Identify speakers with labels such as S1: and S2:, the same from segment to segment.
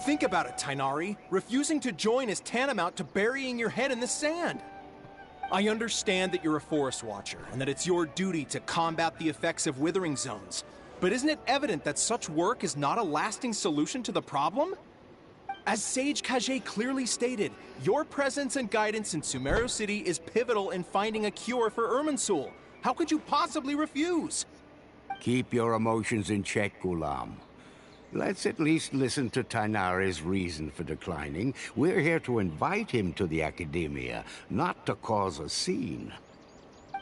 S1: Think about it, Tainari. Refusing to join is tantamount to burying your head in the sand. I understand that you're a forest watcher, and that it's your duty to combat the effects of withering zones. But isn't it evident that such work is not a lasting solution to the problem? As Sage Kage clearly stated, your presence and guidance in Sumeru City is pivotal in finding a cure for Irminsul. How could you possibly refuse?
S2: Keep your emotions in check, Ghulam. Let's at least listen to Tainari's reason for declining. We're here to invite him to the Academia, not to cause a scene.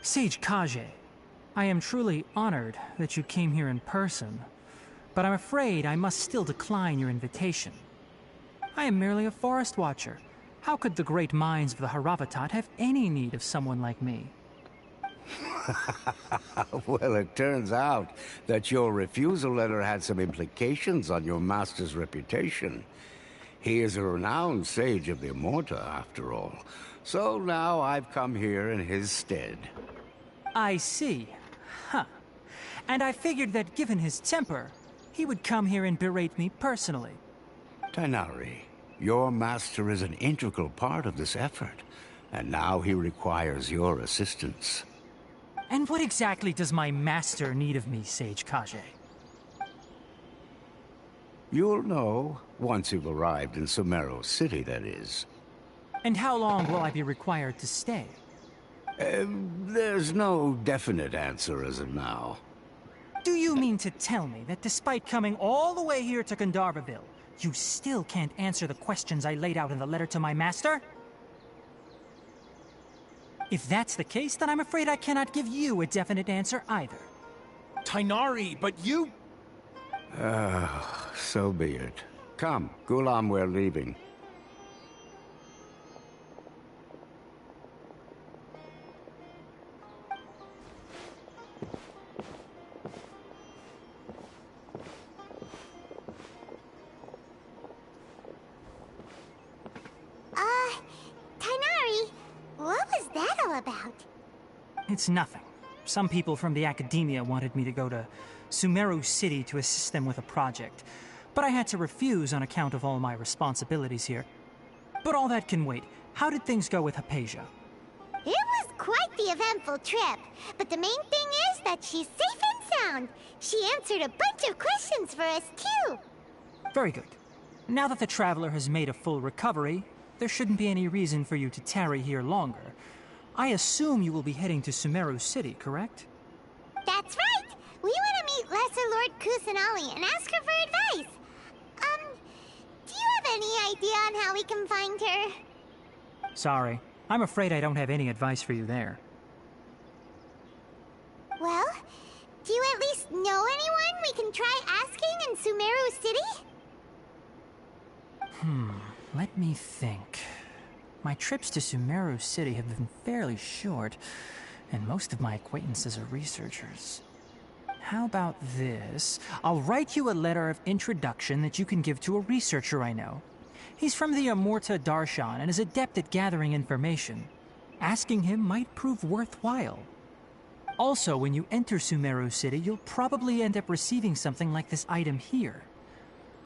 S3: Sage Kage, I am truly honored that you came here in person, but I'm afraid I must still decline your invitation. I am merely a forest watcher. How could the great minds of the Haravatat have any need of someone like me?
S2: Well, it turns out that your refusal letter had some implications on your master's reputation. He is a renowned sage of the Immorta, after all. So now I've come here in his stead.
S3: I see. Huh. And I figured that given his temper, he would come here and berate me personally.
S2: Tainari, your master is an integral part of this effort, and now he requires your assistance.
S3: And what exactly does my master need of me, Sage Kage?
S2: You'll know once you've arrived in Sumeru City, that is.
S3: And how long will I be required to stay?
S2: There's no definite answer as of now.
S3: Do you mean to tell me that despite coming all the way here to Gandharvaville, you still can't answer the questions I laid out in the letter to my master? If that's the case, then I'm afraid I cannot give you a definite answer either.
S1: Tainari, but you...
S2: So be it. Come, Ghulam, we're leaving.
S4: Tainari, what was that all about?
S3: It's nothing. Some people from the Academia wanted me to go to Sumeru City to assist them with a project, but I had to refuse on account of all my responsibilities here. But all that can wait. How did things go with Hypatia?
S4: It was quite the eventful trip, but the main thing is that she's safe and sound. She answered a bunch of questions for us, too.
S3: Very good. Now that the traveler has made a full recovery, there shouldn't be any reason for you to tarry here longer. I assume you will be heading to Sumeru City, correct?
S4: That's right! We want to meet Lesser Lord Kusanali and ask her for advice. Do you have any idea on how we can find her?
S3: Sorry. I'm afraid I don't have any advice for you there.
S4: Well, do you at least know anyone we can try asking in Sumeru City?
S3: Let me think. My trips to Sumeru City have been fairly short, and most of my acquaintances are researchers. How about this? I'll write you a letter of introduction that you can give to a researcher I know. He's from the Immorta Darshan and is adept at gathering information. Asking him might prove worthwhile. Also, when you enter Sumeru City, you'll probably end up receiving something like this item here.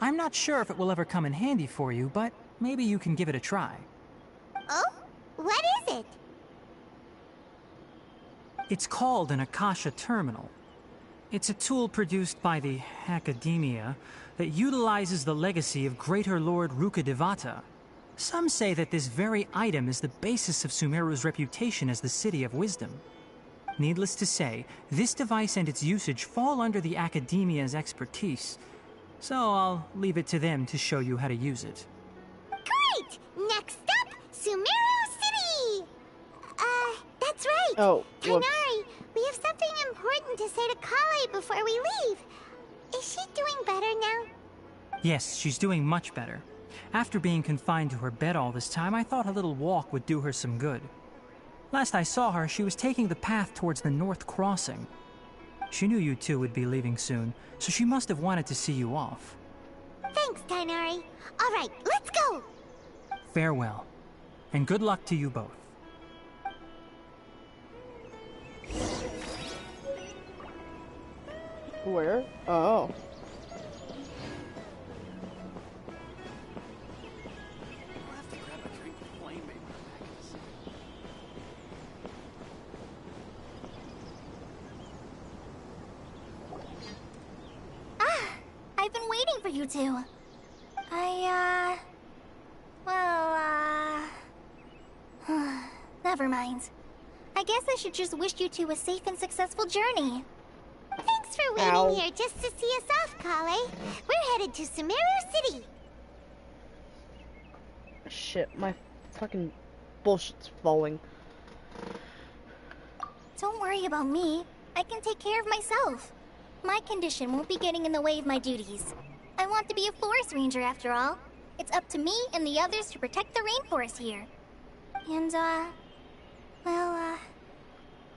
S3: I'm not sure if it will ever come in handy for you, but maybe you can give it a try.
S4: Oh? What is it?
S3: It's called an Akasha Terminal. It's a tool produced by the Academia that utilizes the legacy of Greater Lord Rukkhadevata. Some say that this very item is the basis of Sumeru's reputation as the City of Wisdom. Needless to say, this device and its usage fall under the Academia's expertise, so I'll leave it to them to show you how to use it.
S4: Great! Next up, Sumeru City! That's right.
S5: Oh,
S4: Tainari, we have something important to say to Kale before we leave. Is she doing better now?
S3: Yes, she's doing much better. After being confined to her bed all this time, I thought a little walk would do her some good. Last I saw her, she was taking the path towards the North Crossing. She knew you two would be leaving soon, so she must have wanted to see you off.
S4: Thanks, Tainari. All right, let's go!
S3: Farewell, and good luck to you both.
S5: Where? Oh.
S4: you two. Never mind. I guess I should just wish you two a safe and successful journey. Thanks for waiting here just to see us off, Kale. We're headed to Sumeru City.
S5: Shit, my fucking bullshit's falling.
S4: Don't worry about me. I can take care of myself. My condition won't be getting in the way of my duties. I want to be a forest ranger after all. It's up to me and the others to protect the rainforest here. And,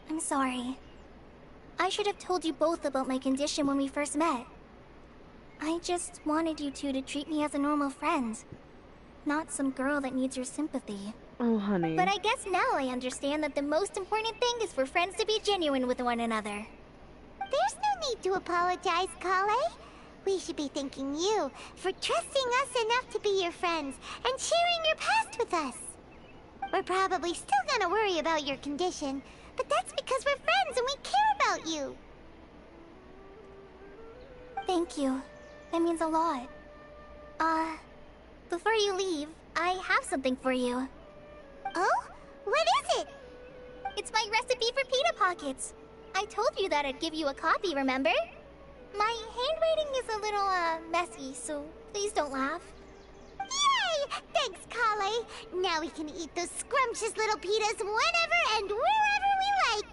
S4: I'm sorry. I should have told you both about my condition when we first met. I just wanted you two to treat me as a normal friend. Not some girl that needs your sympathy.
S5: Oh, honey.
S4: But I guess now I understand that the most important thing is for friends to be genuine with one another. There's no need to apologize, Kale. We should be thanking you for trusting us enough to be your friends and sharing your past with us. We're probably still gonna worry about your condition, but that's because we're friends and we care about you. Thank you. That means a lot. Before you leave, I have something for you. Oh? What is it? It's my recipe for pita pockets. I told you that I'd give you a copy, remember? My handwriting is a little, messy, so please don't laugh. Yay! Thanks, Kale. Now we can eat those scrumptious little pitas whenever and wherever we like.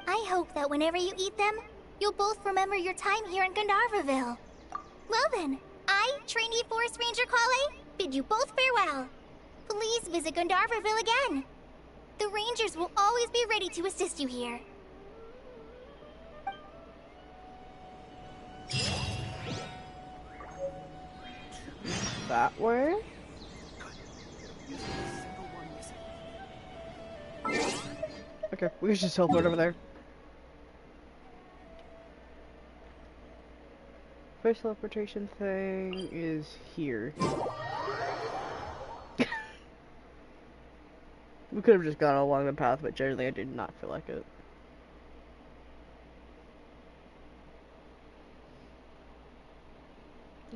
S4: I hope that whenever you eat them, you'll both remember your time here in Gandharvaville. Well then, I, trainee Forest Ranger Kale, bid you both farewell. Please visit Gandharvaville again. The Rangers will always be ready to assist you here.
S5: That way? Okay, we should just teleport over there. First teleportation thing is here. We could have just gone along the path, but generally I did not feel like it.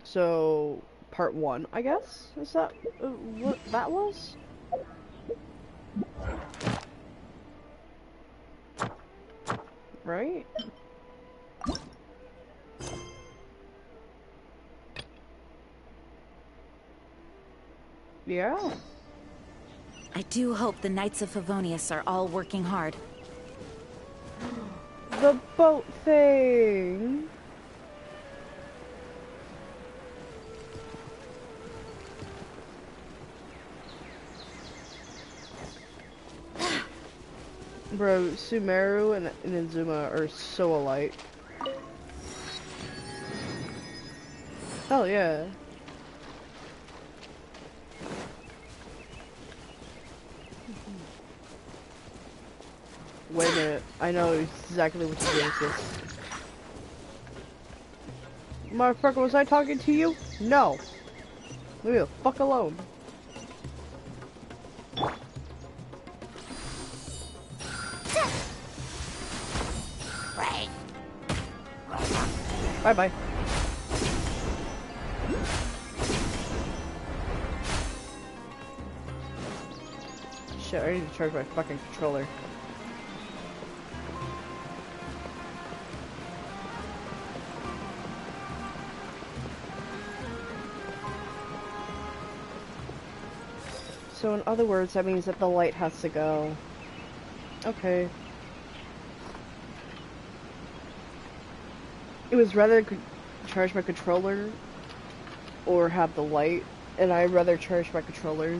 S5: So, part 1, I guess? Is that what that was? Right? Yeah.
S6: I do hope the Knights of Favonius are all working hard.
S5: The boat thing. Bro, Sumeru and Inazuma are so alike. Hell yeah. Wait a minute, I know exactly what to do with this. Motherfucker, was I talking to you? No. Leave me the fuck alone. Bye bye. Shit, I need to charge my fucking controller. So in other words, that means that the light has to go. Okay. It was rather charge my controller or have the light, and I'd rather charge my controller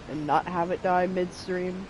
S5: and not have it die midstream.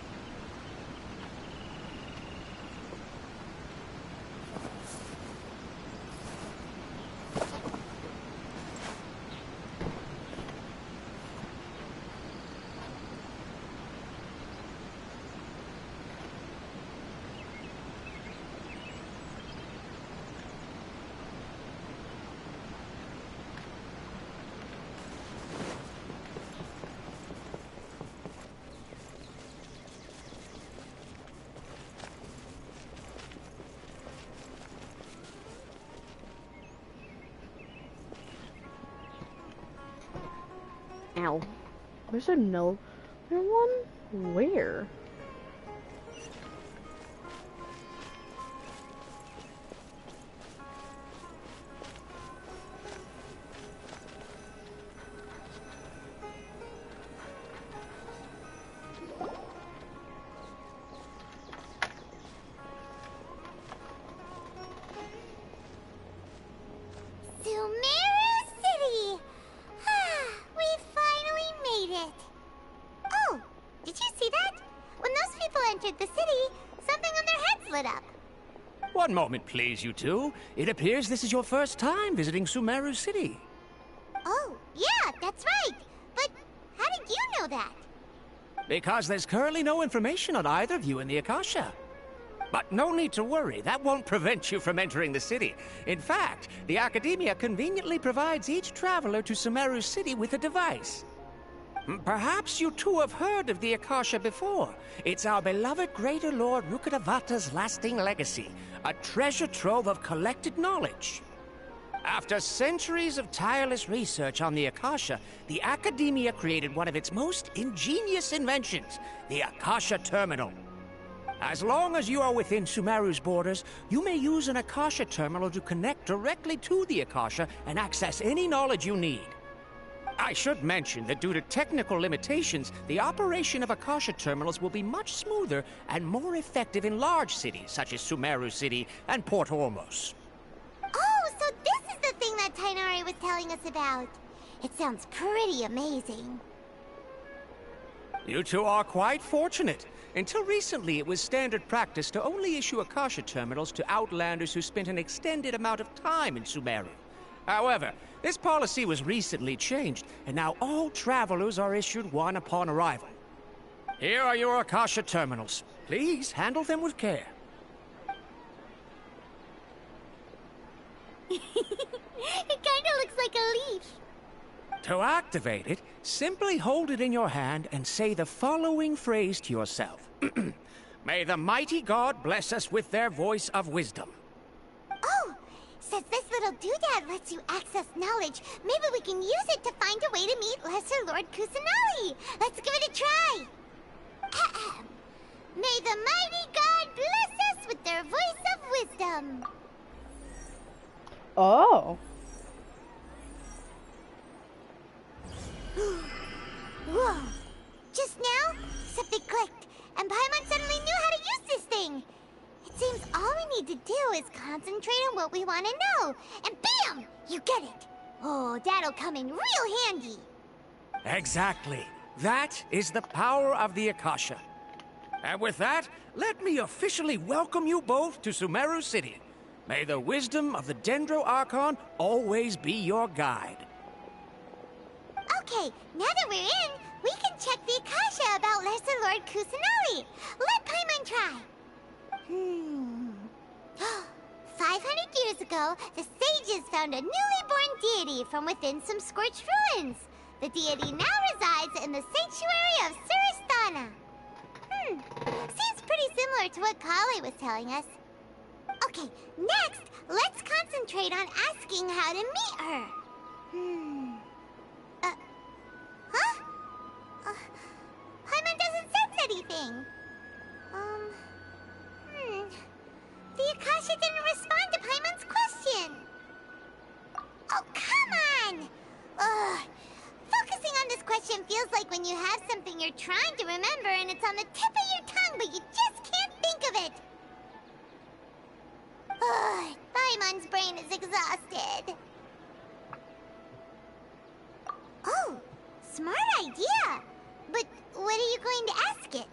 S5: There's another one? Where?
S7: One moment, please, you two. It appears this is your first time visiting Sumeru City.
S4: Oh, yeah, that's right. But how did you know that?
S7: Because there's currently no information on either of you in the Akasha. But no need to worry, that won't prevent you from entering the city. In fact, the Academia conveniently provides each traveler to Sumeru City with a device. Perhaps you two have heard of the Akasha before. It's our beloved Greater Lord Rukkhadevata's lasting legacy, a treasure trove of collected knowledge. After centuries of tireless research on the Akasha, the Academia created one of its most ingenious inventions, the Akasha Terminal. As long as you are within Sumeru's borders, you may use an Akasha Terminal to connect directly to the Akasha and access any knowledge you need. I should mention that due to technical limitations, the operation of Akasha terminals will be much smoother and more effective in large cities such as Sumeru City and Port Ormos.
S4: Oh, so this is the thing that Tainari was telling us about. It sounds pretty amazing.
S7: You two are quite fortunate. Until recently, it was standard practice to only issue Akasha terminals to outlanders who spent an extended amount of time in Sumeru. However, this policy was recently changed, and now all travelers are issued one upon arrival. Here are your Akasha terminals. Please handle them with care.
S4: It kinda looks like a leash.
S7: To activate it, simply hold it in your hand and say the following phrase to yourself. May the mighty God bless us with their voice of wisdom.
S4: Oh! Since this little doodad lets you access knowledge, maybe we can use it to find a way to meet Lesser Lord Kusanali. Let's give it a try. Ahem. May the mighty God bless us with their voice of wisdom.
S5: Oh.
S4: Whoa. Just now, something clicked, and Paimon suddenly knew how to use this thing. It seems all we need to do is concentrate on what we want to know, and bam! You get it. Oh, that'll come in real handy.
S7: Exactly. That is the power of the Akasha. And with that, let me officially welcome you both to Sumeru City. May the wisdom of the Dendro Archon always be your guide.
S4: Okay, now that we're in, we can check the Akasha about Lesser Lord Kusanali. Let Paimon try. 500 years ago, the sages found a newly born deity from within some scorched ruins. The deity now resides in the sanctuary of Suristana. Seems pretty similar to what Kale was telling us. Okay, next, let's concentrate on asking how to meet her. Paimon doesn't sense anything. The Akasha didn't respond to Paimon's question. Oh, come on! Ugh. Focusing on this question feels like when you have something you're trying to remember and it's on the tip of your tongue, but you just can't think of it. Ugh. Paimon's brain is exhausted. Oh, smart idea. But what are you going to ask it?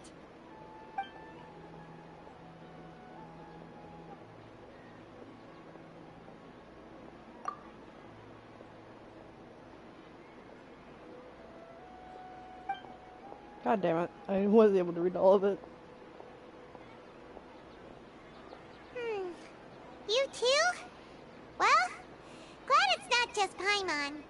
S5: God damn it. I wasn't able to read all of it.
S4: You too? Well, glad it's not just Paimon.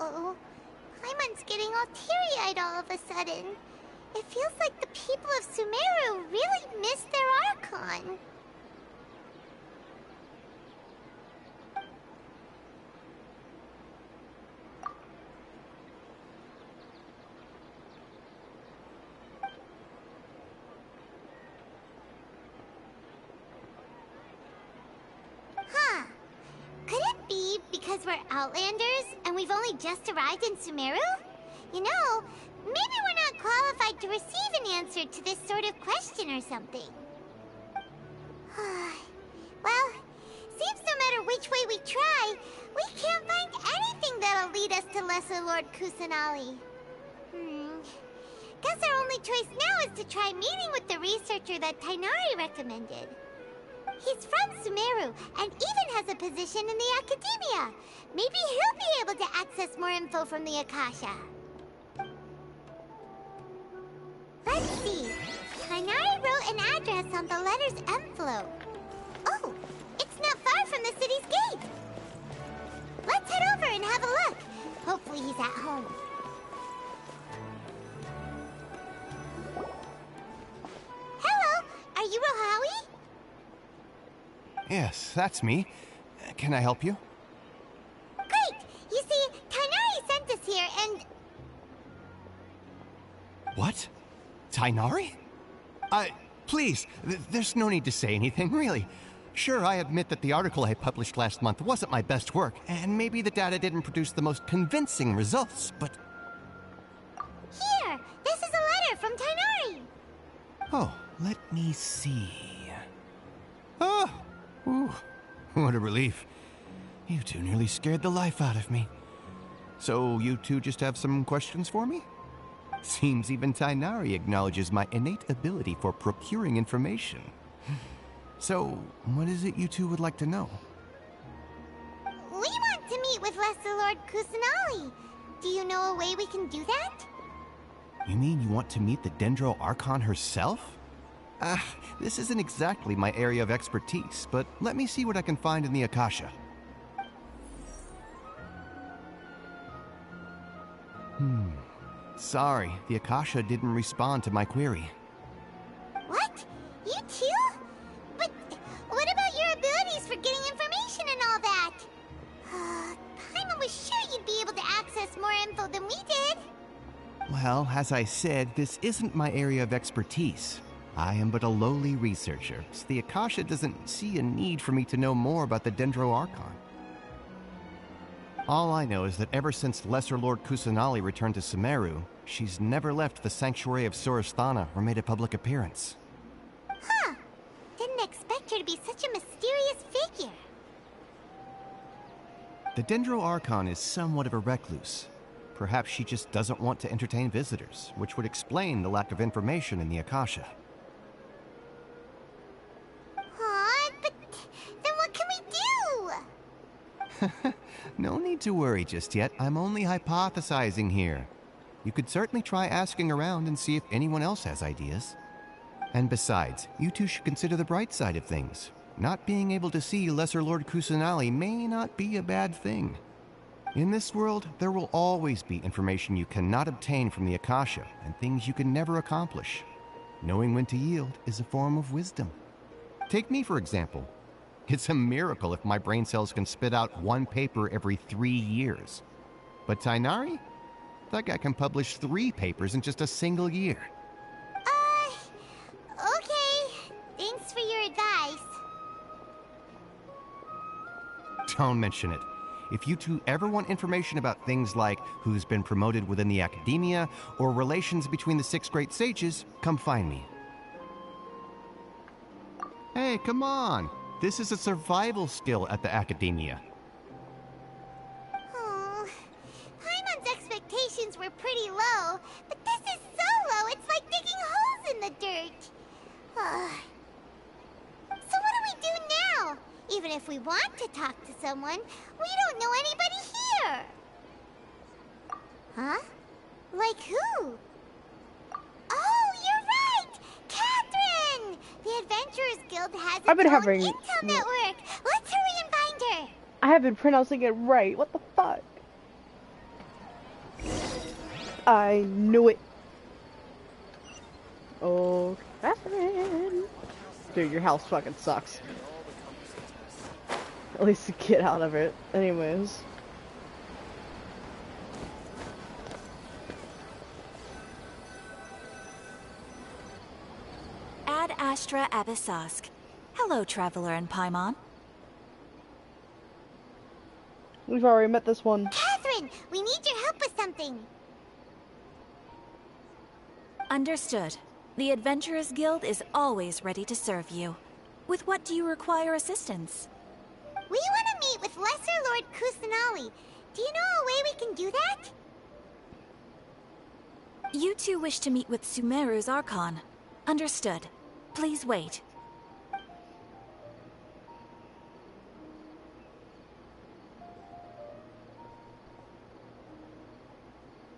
S4: Uh-oh. Paimon's getting all teary-eyed all of a sudden. It feels like the people of Sumeru really missed their Archon. Huh. Could it be because we're Outlanders and we've only just arrived in Sumeru? You know, maybe we're not qualified to receive an answer to this sort of question or something. Well, seems no matter which way we try, we can't find anything that'll lead us to Lesser Lord Kusanali. Guess our only choice now is to try meeting with the researcher that Tainari recommended. He's from Sumeru and even has a position in the Academia. Maybe he'll be able to access more info from the Akasha. Let's see. Tainari wrote an address on the letter's envelope. Oh, it's not far from the city's gate. Let's head over and have a look. Hopefully he's at home. Hello, are you Rohawi?
S8: Yes, that's me. Can I help you?
S4: Great! You see, Tainari sent us here and...
S8: What? Tainari? Please, there's no need to say anything, really. Sure, I admit that the article I published last month wasn't my best work, and maybe the data didn't produce the most convincing results, but...
S4: Here! This is a letter from Tainari!
S8: Oh, let me see... Oh! Ooh, what a relief. You two nearly scared the life out of me. So you two just have some questions for me? Seems even Tainari acknowledges my innate ability for procuring information. So, what is it you two would like to know?
S4: We want to meet with Lesser Lord Kusanali. Do you know a way we can do that?
S8: You mean you want to meet the Dendro Archon herself? This isn't exactly my area of expertise, but let me see what I can find in the Akasha. Sorry, the Akasha didn't respond to my query.
S4: What? You too? But what about your abilities for getting information and all that? Paimon was sure you'd be able to access more info than we did.
S8: Well, as I said, this isn't my area of expertise. I am but a lowly researcher, so the Akasha doesn't see a need for me to know more about the Dendro Archon. All I know is that ever since Lesser Lord Kusanali returned to Sumeru, she's never left the Sanctuary of Sorasthana or made a public appearance.
S4: Huh. Didn't expect her to be such a mysterious figure.
S8: The Dendro Archon is somewhat of a recluse. Perhaps she just doesn't want to entertain visitors, which would explain the lack of information in the Akasha.
S4: But then what can we do?
S8: No need to worry just yet. I'm only hypothesizing here. You could certainly try asking around and see if anyone else has ideas. And besides, you two should consider the bright side of things. Not being able to see Lesser Lord Kusanali may not be a bad thing. In this world, there will always be information you cannot obtain from the Akasha and things you can never accomplish. Knowing when to yield is a form of wisdom. Take me, for example. It's a miracle if my brain cells can spit out one paper every 3 years. But Tainari? That guy can publish 3 papers in just a single year.
S4: Okay. Thanks for your advice.
S8: Don't mention it. If you two ever want information about things like who's been promoted within the Academia or relations between the 6 great sages, come find me. Hey, come on! This is a survival skill at the Academia.
S4: Paimon's expectations were pretty low, but this is so low it's like digging holes in the dirt. So what do we do now? Even if we want to talk to someone, we don't know anybody here. Huh? Like who? Oh, you're right! Catherine! The Adventurers Guild has its
S5: I've been
S4: own
S5: having...
S4: intel network. Let's hurry and find her.
S5: I have been pronouncing it right. What the fuck? I knew it. Oh, Catherine. Dude, your house fucking sucks. At least get out of it. Anyways.
S6: Ad Astra Abyssosk. Hello, Traveler and Paimon.
S5: We've already met this one.
S4: Catherine, we need your help with something.
S6: Understood. The Adventurers Guild is always ready to serve you. With what do you require assistance?
S4: We want to meet with Lesser Lord Kusanali. Do you know a way we can do that?
S6: You two wish to meet with Sumeru's Archon. Understood. Please wait.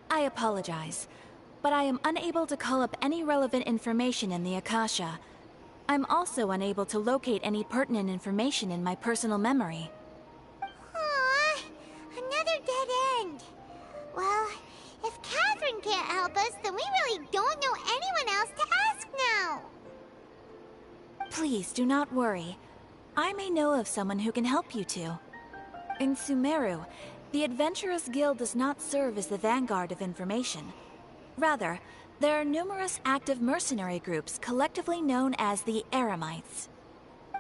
S6: I apologize, but I am unable to call up any relevant information in the Akasha. I'm also unable to locate any pertinent information in my personal memory.
S4: Aww, another dead end. Well, if Catherine can't help us, then we really don't know anyone else to ask now.
S6: Please do not worry. I may know of someone who can help you two. In Sumeru, the Adventurers Guild does not serve as the vanguard of information. Rather, there are numerous active mercenary groups collectively known as the Eremites.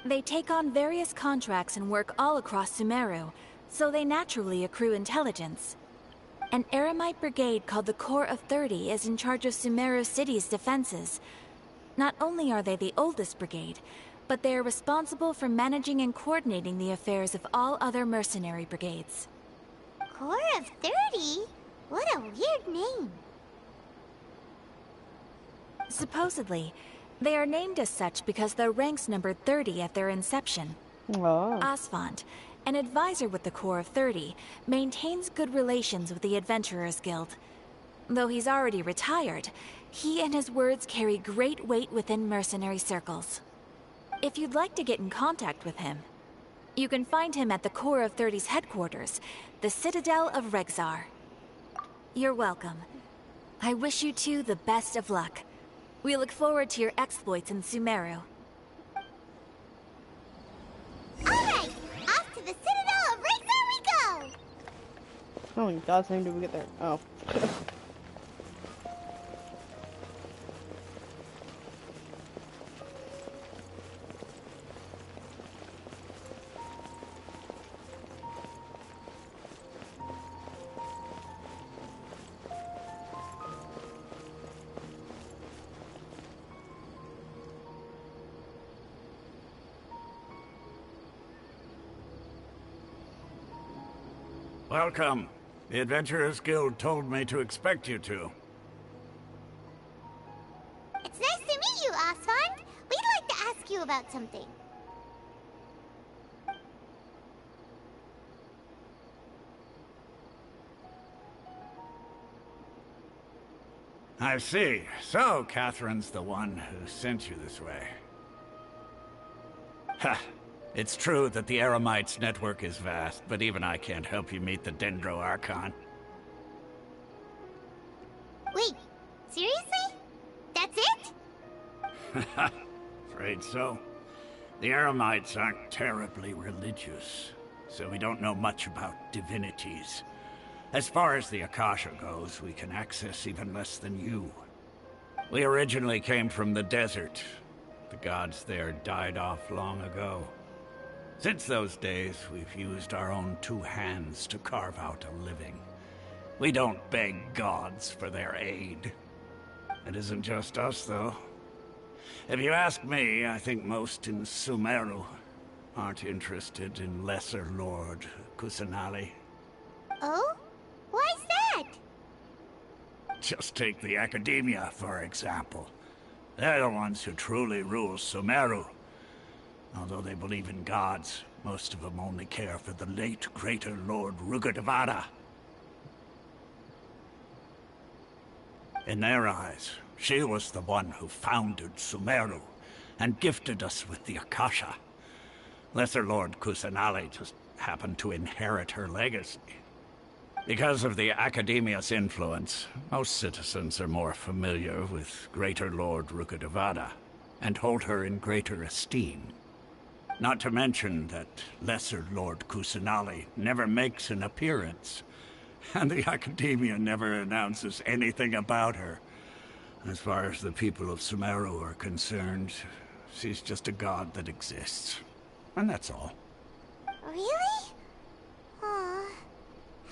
S6: They take on various contracts and work all across Sumeru, so they naturally accrue intelligence. An Eremite brigade called the Corps of 30 is in charge of Sumeru City's defenses. Not only are they the oldest brigade, but they are responsible for managing and coordinating the affairs of all other mercenary brigades.
S4: Corps of 30? What a weird name.
S6: Supposedly, they are named as such because their ranks numbered 30 at their inception.
S5: Oh.
S6: Asfand, an advisor with the Corps of 30, maintains good relations with the Adventurers Guild. Though he's already retired, he and his words carry great weight within mercenary circles. If you'd like to get in contact with him, you can find him at the Corps of 30's headquarters, the Citadel of Rexar. You're welcome. I wish you two the best of luck. We look forward to your exploits in Sumeru.
S4: Alright, off to the Citadel of Rexar we go!
S5: How in God's name did we get there? Oh.
S9: Welcome. The Adventurers Guild told me to expect you two.
S4: It's nice to meet you, Asfand. We'd like to ask you about something.
S9: I see. So, Catherine's the one who sent you this way. Ha! It's true that the Eremites' network is vast, but even I can't help you meet the Dendro Archon.
S4: Wait, seriously? That's it?
S9: Afraid so. The Eremites aren't terribly religious, so we don't know much about divinities. As far as the Akasha goes, we can access even less than you. We originally came from the desert. The gods there died off long ago. Since those days, we've used our own two hands to carve out a living. We don't beg gods for their aid. It isn't just us, though. If you ask me, I think most in Sumeru aren't interested in Lesser Lord Kusanali.
S4: Oh? Why's that?
S9: Just take the Academia, for example. They're the ones who truly rule Sumeru. Although they believe in gods, most of them only care for the late Greater Lord Rugardevada. In their eyes, she was the one who founded Sumeru and gifted us with the Akasha. Lesser Lord Kusanali just happened to inherit her legacy. Because of the Academia's influence, most citizens are more familiar with Greater Lord Rukkhadevada and hold her in greater esteem. Not to mention that Lesser Lord Kusanali never makes an appearance, and the Academia never announces anything about her. As far as the people of Sumeru are concerned, she's just a god that exists. And that's all.
S4: Really? Aw.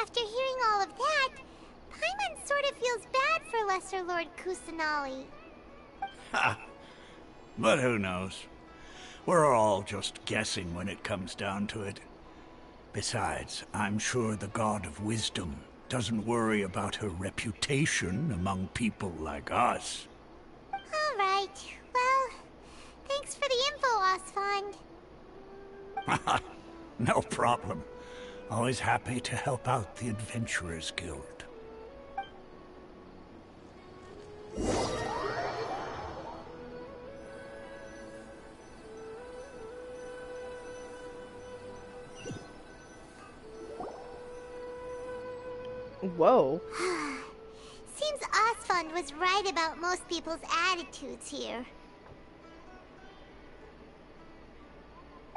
S4: After hearing all of that, Paimon sort of feels bad for Lesser Lord Kusanali.
S9: Ha! But who knows? We're all just guessing when it comes down to it. Besides, I'm sure the God of Wisdom doesn't worry about her reputation among people like us.
S4: Alright, well, thanks for the info, Osfond.
S9: No problem. Always happy to help out the Adventurers Guild.
S5: Whoa.
S4: Seems Osfond was right about most people's attitudes here.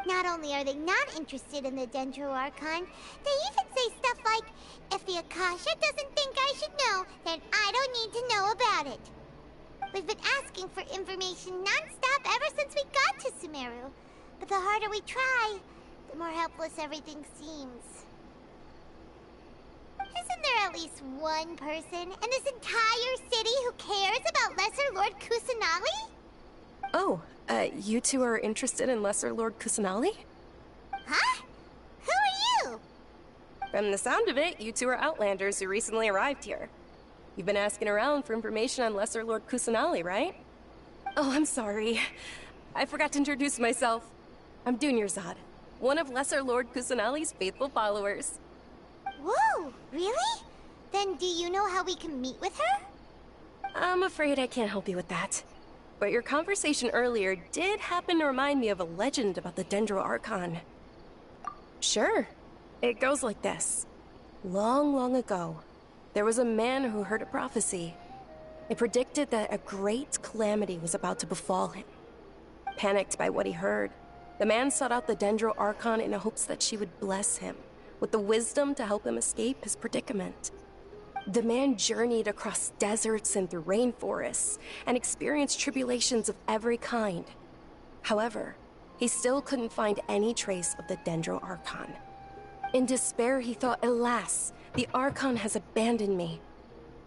S4: Not only are they not interested in the Dendro Archon, they even say stuff like, if the Akasha doesn't think I should know, then I don't need to know about it. We've been asking for information non-stop ever since we got to Sumeru. But the harder we try, the more helpless everything seems. Isn't there at least one person in this entire city who cares about Lesser Lord Kusanali?
S10: Oh, you two are interested in Lesser Lord Kusanali?
S4: Huh? Who are you?
S10: From the sound of it, you two are Outlanders who recently arrived here. You've been asking around for information on Lesser Lord Kusanali, right? Oh, I'm sorry. I forgot to introduce myself. I'm Dunyarzad, one of Lesser Lord Kusanali's faithful followers.
S4: Whoa, really? Then do you know how we can meet with her?
S10: I'm afraid I can't help you with that. But your conversation earlier did happen to remind me of a legend about the Dendro Archon. Sure. It goes like this. Long, long ago, there was a man who heard a prophecy. It predicted that a great calamity was about to befall him. Panicked by what he heard, the man sought out the Dendro Archon in hopes that she would bless him with the wisdom to help him escape his predicament. The man journeyed across deserts and through rainforests and experienced tribulations of every kind. However, he still couldn't find any trace of the Dendro Archon. In despair, he thought, alas, the Archon has abandoned me.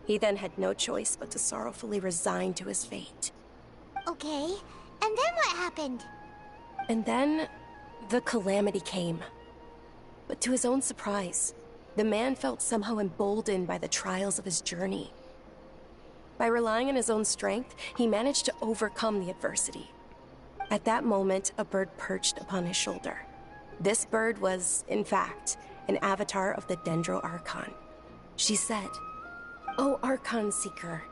S10: He then had no choice but to sorrowfully resign to his fate.
S4: Okay, and then what happened?
S10: And then, the calamity came. But to his own surprise, the man felt somehow emboldened by the trials of his journey. By relying on his own strength, he managed to overcome the adversity. At that moment, a bird perched upon his shoulder. This bird was, in fact, an avatar of the Dendro Archon. She said, "O Archon Seeker,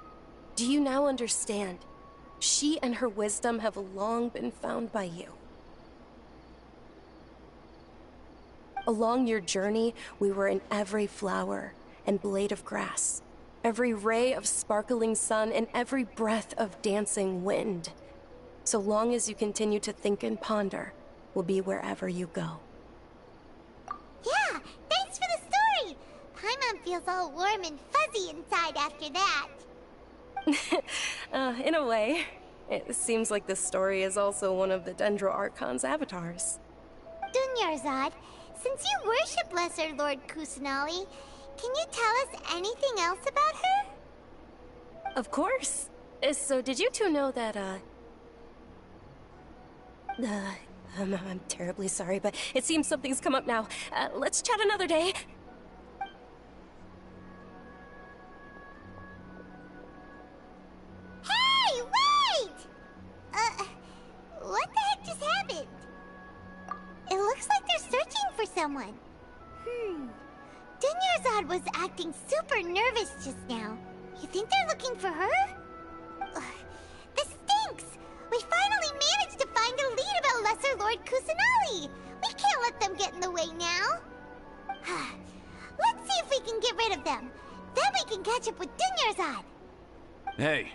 S10: do you now understand? She and her wisdom have long been found by you. Along your journey, we were in every flower and blade of grass, every ray of sparkling sun, and every breath of dancing wind. So long as you continue to think and ponder, we'll be wherever you go."
S4: Yeah, thanks for the story! Paimon feels all warm and fuzzy inside after that.
S10: In a way, it seems like this story is also one of the Dendro Archon's avatars.
S4: Dunyarzad, since you worship Lesser Lord Kusanali, can you tell us anything else about her?
S10: Of course. So did you two know that, I'm terribly sorry, but it seems something's come up now. Let's chat another day.
S4: Hey, wait! What the heck just happened? It looks like they're searching for someone. Dunyarzad was acting super nervous just now. You think they're looking for her? This stinks! We finally managed to find a lead about Lesser Lord Kusanali! We can't let them get in the way now! Let's see if we can get rid of them. Then we can catch up with Dunyarzad.
S11: Hey,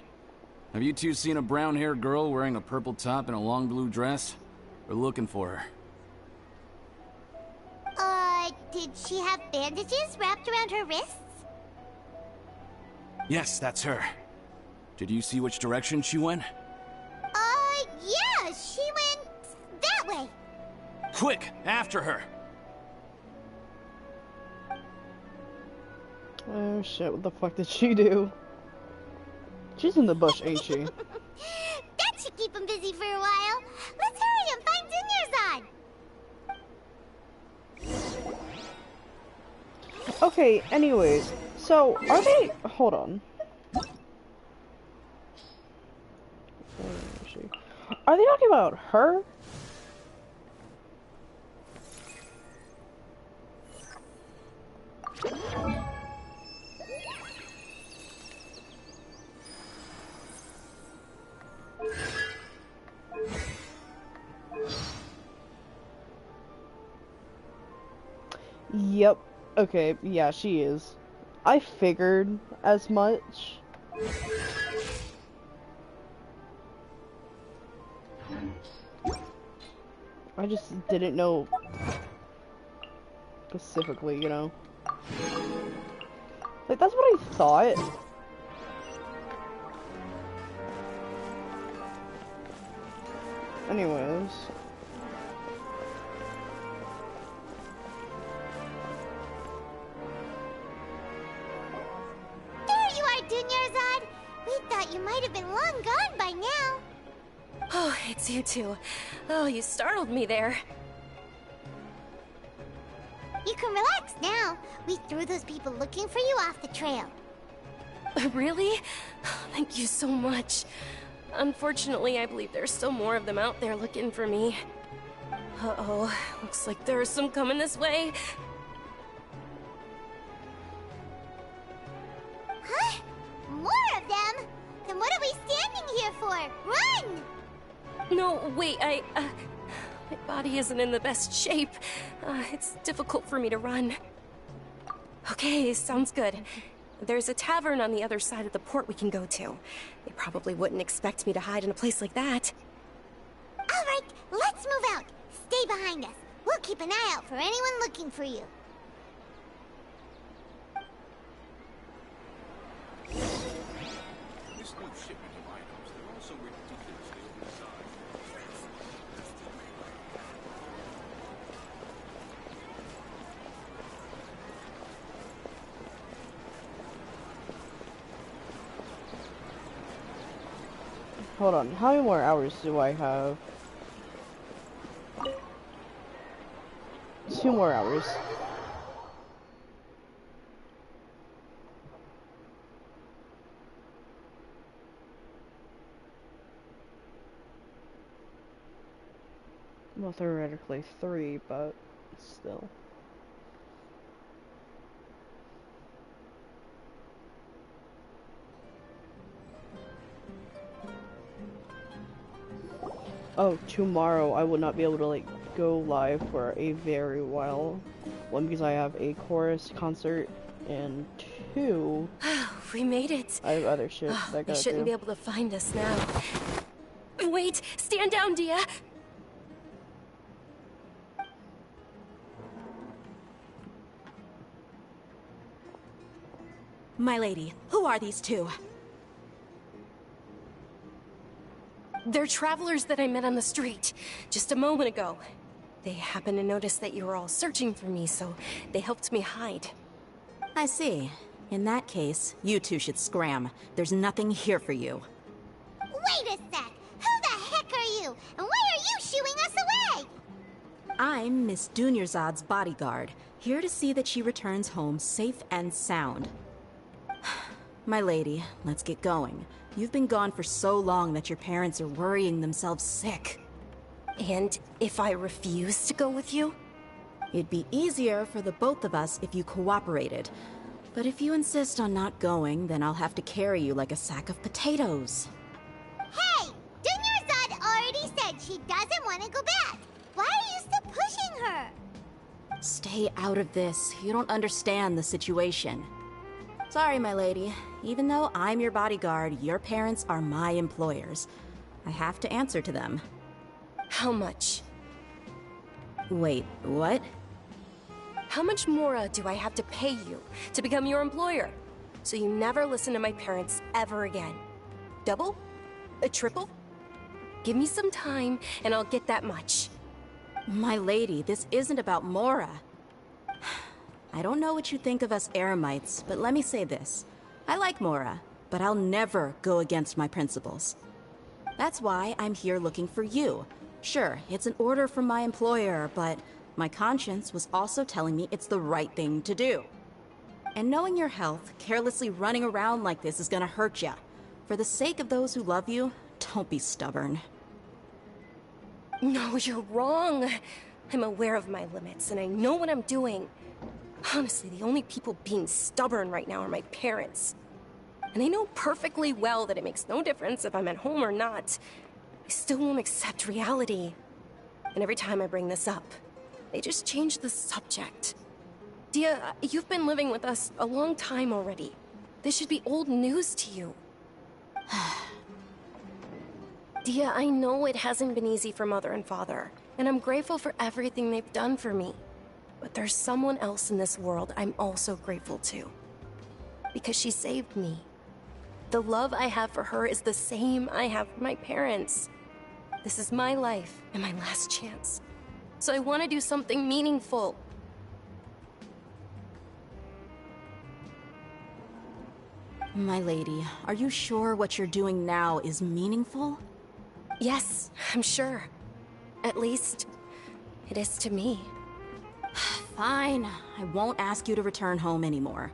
S11: have you two seen a brown-haired girl wearing a purple top and a long blue dress? We're looking for her.
S4: Did she have bandages wrapped around her wrists?
S11: Yes, that's her. Did you see which direction she went?
S4: Yeah, she went that way.
S11: Quick, after her!
S5: Oh shit, what the fuck did she do? She's in the bush, ain't she?
S4: That should keep him busy for a while. Let's hurry and find Dunyarzad.
S5: Okay, anyways, so are they? Hold on. Where is she? Are they talking about her? Yep. Okay, yeah, she is. I figured as much. I just didn't know specifically, you know. Like, that's what I thought. Anyways.
S4: Dunyarzad, we thought you might have been long gone by now.
S10: Oh, it's you two. Oh, you startled me there.
S4: You can relax now. We threw those people looking for you off the trail.
S10: Really? Thank you so much. Unfortunately, I believe there's still more of them out there looking for me. Uh-oh, looks like there's some coming this way.
S4: Huh? More of them? Then what are we standing here for? Run!
S10: No, wait, my body isn't in the best shape. It's difficult for me to run. Okay, sounds good. There's a tavern on the other side of the port we can go to. They probably wouldn't expect me to hide in a place like that.
S4: All right, let's move out. Stay behind us. We'll keep an eye out for anyone looking for you.
S12: This new shipment of items, they're also ridiculously oversized.
S5: Hold on, how many more hours do I have? 2 more hours. Well, theoretically 3, but still. Oh, tomorrow I will not be able to, like, go live for a very while. 1, because I have a chorus concert, and 2...
S10: We made it.
S5: I have other shit that I
S10: They
S5: gotta
S10: shouldn't
S5: do.
S10: be able to find us now. Wait, stand down, Dia.
S6: My lady, who are these two?
S10: They're travelers that I met on the street just a moment ago. They happened to notice that you were all searching for me, so they helped me hide.
S6: I see. In that case, you two should scram. There's nothing here for you.
S4: Wait a sec! Who the heck are you? And why are you shooing us away?
S6: I'm Miss Dunyarzad's bodyguard, here to see that she returns home safe and sound. My lady, let's get going. You've been gone for so long that your parents are worrying themselves sick.
S10: And if I refuse to go with you?
S6: It'd be easier for the both of us if you cooperated. But if you insist on not going, then I'll have to carry you like a sack of potatoes.
S4: Hey! Dunyarzad already said she doesn't want to go back. Why are you still pushing her?
S13: Stay out of this. You don't understand the situation. Sorry, my lady. Even though I'm your bodyguard, your parents are my employers. I have to answer to them.
S10: How much?
S13: Wait, what?
S10: How much more do I have to pay you to become your employer? So you never listen to my parents ever again. Double? A triple? Give me some time and I'll get that much.
S13: My lady, this isn't about Mora. I don't know what you think of us Eremites, but let me say this. I like Mora, but I'll never go against my principles. That's why I'm here looking for you. Sure, it's an order from my employer, but my conscience was also telling me it's the right thing to do. And knowing your health, carelessly running around like this is gonna hurt ya. For the sake of those who love you, don't be stubborn.
S10: No, you're wrong. I'm aware of my limits, and I know what I'm doing. Honestly, the only people being stubborn right now are my parents. And they know perfectly well that it makes no difference if I'm at home or not. I still won't accept reality. And every time I bring this up, they just change the subject. Dia, you've been living with us a long time already. This should be old news to you. Dia, I know it hasn't been easy for Mother and Father, and I'm grateful for everything they've done for me. But there's someone else in this world I'm also grateful to. Because she saved me. The love I have for her is the same I have for my parents. This is my life and my last chance. So I want to do something meaningful.
S13: My lady, are you sure what you're doing now is meaningful?
S10: Yes, I'm sure. At least, it is to me.
S13: Fine, I won't ask you to return home anymore.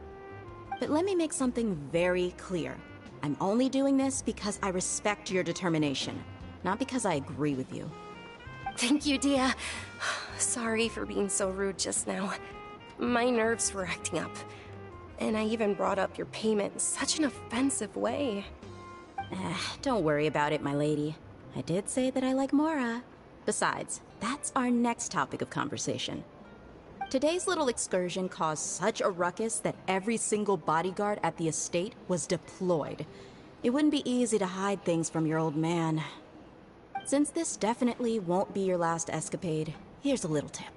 S13: But let me make something very clear. I'm only doing this because I respect your determination, not because I agree with you.
S10: Thank you, Dia. Sorry for being so rude just now. My nerves were acting up. And I even brought up your payment in such an offensive way.
S13: Don't worry about it, my lady. I did say that I like Mora. Besides, that's our next topic of conversation. Today's little excursion caused such a ruckus that every single bodyguard at the estate was deployed. It wouldn't be easy to hide things from your old man. Since this definitely won't be your last escapade, here's a little tip.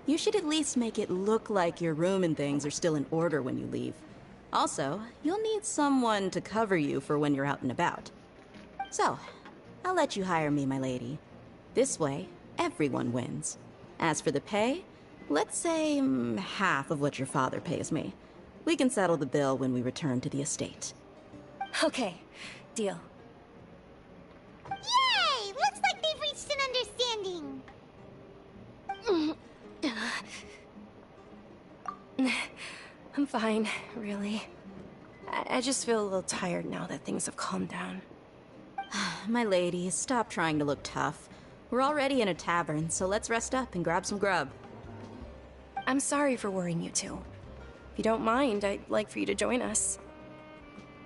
S13: You should at least make it look like your room and things are still in order when you leave. Also, you'll need someone to cover you for when you're out and about. So, I'll let you hire me, my lady. This way, everyone wins. As for the pay, let's say half of what your father pays me. We can settle the bill when we return to the estate.
S10: Okay, deal.
S4: Yay! Looks like they've reached an understanding.
S10: I'm fine, really. I just feel a little tired now that things have calmed down.
S13: My lady, stop trying to look tough. We're already in a tavern, so let's rest up and grab some grub.
S10: I'm sorry for worrying you two. If you don't mind, I'd like for you to join us.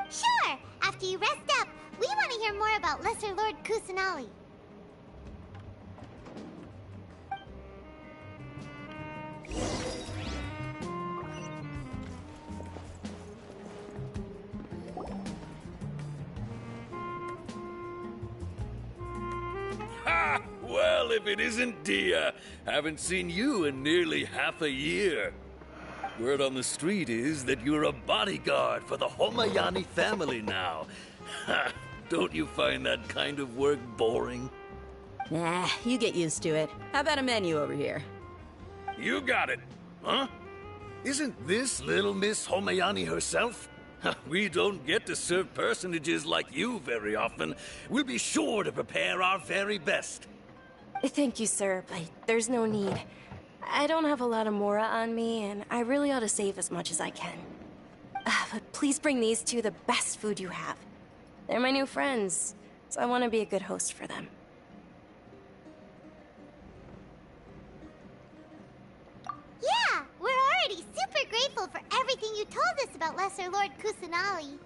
S4: Sure! After you rest up, we want to hear more about Lesser Lord Kusanali.
S12: Ha! Well, if it isn't Dia. Haven't seen you in nearly half a year. Word on the street is that you're a bodyguard for the Homayani family now. Ha! Don't you find that kind of work boring?
S13: Nah, you get used to it. How about a menu over here?
S12: You got it. Huh? Isn't this little Miss Homayani herself? We don't get to serve personages like you very often. We'll be sure to prepare our very best.
S10: Thank you, sir, but there's no need. I don't have a lot of Mora on me, and I really ought to save as much as I can. But please bring these two the best food you have. They're my new friends, so I want to be a good host for them.
S4: Yeah, we're already super grateful for everything you told us about Lesser Lord Kusanali.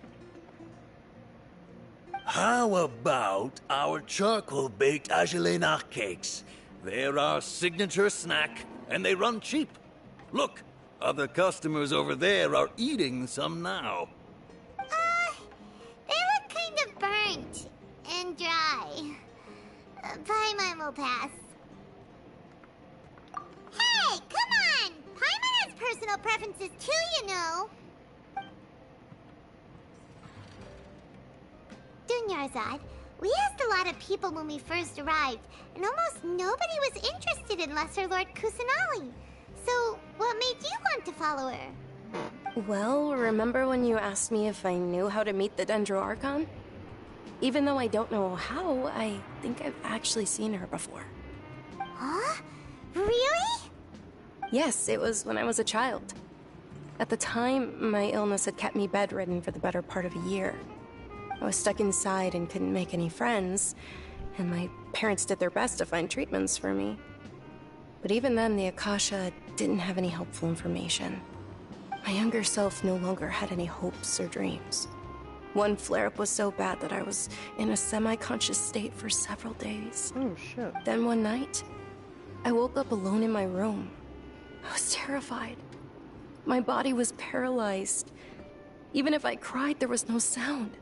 S12: How about our charcoal-baked Agelenach cakes? They're our signature snack, and they run cheap. Look, other customers over there are eating some now.
S4: They look kind of burnt and dry. Paimon will pass. Hey, come on! Paimon has personal preferences too, you know. Dunyarzad, we asked a lot of people when we first arrived, and almost nobody was interested in Lesser Lord Kusanali. So, what made you want to follow her?
S10: Well, remember when you asked me if I knew how to meet the Dendro Archon? Even though I don't know how, I think I've actually seen her before.
S4: Huh? Really?
S10: Yes, it was when I was a child. At the time, my illness had kept me bedridden for the better part of a year. I was stuck inside and couldn't make any friends, and my parents did their best to find treatments for me. But even then, the Akasha didn't have any helpful information. My younger self no longer had any hopes or dreams. One flare-up was so bad that I was in a semi-conscious state for several days.
S5: Oh, shit.
S10: Then one night, I woke up alone in my room. I was terrified. My body was paralyzed. Even if I cried, there was no sound.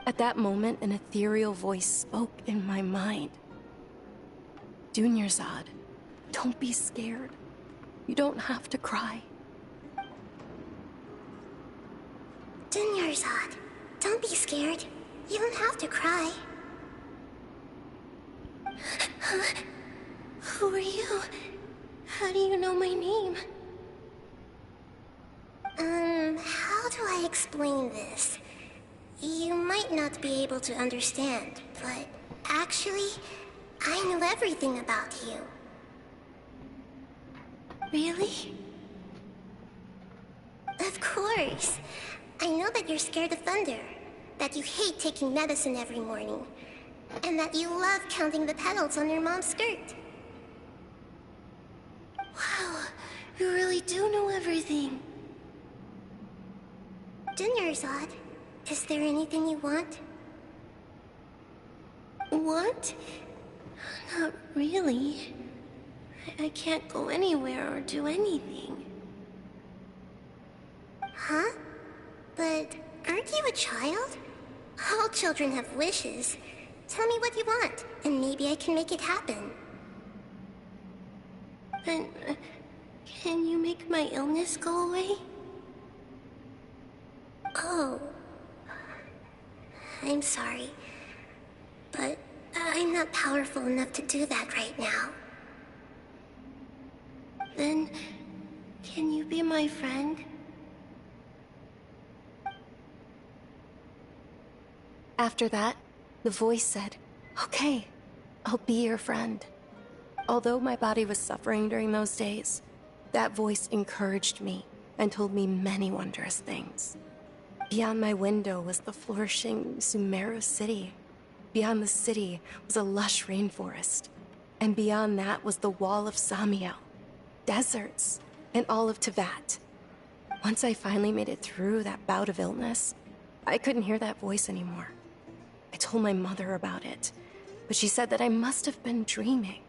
S10: At that moment, an ethereal voice spoke in my mind. Dunyarzad, don't be scared. You don't have to cry.
S4: Dunyarzad, don't be scared. You don't have to cry. Who are you? How do you know my name? How do I explain this? You might not be able to understand, but actually, I know everything about you. Really? Of course. I know that you're scared of thunder, that you hate taking medicine every morning, and that you love counting the petals on your mom's skirt. Wow, you really do know everything. Dunyarzad, is there anything you want? Want? Not really. I can't go anywhere or do anything. Huh? But aren't you a child? All children have wishes. Tell me what you want, and maybe I can make it happen. But can you make my illness go away? Oh. I'm sorry. But I'm not powerful enough to do that right now. Then, can you be my friend?
S10: After that, the voice said, "Okay, I'll be your friend." Although my body was suffering during those days, that voice encouraged me and told me many wondrous things. Beyond my window was the flourishing Sumeru city. Beyond the city was a lush rainforest. And beyond that was the wall of Samiel, deserts, and all of Teyvat. Once I finally made it through that bout of illness, I couldn't hear that voice anymore. I told my mother about it, but she said that I must have been dreaming.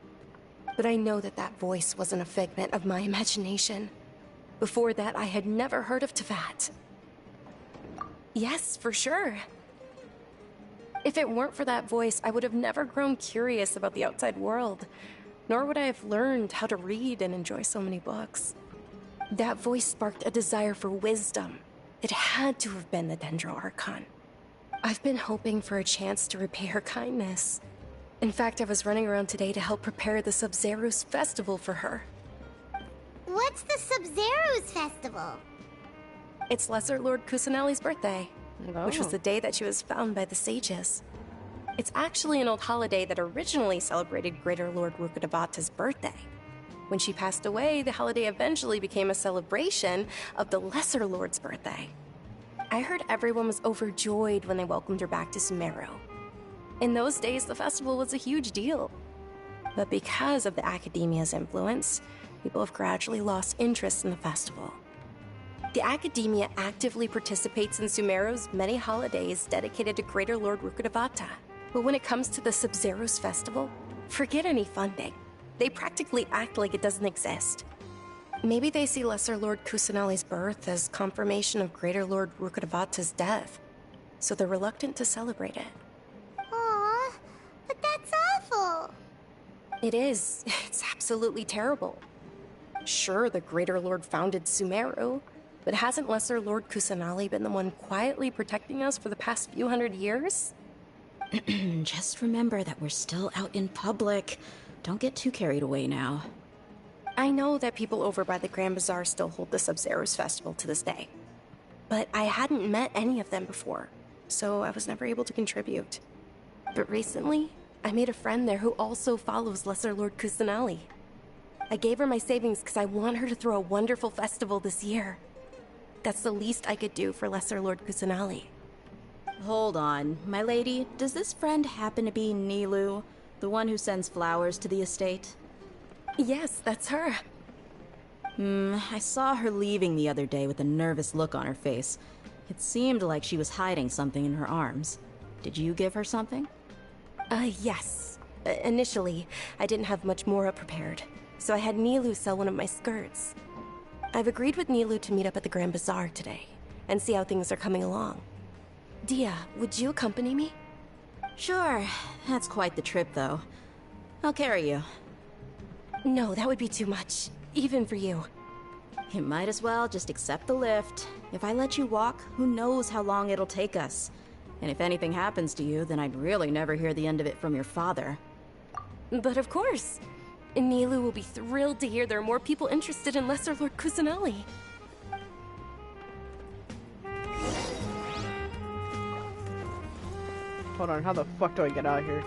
S10: But I know that that voice wasn't a figment of my imagination. Before that, I had never heard of Teyvat. Yes, for sure. If it weren't for that voice, I would have never grown curious about the outside world, nor would I have learned how to read and enjoy so many books. That voice sparked a desire for wisdom. It had to have been the Dendro Archon. I've been hoping for a chance to repay her kindness. In fact, I was running around today to help prepare the Sub-Zerus festival for her.
S4: What's the Sub-Zerus festival?
S10: It's Lesser Lord Kusanali's birthday, which was the day that she was found by the sages. It's actually an old holiday that originally celebrated Greater Lord Rukkhadevata's birthday. When she passed away, the holiday eventually became a celebration of the Lesser Lord's birthday. I heard everyone was overjoyed when they welcomed her back to Sumeru. In those days, the festival was a huge deal. But because of the Academia's influence, people have gradually lost interest in the festival. The Academia actively participates in Sumeru's many holidays dedicated to Greater Lord Rukkhadevata. But when it comes to the Sub-Zerus festival, forget any funding. They practically act like it doesn't exist. Maybe they see Lesser Lord Kusanali's birth as confirmation of Greater Lord Rukkhadevata's death, so they're reluctant to celebrate it.
S4: Aww, but that's awful.
S10: It is. It's absolutely terrible. Sure, the Greater Lord founded Sumeru, but hasn't Lesser Lord Kusanali been the one quietly protecting us for the past few hundred years?
S13: Just remember that we're still out in public. Don't get too carried away now.
S10: I know that people over by the Grand Bazaar still hold the Sub-Zero's festival to this day, but I hadn't met any of them before, so I was never able to contribute. But recently, I made a friend there who also follows Lesser Lord Kusanali. I gave her my savings because I want her to throw a wonderful festival this year. That's the least I could do for Lesser Lord Kusanali.
S13: Hold on, my lady. Does this friend happen to be Nilu, the one who sends flowers to the estate?
S10: Yes, that's her.
S13: I saw her leaving the other day with a nervous look on her face. It seemed like she was hiding something in her arms. Did you give her something?
S10: Yes. Initially, I didn't have much Mora prepared, so I had Nilu sell one of my skirts. I've agreed with Nilu to meet up at the Grand Bazaar today, and see how things are coming along. Dia, would you accompany me?
S13: Sure. That's quite the trip, though. I'll carry you.
S10: No, that would be too much, even for you.
S13: You might as well just accept the lift. If I let you walk, who knows how long it'll take us. And if anything happens to you, then I'd really never hear the end of it from your father.
S10: But of course. Nilu will be thrilled to hear there are more people interested in Lesser Lord Kusanali.
S5: Hold on, how the fuck do I get out of here?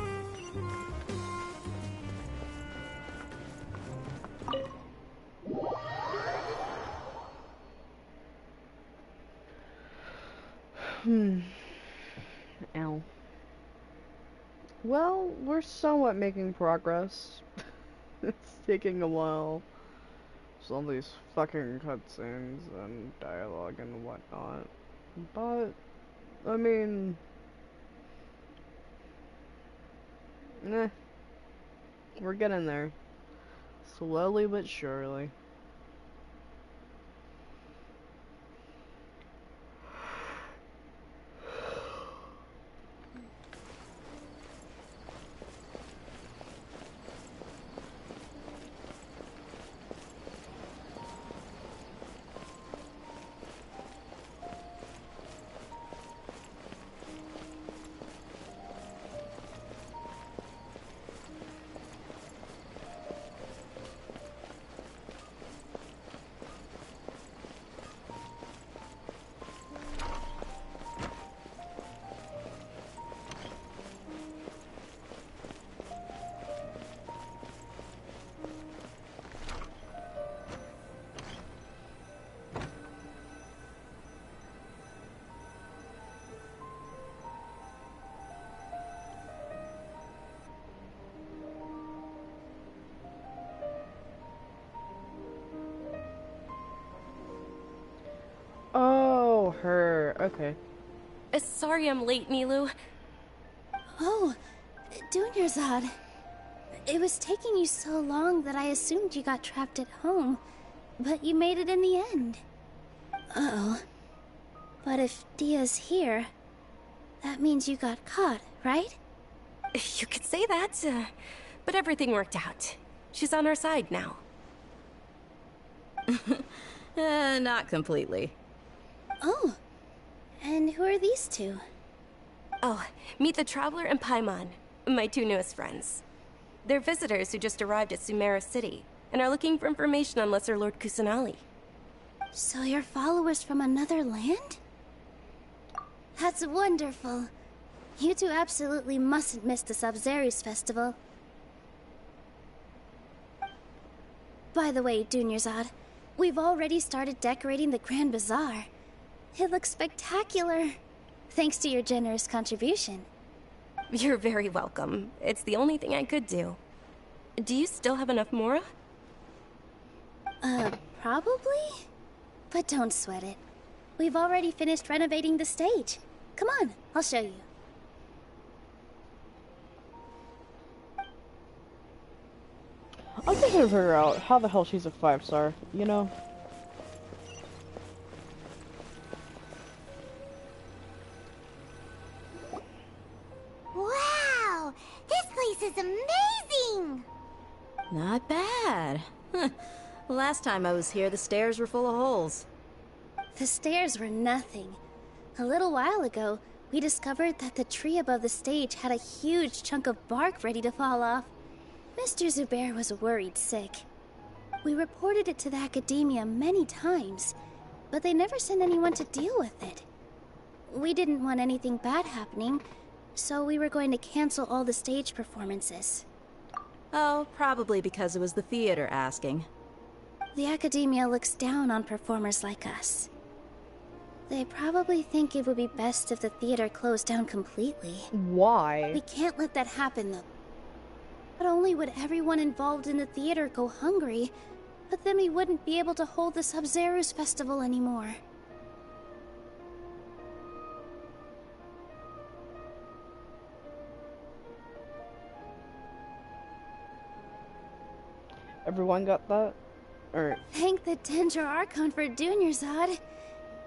S5: Ow. Well, we're somewhat making progress. It's taking a while. Some of these fucking cutscenes and dialogue and whatnot. But, I mean... we're getting there. Slowly but surely. Oh, her. Okay.
S10: Sorry I'm late, Nilu.
S4: Oh, Dunyarzad. It was taking you so long that I assumed you got trapped at home, but you made it in the end. Uh-oh. But if Dia's here, that means you got caught, right?
S10: You could say that, but everything worked out. She's on our side now.
S13: Not completely.
S4: Oh, and who are these two?
S10: Oh, meet the Traveler and Paimon, my two newest friends. They're visitors who just arrived at Sumeru City, and are looking for information on Lesser Lord Kusanali.
S4: So you're followers from another land? That's wonderful. You two absolutely mustn't miss the Sub-Zero's festival. By the way, Dunyarzad, we've already started decorating the Grand Bazaar. It looks spectacular, thanks to your generous contribution.
S10: You're very welcome. It's the only thing I could do. Do you still have enough Mora?
S4: Probably? But don't sweat it. We've already finished renovating the stage. Come on, I'll show you.
S5: I'm just trying to figure out how the hell she's a 5-star, you know?
S4: Wow! This place is amazing!
S13: Not bad. Last time I was here, the stairs were full of holes.
S14: The stairs were nothing. A little while ago, we discovered that the tree above the stage had a huge chunk of bark ready to fall off. Mr. Zubair was worried sick. We reported it to the academia many times, but they never sent anyone to deal with it. We didn't want anything bad happening, so we were going to cancel all the stage performances.
S13: Oh, probably because it was the theater asking.
S14: The academia looks down on performers like us. They probably think it would be best if the theater closed down completely.
S5: Why?
S14: We can't let that happen, though. Not only would everyone involved in the theater go hungry, but then we wouldn't be able to hold the Sub-Zero's festival anymore.
S5: Everyone got that? Or...
S14: Thank the Dendro Archon for Dunyarzad.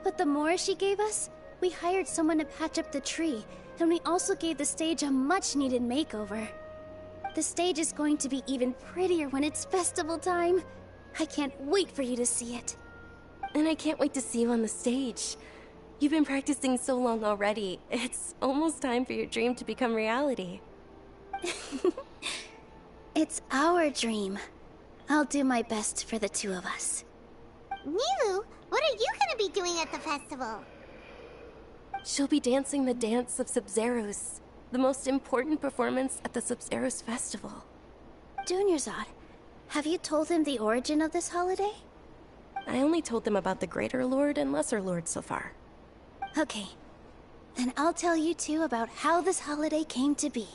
S14: But the more she gave us, we hired someone to patch up the tree, and we also gave the stage a much-needed makeover. The stage is going to be even prettier when it's festival time. I can't wait for you to see it.
S10: And I can't wait to see you on the stage. You've been practicing so long already. It's almost time for your dream to become reality.
S14: It's our dream. I'll do my best for the two of us.
S4: Nilu, what are you gonna be doing at the festival?
S10: She'll be dancing the dance of Sub-Zeros, the most important performance at the Sub-Zeros festival.
S14: Dunyarzad, have you told him the origin of this holiday?
S10: I only told them about the Greater Lord and Lesser Lord so far.
S14: Okay, then I'll tell you two about how this holiday came to be.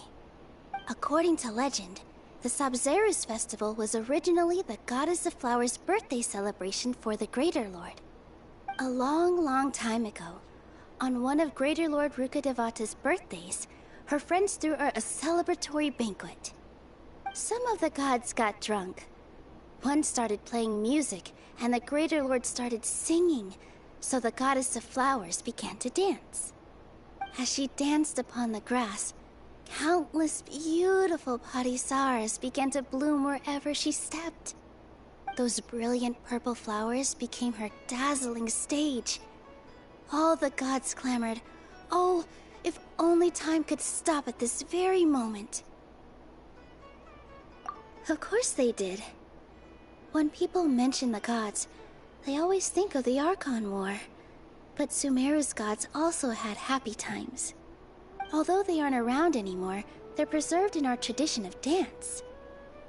S14: According to legend, the Sub-Zeros festival was originally the Goddess of Flowers' birthday celebration for the Greater Lord. A long, long time ago, on one of Greater Lord Rukkhadevata's birthdays, her friends threw her a celebratory banquet. Some of the gods got drunk. One started playing music, and the Greater Lord started singing, so the Goddess of Flowers began to dance. As she danced upon the grass, countless beautiful parisaras began to bloom wherever she stepped. Those brilliant purple flowers became her dazzling stage. All the gods clamored, "Oh, if only time could stop at this very moment." Of course they did. When people mention the gods, they always think of the Archon War. But Sumeru's gods also had happy times. Although they aren't around anymore, they're preserved in our tradition of dance.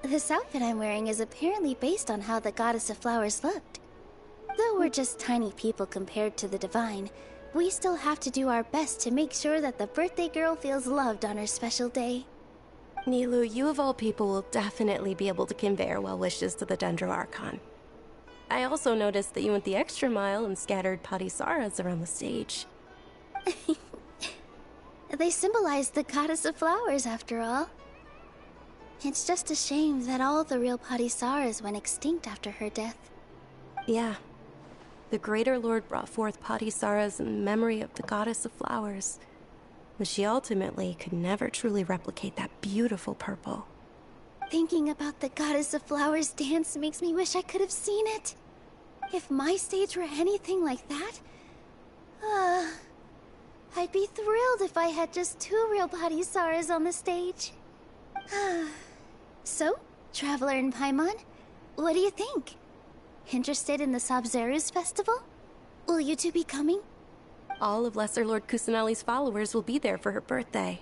S14: This outfit I'm wearing is apparently based on how the Goddess of Flowers looked. Though we're just tiny people compared to the Divine, we still have to do our best to make sure that the birthday girl feels loved on her special day.
S10: Nilu, you of all people will definitely be able to convey our well wishes to the Dendro Archon. I also noticed that you went the extra mile and scattered Patisaras around the stage.
S14: They symbolize the Goddess of Flowers, after all. It's just a shame that all the real Patisaras went extinct after her death.
S10: Yeah. The Greater Lord brought forth Patisaras in memory of the Goddess of Flowers, but she ultimately could never truly replicate that beautiful purple.
S14: Thinking about the Goddess of Flowers dance makes me wish I could have seen it. If my stage were anything like that, I'd be thrilled if I had just 2 real Patisaras on the stage. So, Traveler and Paimon, what do you think? Interested in the Sub-Zero's festival? Will you two be coming?
S10: All of Lesser Lord Kusanali's followers will be there for her birthday.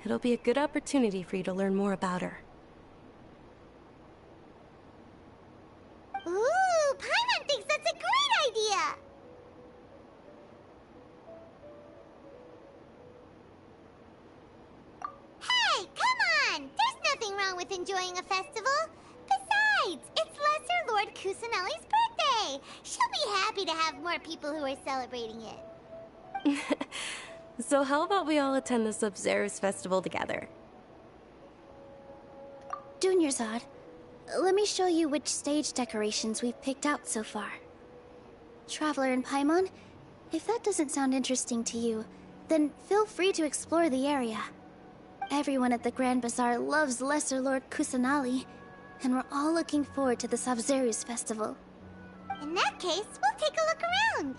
S10: It'll be a good opportunity for you to learn more about her.
S4: Ooh, Paimon thinks that's a great idea! Hey, come on! There's nothing wrong with enjoying a festival. Besides, it's Lesser Lord Kusanali's birthday. She'll be happy to have more people who are celebrating it.
S10: So how about we all attend the Sub-Zero's festival together?
S14: Dunyarzad, let me show you which stage decorations we've picked out so far. Traveler and Paimon, if that doesn't sound interesting to you, then feel free to explore the area. Everyone at the Grand Bazaar loves Lesser Lord Kusanali, and we're all looking forward to the Sabzeruz festival.
S4: In that case, we'll take a look around.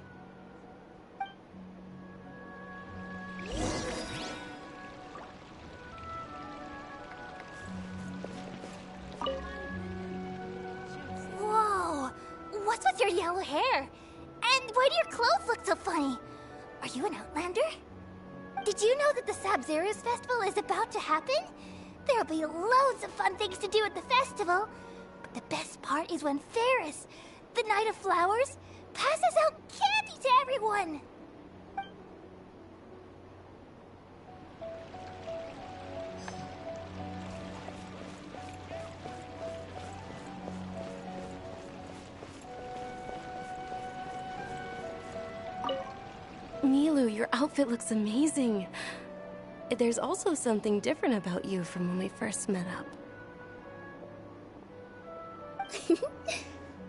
S4: Whoa! What's with your yellow hair? And why do your clothes look so funny? Are you an Outlander? Did you know that the Sabzeruz festival is about to happen? There'll be loads of fun things to do at the festival. But the best part is when Ferris, the Knight of Flowers, passes out candy to everyone!
S10: Milu, your outfit looks amazing. There's also something different about you from when we first met up.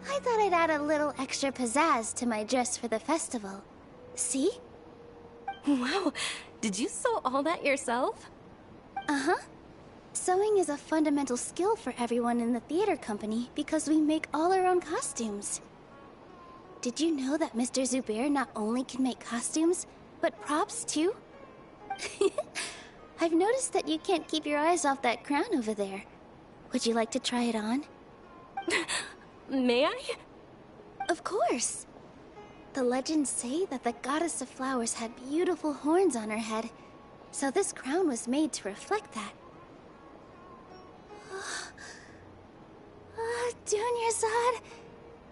S14: I thought I'd add a little extra pizzazz to my dress for the festival. See?
S10: Wow, did you sew all that yourself?
S14: Uh-huh. Sewing is a fundamental skill for everyone in the theater company because we make all our own costumes. Did you know that Mr. Zubair not only can make costumes, but props too? I've noticed that you can't keep your eyes off that crown over there. Would you like to try it on?
S10: May I?
S14: Of course. The legends say that the Goddess of Flowers had beautiful horns on her head, so this crown was made to reflect that. Dunyarzad,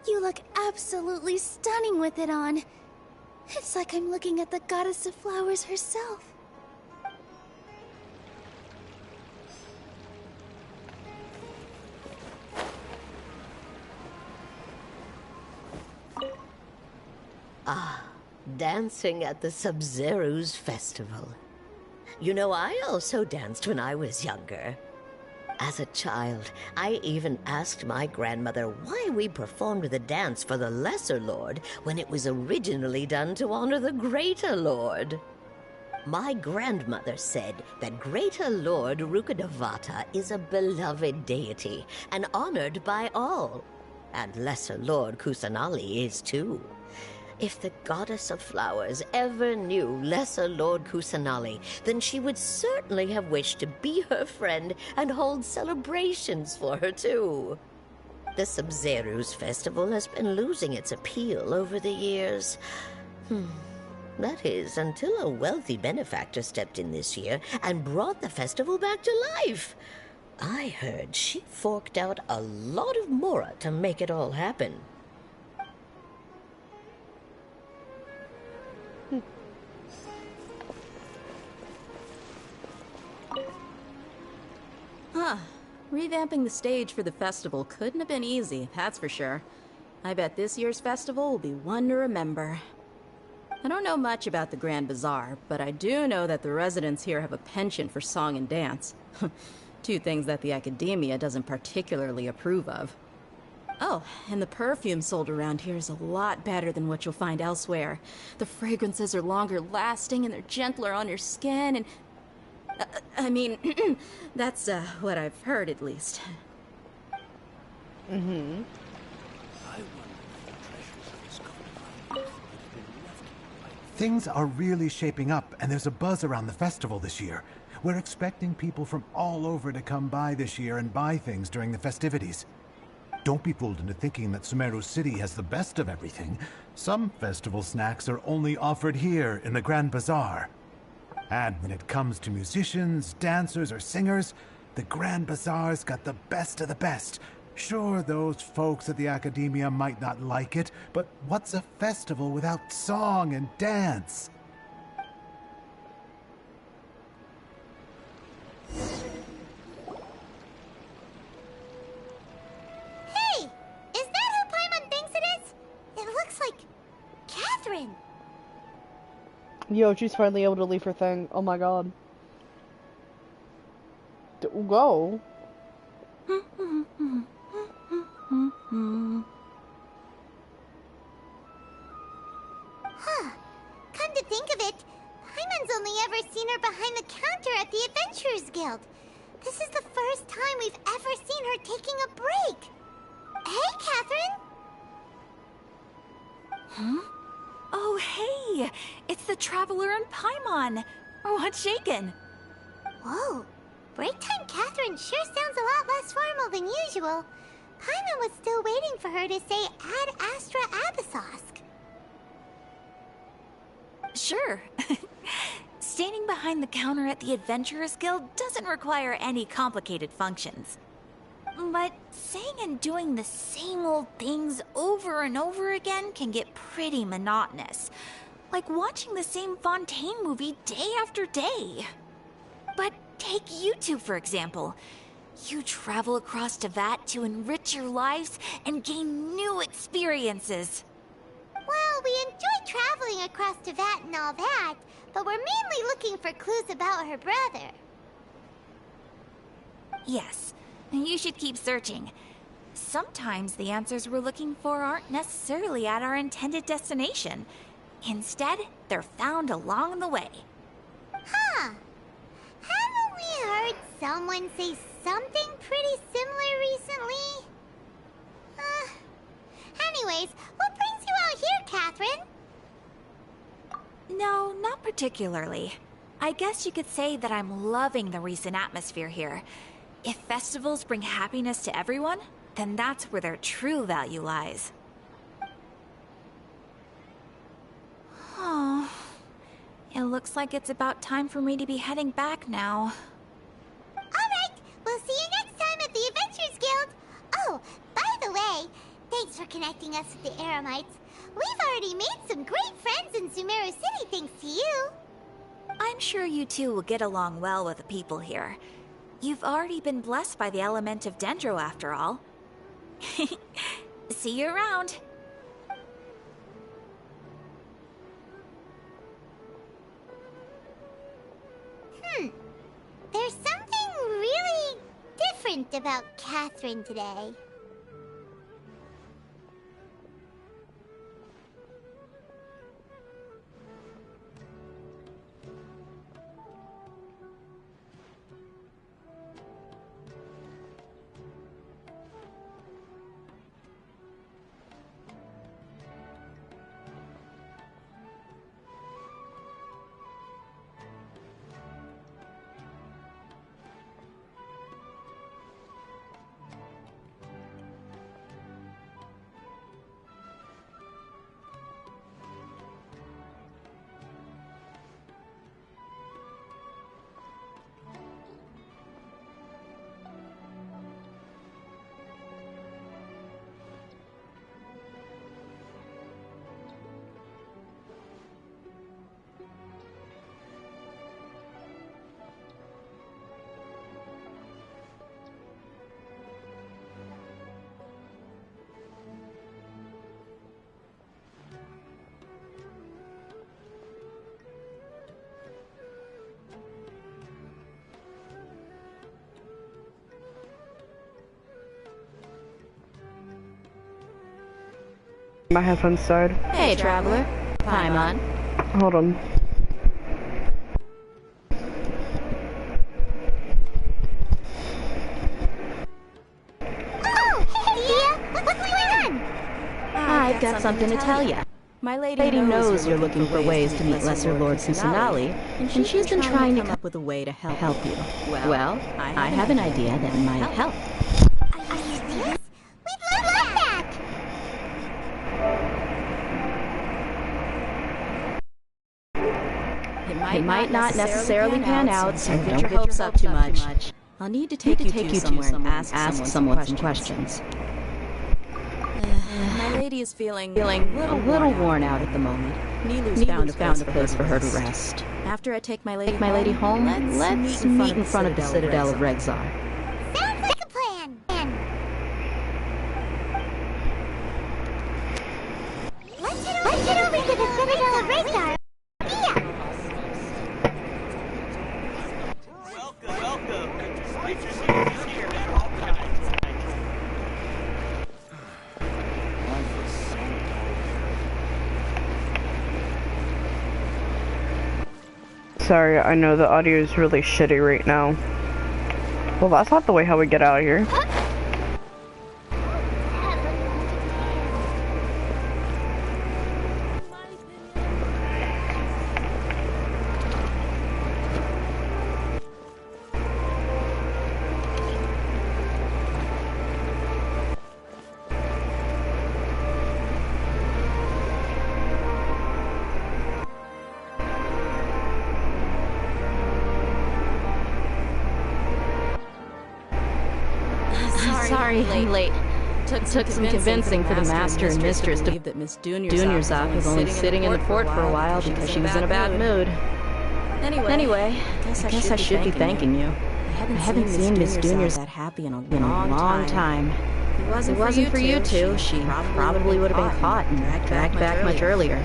S14: you look absolutely stunning with it on. It's like I'm looking at the Goddess of Flowers herself.
S15: Ah, dancing at the Sabzeruz festival. You know, I also danced when I was younger. As a child, I even asked my grandmother why we performed the dance for the Lesser Lord when it was originally done to honor the Greater Lord. My grandmother said that Greater Lord Rukkhadevata is a beloved deity and honored by all, and Lesser Lord Kusanali is too. If the Goddess of Flowers ever knew Lesser Lord Kusanali, then she would certainly have wished to be her friend and hold celebrations for her, too. The Sabzeruz festival has been losing its appeal over the years. That is, until a wealthy benefactor stepped in this year and brought the festival back to life. I heard she forked out a lot of mora to make it all happen.
S13: Huh. Revamping the stage for the festival couldn't have been easy, that's for sure. I bet this year's festival will be one to remember. I don't know much about the Grand Bazaar, but I do know that the residents here have a penchant for song and dance. Two things that the Academia doesn't particularly approve of. Oh, and the perfume sold around here is a lot better than what you'll find elsewhere. The fragrances are longer lasting and they're gentler on your skin and... I mean, that's what I've heard at least.
S5: Mm-hmm.
S16: Things are really shaping up, and there's a buzz around the festival this year. We're expecting people from all over to come by this year and buy things during the festivities. Don't be fooled into thinking that Sumeru City has the best of everything. Some festival snacks are only offered here in the Grand Bazaar. And when it comes to musicians, dancers, or singers, the Grand Bazaar's got the best of the best. Sure, those folks at the Academia might not like it, but what's a festival without song and dance?
S4: Hey! Is that who Paimon thinks it is? It looks like... Catherine!
S5: Yo, she's finally able to leave her thing. Oh my god. Go.
S4: Huh. Come to think of it, Paimon's only ever seen her behind the counter at the Adventurers Guild. This is the first time we've ever seen her taking a break. Hey, Catherine!
S6: Huh? Oh, hey! It's the Traveler and Paimon! What's shaken?
S4: Whoa. Break time Catherine sure sounds a lot less formal than usual. Paimon was still waiting for her to say Ad Astra Abyssosk.
S6: Sure. Standing behind the counter at the Adventurers Guild doesn't require any complicated functions. But saying and doing the same old things over and over again can get pretty monotonous. Like watching the same Fontaine movie day after day. But take you two, for example. You travel across Teyvat to enrich your lives and gain new experiences.
S4: Well, we enjoy traveling across Teyvat and all that, but we're mainly looking for clues about her brother.
S6: Yes, you should keep searching. Sometimes the answers we're looking for aren't necessarily at our intended destination. Instead, they're found along the way.
S4: Huh. Haven't we heard someone say something pretty similar recently? Anyways, what brings you out here, Catherine?
S6: No, not particularly. I guess you could say that I'm loving the recent atmosphere here. If festivals bring happiness to everyone, then that's where their true value lies. Oh, it looks like it's about time for me to be heading back now.
S4: Alright, we'll see you next time at the Adventurers Guild. Oh, by the way, thanks for connecting us with the Eremites. We've already made some great friends in Sumeru City thanks to you.
S6: I'm sure you two will get along well with the people here. You've already been blessed by the element of Dendro after all. See you around.
S4: There's something really different about Catherine today.
S5: My headphones died.
S13: Hey, Traveler. Paimon.
S5: Hold on.
S4: Oh, hey, Dia! What's going on?
S13: I've got something to tell you. My lady knows you're looking for ways to meet Lesser Lord Susanali, and she's been trying to come up with a way to help you. Well, I have an idea that might help.
S4: Are you serious? We'd love that!
S13: It might not necessarily pan out, so don't get your hopes up too much. I'll need to take you to somewhere and ask someone some questions. My lady is feeling a little worn out at the moment. Nilu's found a place for her to rest. After I take my lady home, let's meet in front of the Citadel of Rexar.
S4: Sounds like a plan. Let's head over to the Citadel of Rexar.
S5: Sorry, I know the audio is really shitty right now. Well, that's not the way how we get out of here.
S13: Sorry, I'm late. Took some convincing for the master and mistress to believe that Miss Dunyarzad was only sitting in the port for a while because she was in a bad mood. Anyway, I guess I should be thanking you. I haven't seen Miss Dunyarzad that happy in a long time. If it wasn't for you two, she probably would have been caught and dragged back much earlier.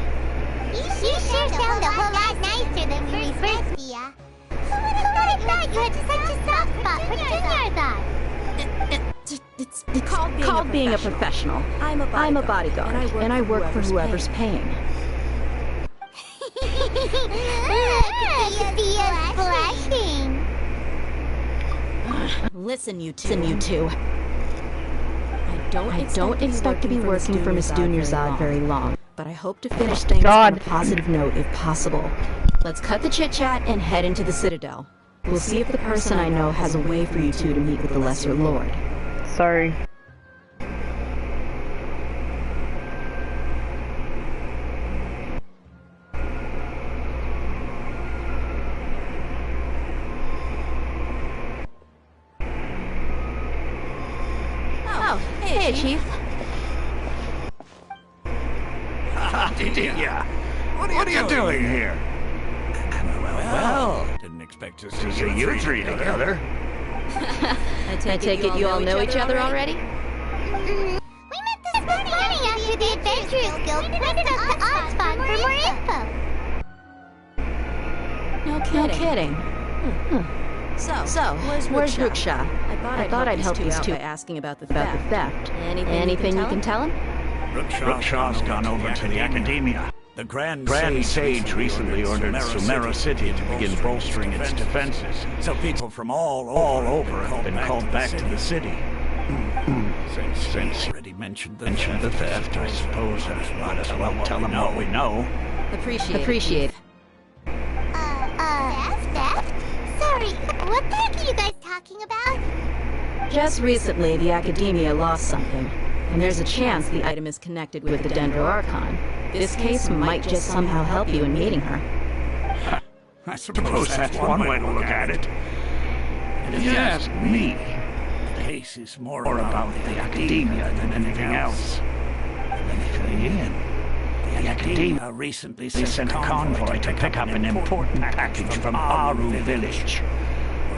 S4: You sure sound a whole lot nicer than when we first see ya. Who would have thought you had such a soft spot for Dunyarzad?
S13: It's called being a professional. I'm a bodyguard, and I work for whoever's paying.
S4: Thea's blushing.
S13: Listen, you two. I don't expect to be working for Miss Dunyarzad very long, but I hope to finish things on a positive note if possible. Let's cut the chit-chat and head into the Citadel. We'll see if the person I know has a way for you two to meet with the Lesser Lord.
S5: Sorry.
S13: Oh, hey, Chief.
S9: Yeah. What are you doing here? Well, didn't expect to see you three together.
S13: I take it you all know each other already?
S4: We met this morning after the Adventurers Guild pointed us to Oxford for more info.
S13: No kidding. So, where's Rookshaw? I thought I'd help these two by asking about the theft. Anything you can tell him?
S9: Rookshaw's gone over to the Academia. The Grand Sage recently ordered Sumeru City to begin bolstering its defenses, so people from all over have been called back to the city. Since already mentioned the theft, I suppose I might as well tell them what we know.
S13: Appreciate.
S4: Theft? Sorry, what the heck are you guys talking about?
S13: Just recently, the Academia lost something, and there's a chance the item is connected with the Dendro Archon. This case might just somehow help you in meeting her.
S9: I suppose that's one way to look at it. And if you ask me, the case is more about the Academia than anything else. Let me fill you in. The Academia recently sent a convoy to pick up an important package from Aru village.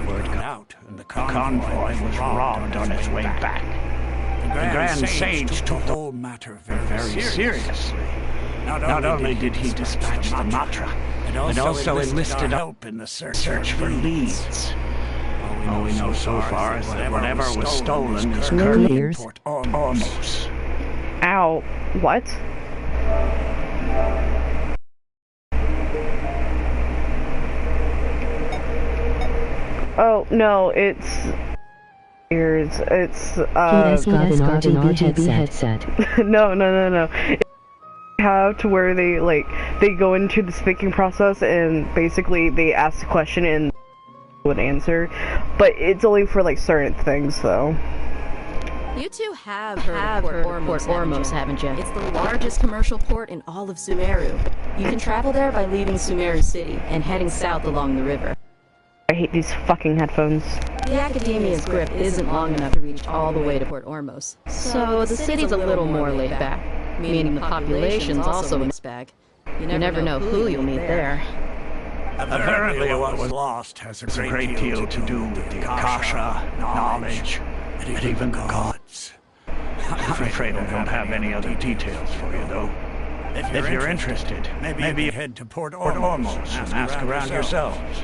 S9: Word got out, and the convoy was robbed on its way back. The Grand Sage took the whole matter very seriously. Not only did he dispatch the Matra, but also enlisted help in the search for leads. All we know so far is that whatever was stolen is currently in Port Ormos.
S5: Ow. What? Oh, no, it's... ears. It's,
S17: He has got an RGB headset.
S5: No. Have to where they go into the speaking process and basically they ask the question and would answer, but it's only for like certain things though.
S13: You two have heard of Port Ormos, haven't you? It's the largest commercial port in all of Sumeru. You can travel there by leaving Sumeru City and heading south along the river.
S5: I hate these fucking headphones.
S13: The Academia's grip isn't long enough to reach all the way to Port Ormos, so the city's a little more laid back, meaning the population's also a mixed bag. You never know who you'll meet there.
S9: Apparently what was lost has a great deal to do with the Akasha, knowledge, and even the gods. I'm afraid I don't have any other details for you, though. If you're interested, maybe head to Port Ormos and ask around yourselves.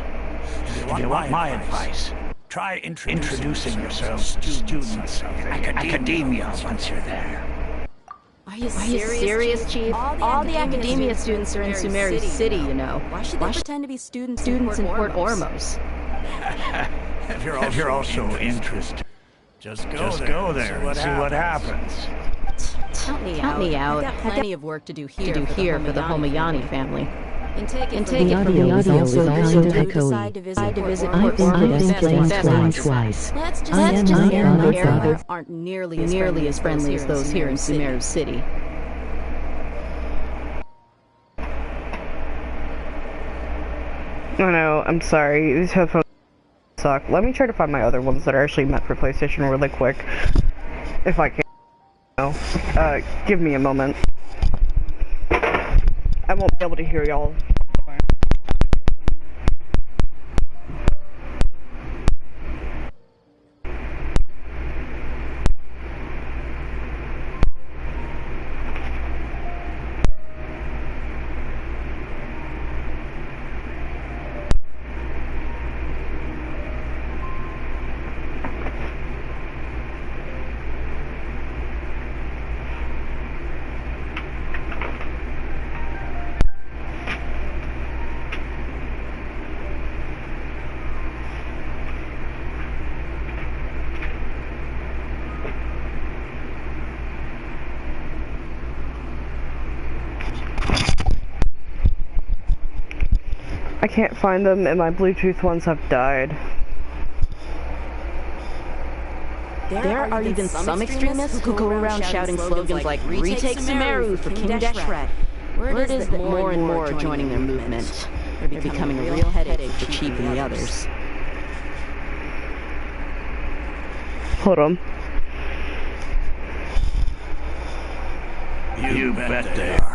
S9: If you want my advice, try introducing yourselves to students of Academia once you're there.
S13: Are you serious, Chief? All the academia students are in Sumeru City, you know. Why should they pretend to be students in Port Ormos?
S9: If you're also interested, just go there and see what happens.
S13: Count me out. I've got plenty of work to do here for the Homayani family. And take it from
S17: the audio is also kind of echoey. I've been explained twice.
S13: Let's just say our father aren't nearly as friendly as those here in Sumeru City.
S5: I know, I'm sorry, these headphones suck. Let me try to find my other ones that are actually meant for PlayStation really quick. If I can. Give me a moment. I won't be able to hear y'all. I can't find them, and my Bluetooth ones have died.
S13: There are even some extremists who go around shouting slogans like "Retake Sumeru for King Deshret." Word is that more and more are joining their movement. They're becoming a real headache for Chief and the others.
S5: Hold on.
S9: You bet they are.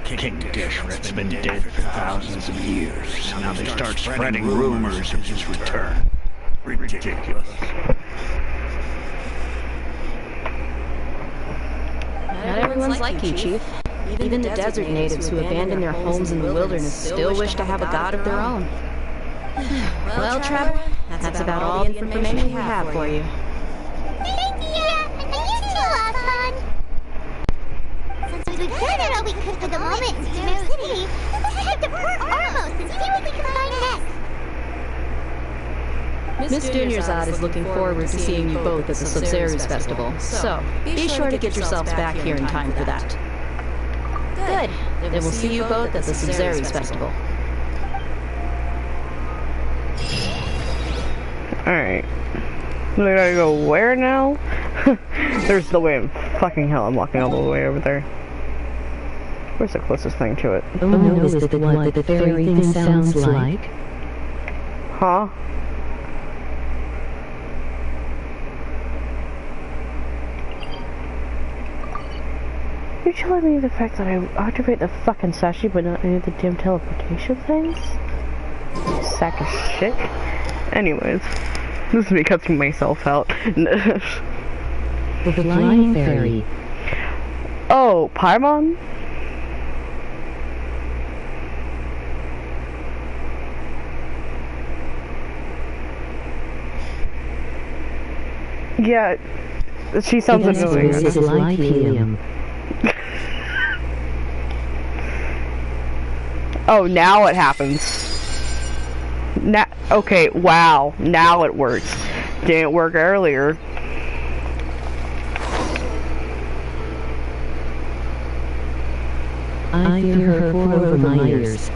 S9: King Deshret's been dead for thousands of years. Now they start spreading rumors of his return. Ridiculous.
S13: Not everyone's like you, Chief. Even the desert natives who abandoned their homes in the wilderness still wish to have a god of their own. Well, Trevor, that's about all the information we have for you.
S4: Thank you! And you too, last son! Since we've done all we could for the moment in Sumeru City, let's head to Port Ormos and see what we can find next.
S13: Miss Dunyarzad is looking forward to seeing you both at the Sub-Zerus Festival, so be sure to get yourselves back here in time for that. Good. Then we'll see you both at the Sub-Zerus Festival.
S5: Alright. We gotta go where now? There's the way. Fucking hell, I'm walking all the way over there. Where's the closest thing to it?
S17: Oh no, is that what the fairy thing sounds like?
S5: Huh? You're telling me the fact that I activate the fucking sashi but not any of the damn teleportation things? You sack of shit. Anyways, this is me cutting myself out.
S17: The flying fairy.
S5: Oh, Paimon? Yeah, she sounds annoying.
S17: Is like helium.
S5: Oh, now it happens. Now, okay, wow, now it works. Didn't work earlier.
S17: I fear her for over my ears.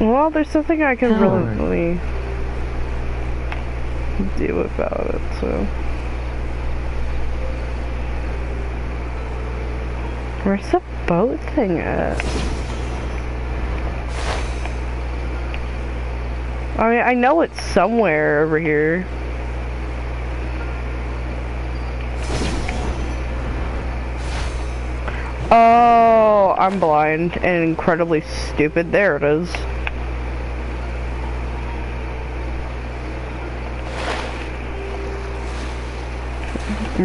S5: Well, there's something I can really do about it, so. Where's the boat thing at? I mean, I know it's somewhere over here. Oh, I'm blind and incredibly stupid. There it is.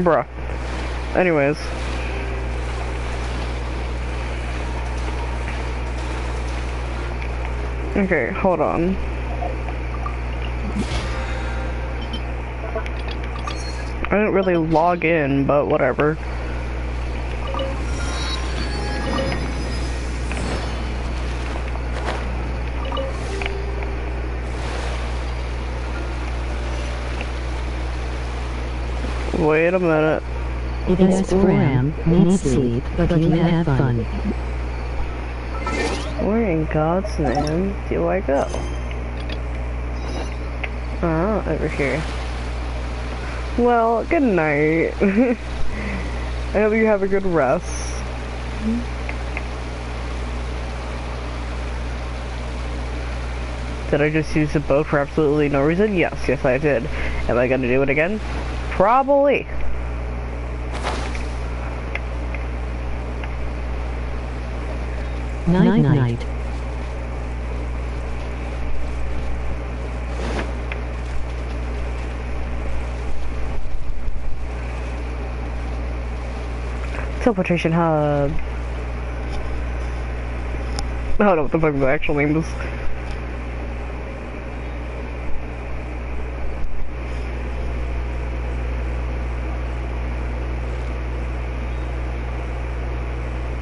S5: Bruh. Anyways. Okay, hold on. I didn't really log in, but whatever. Wait a minute.
S17: It's 4 a.m. Need sleep, but you have fun.
S5: Where in God's name do I go? Oh, over here. Well, good night. I hope you have a good rest. Did I just use the boat for absolutely no reason? Yes, I did. Am I gonna do it again? Probably.
S17: Night.
S5: Teleportation hub. I don't know what the fuck the actual name is.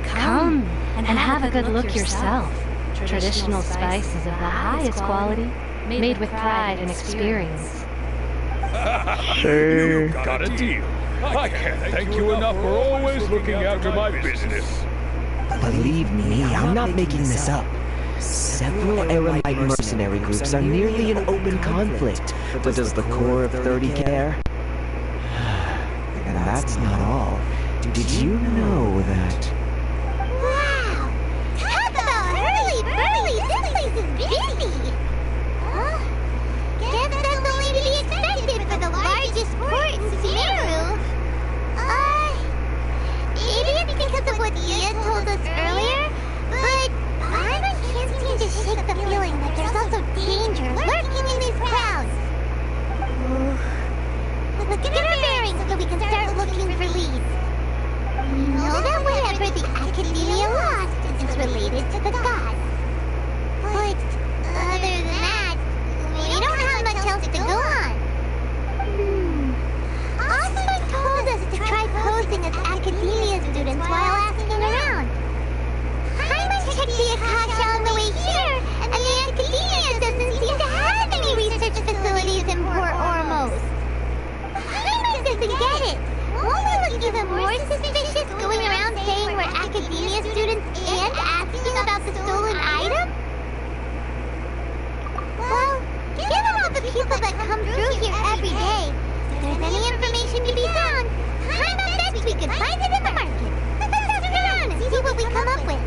S18: Come and have a good look yourself. Traditional spices of the highest quality, made with pride and experience.
S5: Sure.
S19: You've got a deal. I can't thank you enough for always looking after my business.
S20: Believe me, I'm not making this up. Several Eremite mercenary groups are nearly in open conflict, but does the core of 30 care? And that's not all. Did you know that...
S4: Wow! Talk about hurly-burly! This place is busy! Huh? Guess that's only to be expected for the largest port in Sumeru. Maybe it's because of what Ia told us earlier, but Paimon can't seem to shake the feeling that there's also danger lurking in these crowds. Let's get our bearings so we can start looking for leads. We know that whatever the Academia lost is related to the gods. But other than that, we don't have much else to go on. Oscar told us to try posing as Academia students while asking around. Paimon checked the Akasha on the way here, and the Academia doesn't seem to have any research facilities in Port Ormos. Paimon doesn't get it. Won't we look even more suspicious going around saying we're Academia students and asking about the stolen item? Well, given all the people that come through here every day, if there's any information to be found, Paimon bets we could find it in the market. Let's ask around and see what we come up with.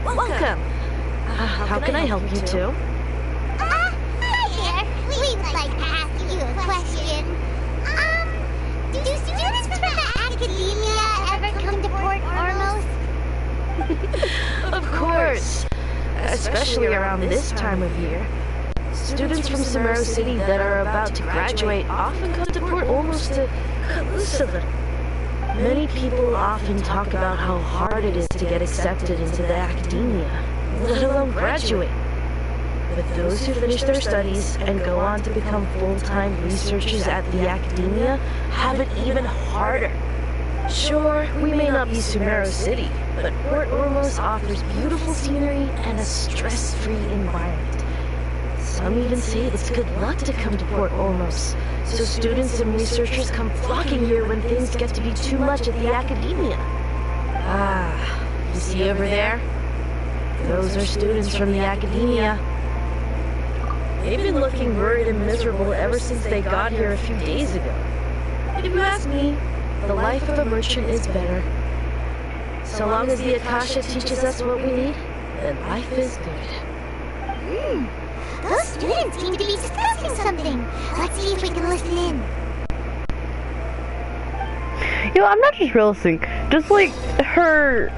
S21: Welcome. How can I help you two?
S4: Hi there. We would like to ask you a question. Do students from the Academia ever come to Port Ormos?
S21: Of course. Especially around this time of year. Students from Sumeru City that are about to graduate often come to Port Ormos to cut loose a little. Many people often talk about how hard it is to get accepted into the Academia, let alone graduate. But those who finish their studies and go on to become full-time researchers at the Academia have it even harder. Sure, we may not be Sumeru City, but Port Ormos offers beautiful scenery and a stress-free environment. Some even say it's good luck to come to Port Ormos, so students and researchers come flocking here when things get to be too much at the Academia. Ah, you see over there? Those are students from the Academia. They've been looking worried and miserable ever since they got here a few days ago. If you ask me, the life of a merchant is better. So long as the Akasha teaches us what we need, then life is good.
S4: Those students seem to be discussing something. Let's see if we can listen in.
S5: You know, I'm not just realistic. Just like her,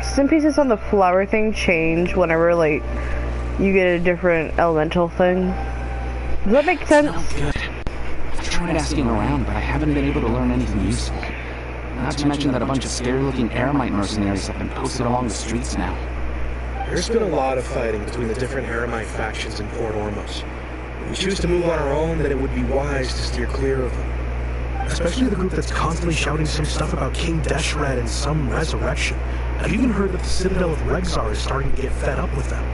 S5: stim pieces on the flower thing change whenever, like, you get a different elemental thing. Does that make sense?
S11: Smells good. I've tried asking around, but I haven't been able to learn anything useful. Not to mention that a bunch of scary-looking Eremite mercenaries have been posted along the streets now.
S1: There's been a lot of fighting between the different Eremite factions in Port Ormos. If we choose to move on our own, then it would be wise to steer clear of them. Especially the group that's constantly shouting some stuff about King Deshret and some resurrection. I've even heard that the Citadel of Regzar is starting to get fed up with them.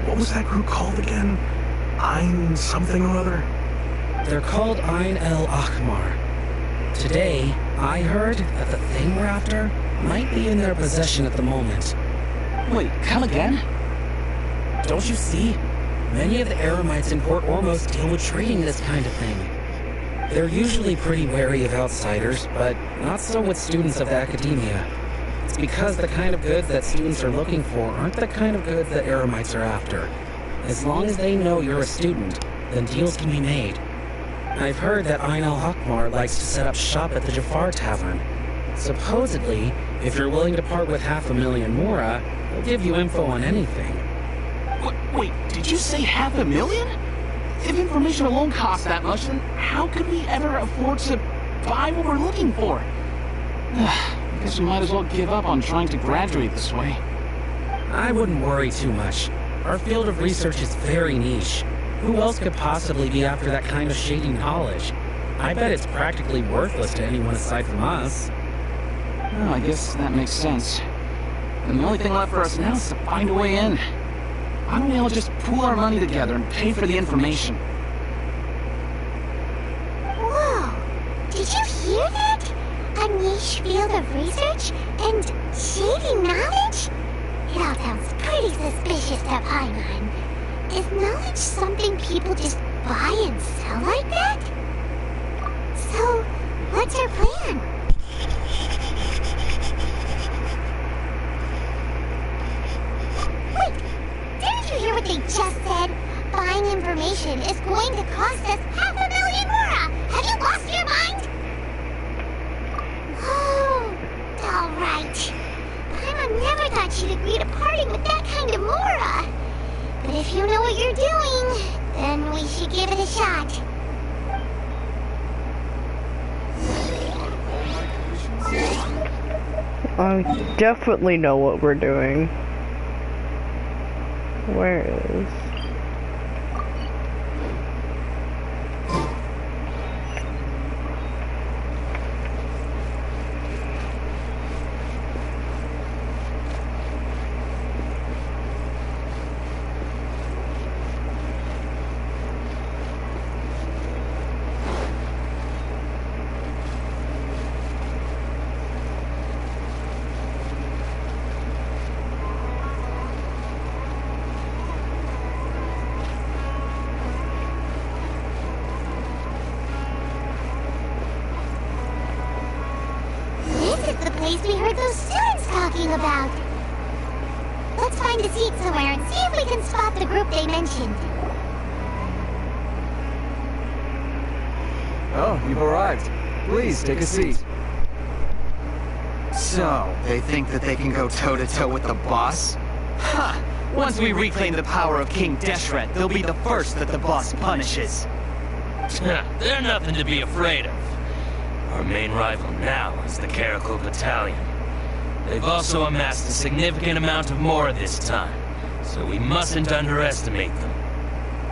S1: What was that group called again? Ein something or other?
S22: They're called Ein El Akhmar. Today, I heard that the thing we're after might be in their possession at the moment.
S11: Wait, come again?
S22: Don't you see? Many of the Eremites in Port Ormos deal with trading this kind of thing. They're usually pretty wary of outsiders, but not so with students of the Academia. It's because the kind of goods that students are looking for aren't the kind of goods that Eremites are after. As long as they know you're a student, then deals can be made. I've heard that Ein al-Hakmar likes to set up shop at the Jafar Tavern. Supposedly, if you're willing to part with 500,000 Mora, they'll give you info on anything.
S11: Wait, did you say 500,000? If information alone costs that much, then how could we ever afford to buy what we're looking for? I guess we might as well give up on trying to graduate this way.
S22: I wouldn't worry too much. Our field of research is very niche. Who else could possibly be after that kind of shady knowledge? I bet it's practically worthless to anyone aside from us.
S11: Oh, I guess that makes sense. And the only thing left for us now is to find a way in. Why don't we all just pool our money together and pay for the information?
S4: Whoa! Did you hear that? A niche field of research and shady knowledge? It all sounds pretty suspicious to Paimon. Is knowledge something people just buy and sell like that? So, what's our plan? Wait! Didn't you hear what they just said? Buying information is going to cost us 500,000 Mora! Have you lost your mind? Oh, alright. Paimon never thought she'd agree to parting with that kind of Mora. But if you know what you're doing, then we should give it a shot.
S5: I definitely know what we're doing. Where is...
S4: We heard those students talking about. Let's find a seat somewhere and see if we can spot the group they mentioned.
S23: Oh, you've arrived. Please, take a seat.
S20: So, they think that they can go toe-to-toe with the boss? Ha! Once we reclaim the power of King Deshret, they'll be the first that the boss punishes.
S24: They're nothing to be afraid of. Our main rival now is the Caracal Battalion. They've also amassed a significant amount of Mora this time, so we mustn't underestimate them.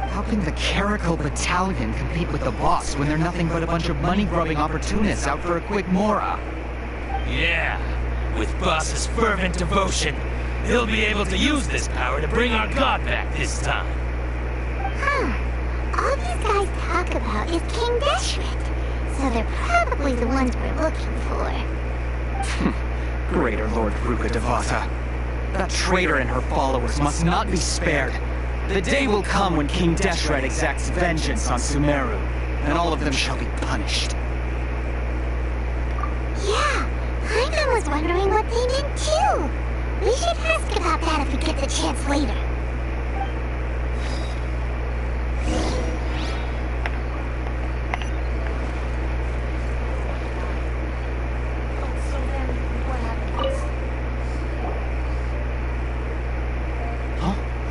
S20: How can the Caracal Battalion compete with the boss when they're nothing but a bunch of money-grubbing opportunists out for a quick Mora?
S24: Yeah, with Boss's fervent devotion, he'll be able to use this power to bring our god back this time.
S4: Huh. All these guys talk about is King Deshret, so they're probably the ones we're looking for.
S20: Greater Lord Ruka Devata. That traitor and her followers must not be spared. The day will come when King Deshret exacts vengeance on Sumeru, and all of them shall be punished.
S4: Yeah, Paimon was wondering what they meant too. We should ask about that if we get the chance later.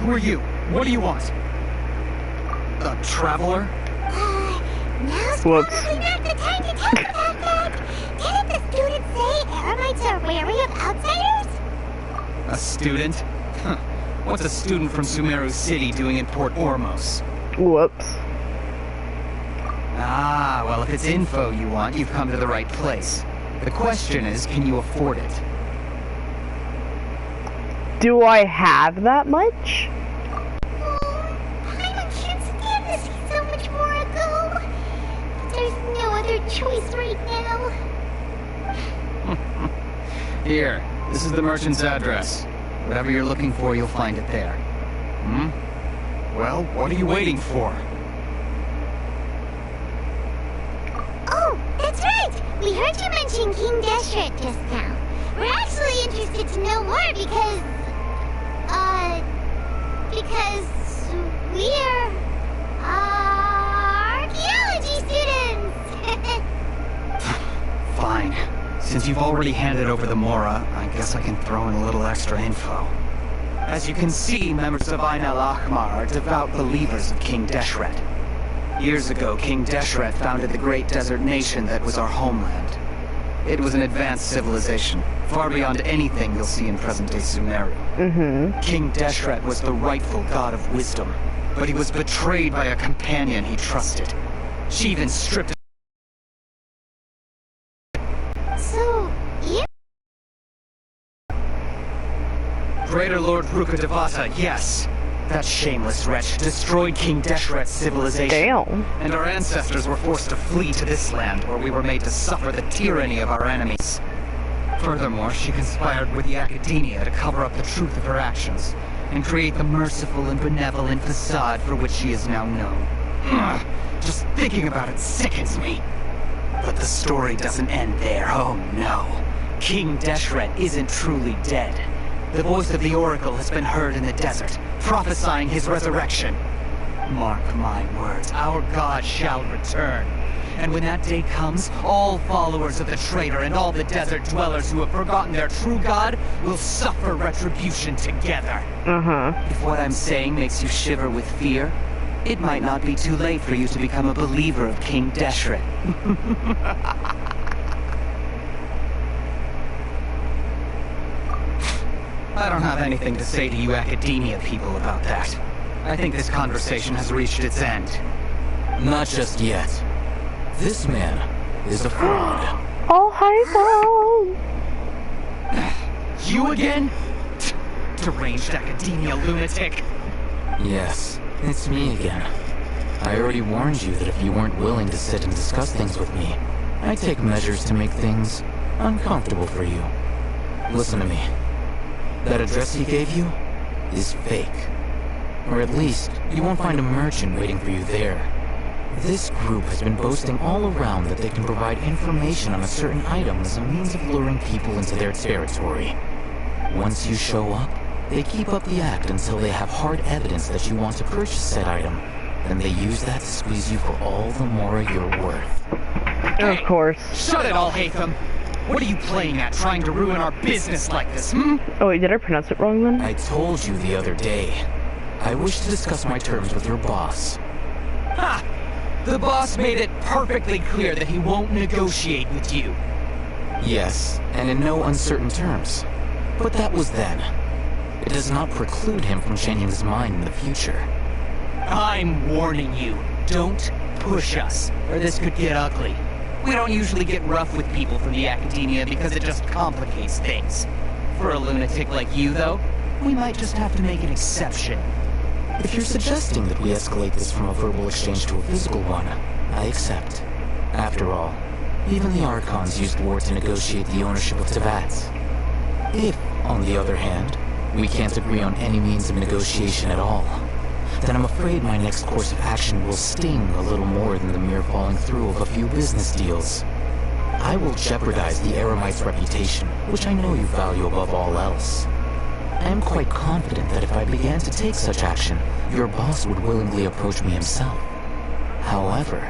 S2: Who are you? What do you want? A traveler?
S4: Now's
S5: Whoops.
S4: probably not the time to talk about that. Didn't the students say Eremites are wary of outsiders?
S2: A student? Huh. What's a student from Sumeru City doing in Port Ormos?
S5: Whoops.
S2: Ah, well, if it's info you want, you've come to the right place. The question is, can you afford it?
S5: Do I have that much?
S4: Paimon can't stand to see so much more ago. But there's no other choice right now.
S2: Here, this is the merchant's address. Whatever you're looking for, you'll find it there. Well, what are you waiting for?
S4: Oh, that's right! We heard you mention King Deshret just now. We're actually interested to know more because we're archaeology students!
S2: Fine. Since you've already handed over the Mora, I guess I can throw in a little extra info. As you can see, members of Ain al-Ahmar are devout believers of King Deshret. Years ago, King Deshret founded the great desert nation that was our homeland. It was an advanced civilization, far beyond anything you'll see in present-day Sumeru. King Deshret was the rightful god of wisdom, but he was betrayed by a companion he trusted. She even stripped
S4: So, you...
S2: Greater Lord Rukkhadevata, yes. That shameless wretch destroyed King Deshret's civilization.
S5: Damn.
S2: And our ancestors were forced to flee to this land, where we were made to suffer the tyranny of our enemies. Furthermore, she conspired with the Academia to cover up the truth of her actions, and create the merciful and benevolent facade for which she is now known. Ugh, just thinking about it sickens me. But the story doesn't end there, oh no. King Deshret isn't truly dead. The voice of the Oracle has been heard in the desert, prophesying his resurrection. Mark my words, our god shall return. And when that day comes, all followers of the traitor and all the desert dwellers who have forgotten their true god will suffer retribution together. If what I'm saying makes you shiver with fear, it might not be too late for you to become a believer of King Deshret. I don't have anything to say to you Academia people about that. I think this conversation has reached its end.
S22: Not just yet. This man is a fraud.
S5: Oh, hi, Mom.
S2: You again? Deranged Academia lunatic.
S22: Yes, it's me again. I already warned you that if you weren't willing to sit and discuss things with me, I'd take measures to make things uncomfortable for you. Listen to me. That address he gave you is fake. Or at least, you won't find a merchant waiting for you there. This group has been boasting all around that they can provide information on a certain item as a means of luring people into their territory. Once you show up, they keep up the act until they have hard evidence that you want to purchase said item. Then they use that to squeeze you for all the more you're worth.
S5: Of course.
S2: Shut it all, Hatham! What are you playing at, trying to ruin our business like this,
S5: Oh wait, did I pronounce it wrong then?
S22: I told you the other day. I wish to discuss my terms with your boss.
S2: Ha! The boss made it perfectly clear that he won't negotiate with you.
S22: Yes, and in no uncertain terms. But that was then. It does not preclude him from changing his mind in the future.
S2: I'm warning you, don't push us, or this could get ugly. We don't usually get rough with people from the Academia because it just complicates things. For a lunatic like you, though, we might just have to make an exception.
S22: If you're suggesting that we escalate this from a verbal exchange to a physical one, I accept. After all, even the Archons used war to negotiate the ownership of Teyvat. If, on the other hand, we can't agree on any means of negotiation at all, then I'm afraid my next course of action will sting a little more than the mere following through of a few business deals. I will jeopardize the Eremite's reputation, which I know you value above all else. I am quite confident that if I began to take such action, your boss would willingly approach me himself. However,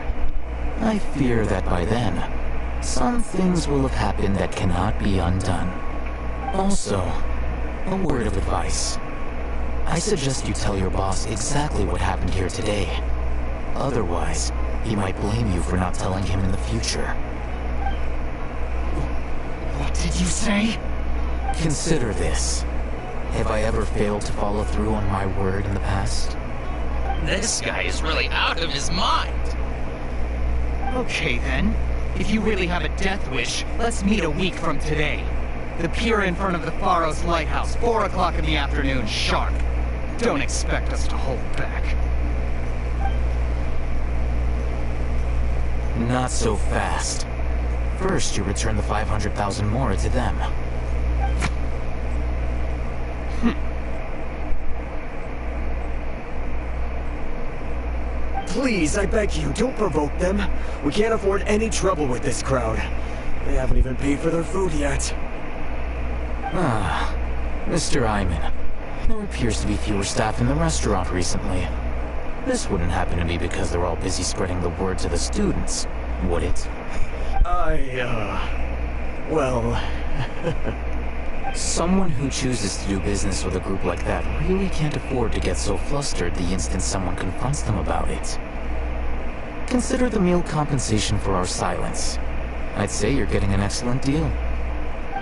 S22: I fear that by then, some things will have happened that cannot be undone. Also, a word of advice.
S3: I suggest you tell your boss exactly what happened here today. Otherwise, he might blame you for not telling him in the future.
S2: What did you say?
S3: Consider this. Have I ever failed to follow through on my word in the past?
S24: This guy is really out of his mind.
S2: Okay then. If you really have a death wish, let's meet a week from today. The pier in front of the Faros Lighthouse, 4 o'clock in the afternoon, sharp. Don't expect us to hold back.
S3: Not so fast. First, you return the 500,000 Mora to them.
S7: Please, I beg you, don't provoke them. We can't afford any trouble with this crowd. They haven't even paid for their food yet.
S3: Ah, Mr. Iman. There appears to be fewer staff in the restaurant recently. This wouldn't happen to be because they're all busy spreading the word to the students, would it?
S7: Well...
S3: Someone who chooses to do business with a group like that really can't afford to get so flustered the instant someone confronts them about it. Consider the meal compensation for our silence. I'd say you're getting an excellent deal.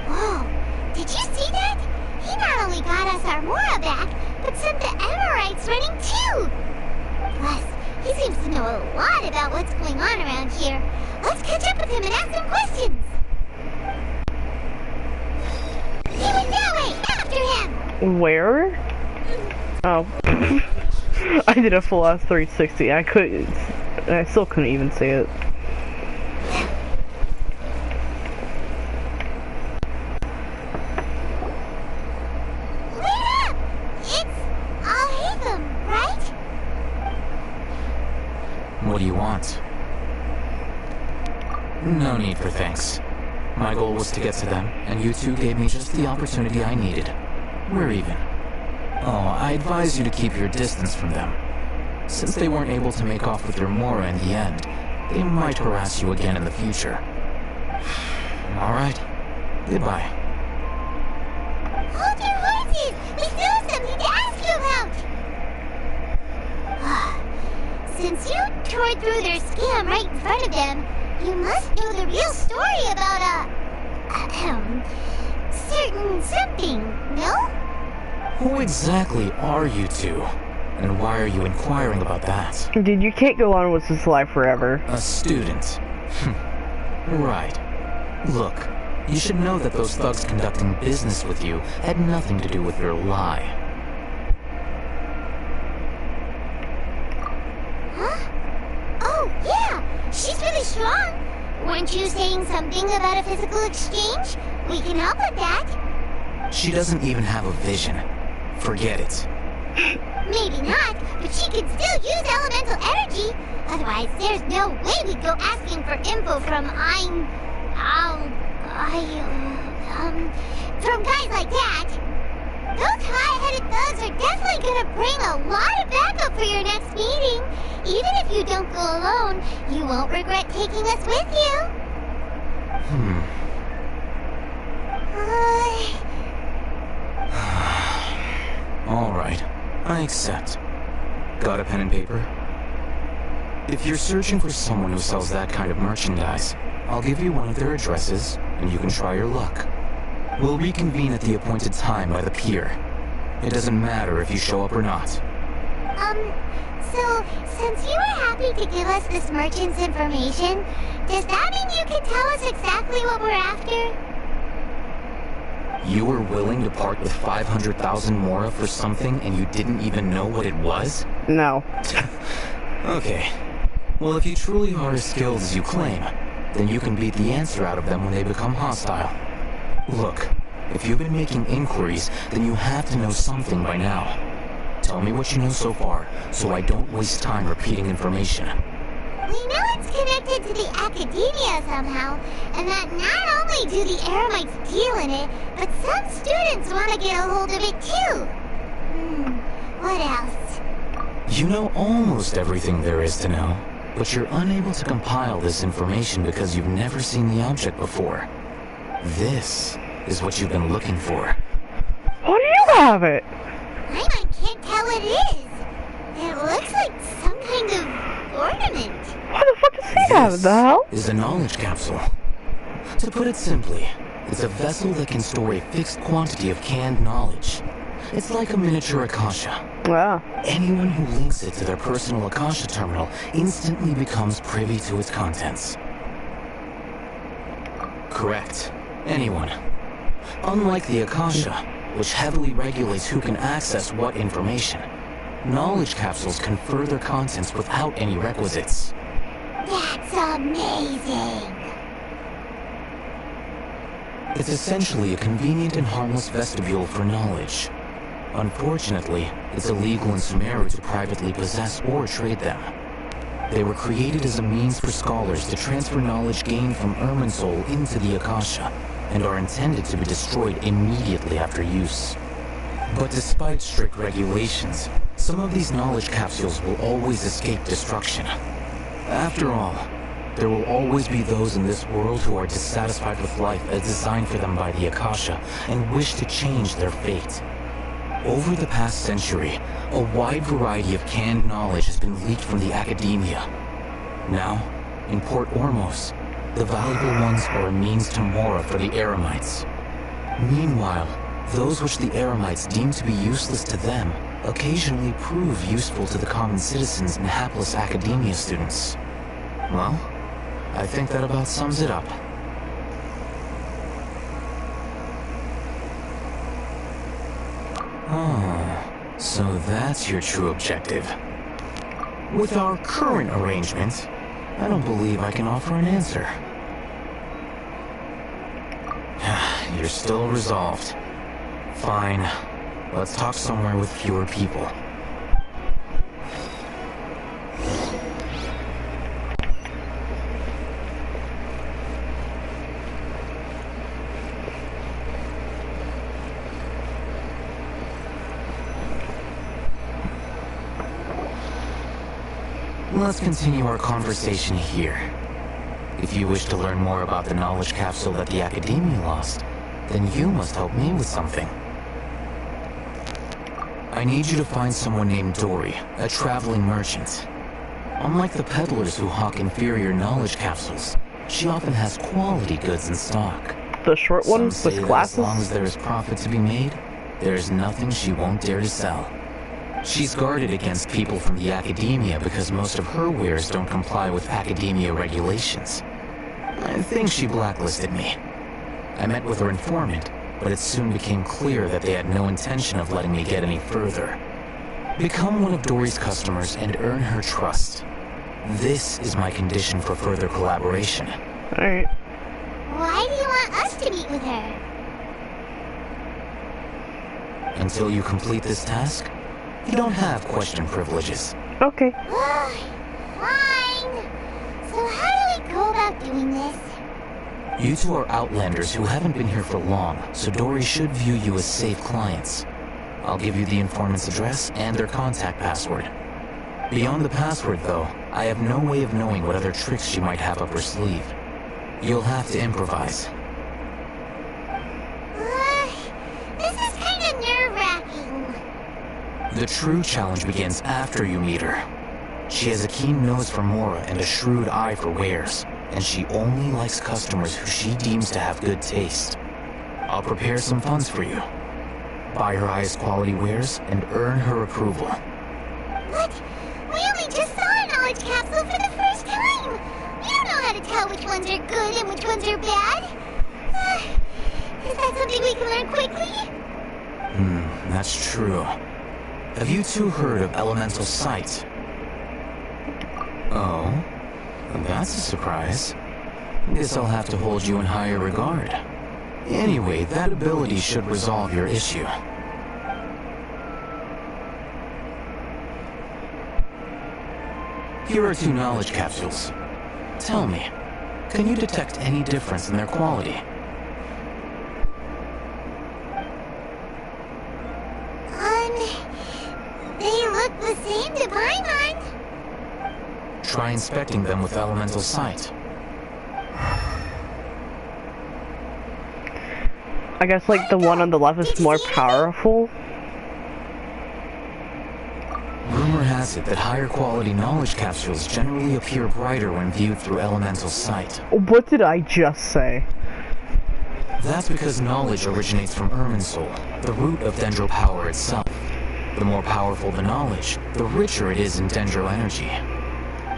S4: Whoa, did you see that? He not only got us our Mora back, but sent the Amorites running too! Plus, he seems to know a lot about what's going on around here. Let's catch up with him and ask him questions! He went that way! After him!
S5: Where? Oh. I did a full ass 360. I still couldn't even see it.
S4: Wait up! It's Al-Haytham, right?
S3: What do you want? No need for thanks. My goal was to get to them, and you two gave me just the opportunity I needed. We're even. Oh, I advise you to keep your distance from them. Since they weren't able to make off with their Mora in the end, they might harass you again in the future. Alright. Goodbye.
S4: Hold your horses! We still have something to ask you about! Since you tore through their scam right in front of them, you must know the real story about certain something, no?
S3: Who exactly are you two? And why are you inquiring about that?
S5: Dude, you can't go on with this life forever.
S3: A student. Right. Look, you should know that those thugs conducting business with you had nothing to do with your lie.
S4: Huh? Oh, yeah! She's really strong! Weren't you saying something about a physical exchange? We can help with that.
S3: She doesn't even have a vision. Forget it.
S4: Maybe not, but she can still use elemental energy. Otherwise, there's no way we'd go asking for info from from guys like that. Those high-headed thugs are definitely gonna bring a lot of backup for your next meeting. Even if you don't go alone, you won't regret taking us with you.
S3: Alright, I accept. Got a pen and paper? If you're searching for someone who sells that kind of merchandise, I'll give you one of their addresses, and you can try your luck. We'll reconvene at the appointed time by the pier. It doesn't matter if you show up or not.
S4: So, since you were happy to give us this merchant's information, does that mean you can tell us exactly what we're after?
S3: You were willing to part with 500,000 Mora for something and you didn't even know what it was?
S5: No.
S3: Okay. Well, if you truly are as skilled as you claim, then you can beat the answer out of them when they become hostile. Look, if you've been making inquiries, then you have to know something by now. Tell me what you know so far, so I don't waste time repeating information.
S4: We know it's connected to the academia somehow, and that not only do the Eremites deal in it, but some students want to get a hold of it too. What else?
S3: You know almost everything there is to know, but you're unable to compile this information because you've never seen the object before. This is what you've been looking for.
S5: Why do you have it?
S4: Paimon can't what it is. It looks like some kind of ornament.
S5: What the fuck does he have? The hell?
S3: Is a knowledge capsule. To put it simply, it's a vessel that can store a fixed quantity of canned knowledge. It's like a miniature Akasha.
S5: Wow.
S3: Anyone who links it to their personal Akasha terminal instantly becomes privy to its contents. Correct. Anyone. Unlike the Akasha, which heavily regulates who can access what information, knowledge capsules confer their contents without any requisites.
S4: That's amazing.
S3: It's essentially a convenient and harmless vestibule for knowledge. Unfortunately, it's illegal in Sumeru to privately possess or trade them. They were created as a means for scholars to transfer knowledge gained from Irminsul into the Akasha, and are intended to be destroyed immediately after use. But despite strict regulations, some of these knowledge capsules will always escape destruction. After all, there will always be those in this world who are dissatisfied with life as designed for them by the Akasha and wish to change their fate. Over the past century, a wide variety of canned knowledge has been leaked from the academia. Now, in Port Ormos, the valuable ones are a means to Mora for the Eremites. Meanwhile, those which the Eremites deem to be useless to them occasionally prove useful to the common citizens and hapless academia students. Well, I think that about sums it up. Oh, so that's your true objective. With our current arrangement, I don't believe I can offer an answer. You're still resolved. Fine. Let's talk somewhere with fewer people. Let's continue our conversation here. If you wish to learn more about the knowledge capsule that the Academia lost, then you must help me with something. I need you to find someone named Dory, a traveling merchant. Unlike the peddlers who hawk inferior knowledge capsules, she often has quality goods in stock.
S5: The short one
S3: Some say
S5: with
S3: that
S5: glasses?
S3: as long as there is profit to be made, there is nothing she won't dare to sell. She's guarded against people from the Academia because most of her wares don't comply with Academia regulations. I think she blacklisted me. I met with her informant, but it soon became clear that they had no intention of letting me get any further. Become one of Dory's customers and earn her trust. This is my condition for further collaboration.
S5: Alright.
S4: Why do you want us to meet with her?
S3: Until you complete this task, you don't have question privileges.
S5: Okay.
S4: Fine. So how do we go about doing this?
S3: You two are outlanders who haven't been here for long, so Dory should view you as safe clients. I'll give you the informant's address and their contact password. Beyond the password, though, I have no way of knowing what other tricks she might have up her sleeve. You'll have to improvise.
S4: This is kind of nerve-wracking.
S3: The true challenge begins after you meet her. She has a keen nose for Mora and a shrewd eye for wares, and she only likes customers who she deems to have good taste. I'll prepare some funds for you. Buy her highest quality wares and earn her approval.
S4: What? We only just saw a knowledge capsule for the first time! We don't know how to tell which ones are good and which ones are bad. Is that something we can learn quickly?
S3: That's true. Have you two heard of elemental sight? Oh, that's a surprise. Guess I'll have to hold you in higher regard. Anyway, that ability should resolve your issue. Here are 2 knowledge capsules. Tell me, can you detect any difference in their quality?
S4: They look the same to Paimon.
S3: Try inspecting them with elemental sight.
S5: I guess like the one on the left is more powerful.
S3: notice it that higher quality knowledge capsules generally appear brighter when viewed through elemental sight.
S5: What did I just say?
S3: That's because knowledge originates from Irminsul, the root of dendro power itself. The more powerful the knowledge, the richer it is in dendro energy.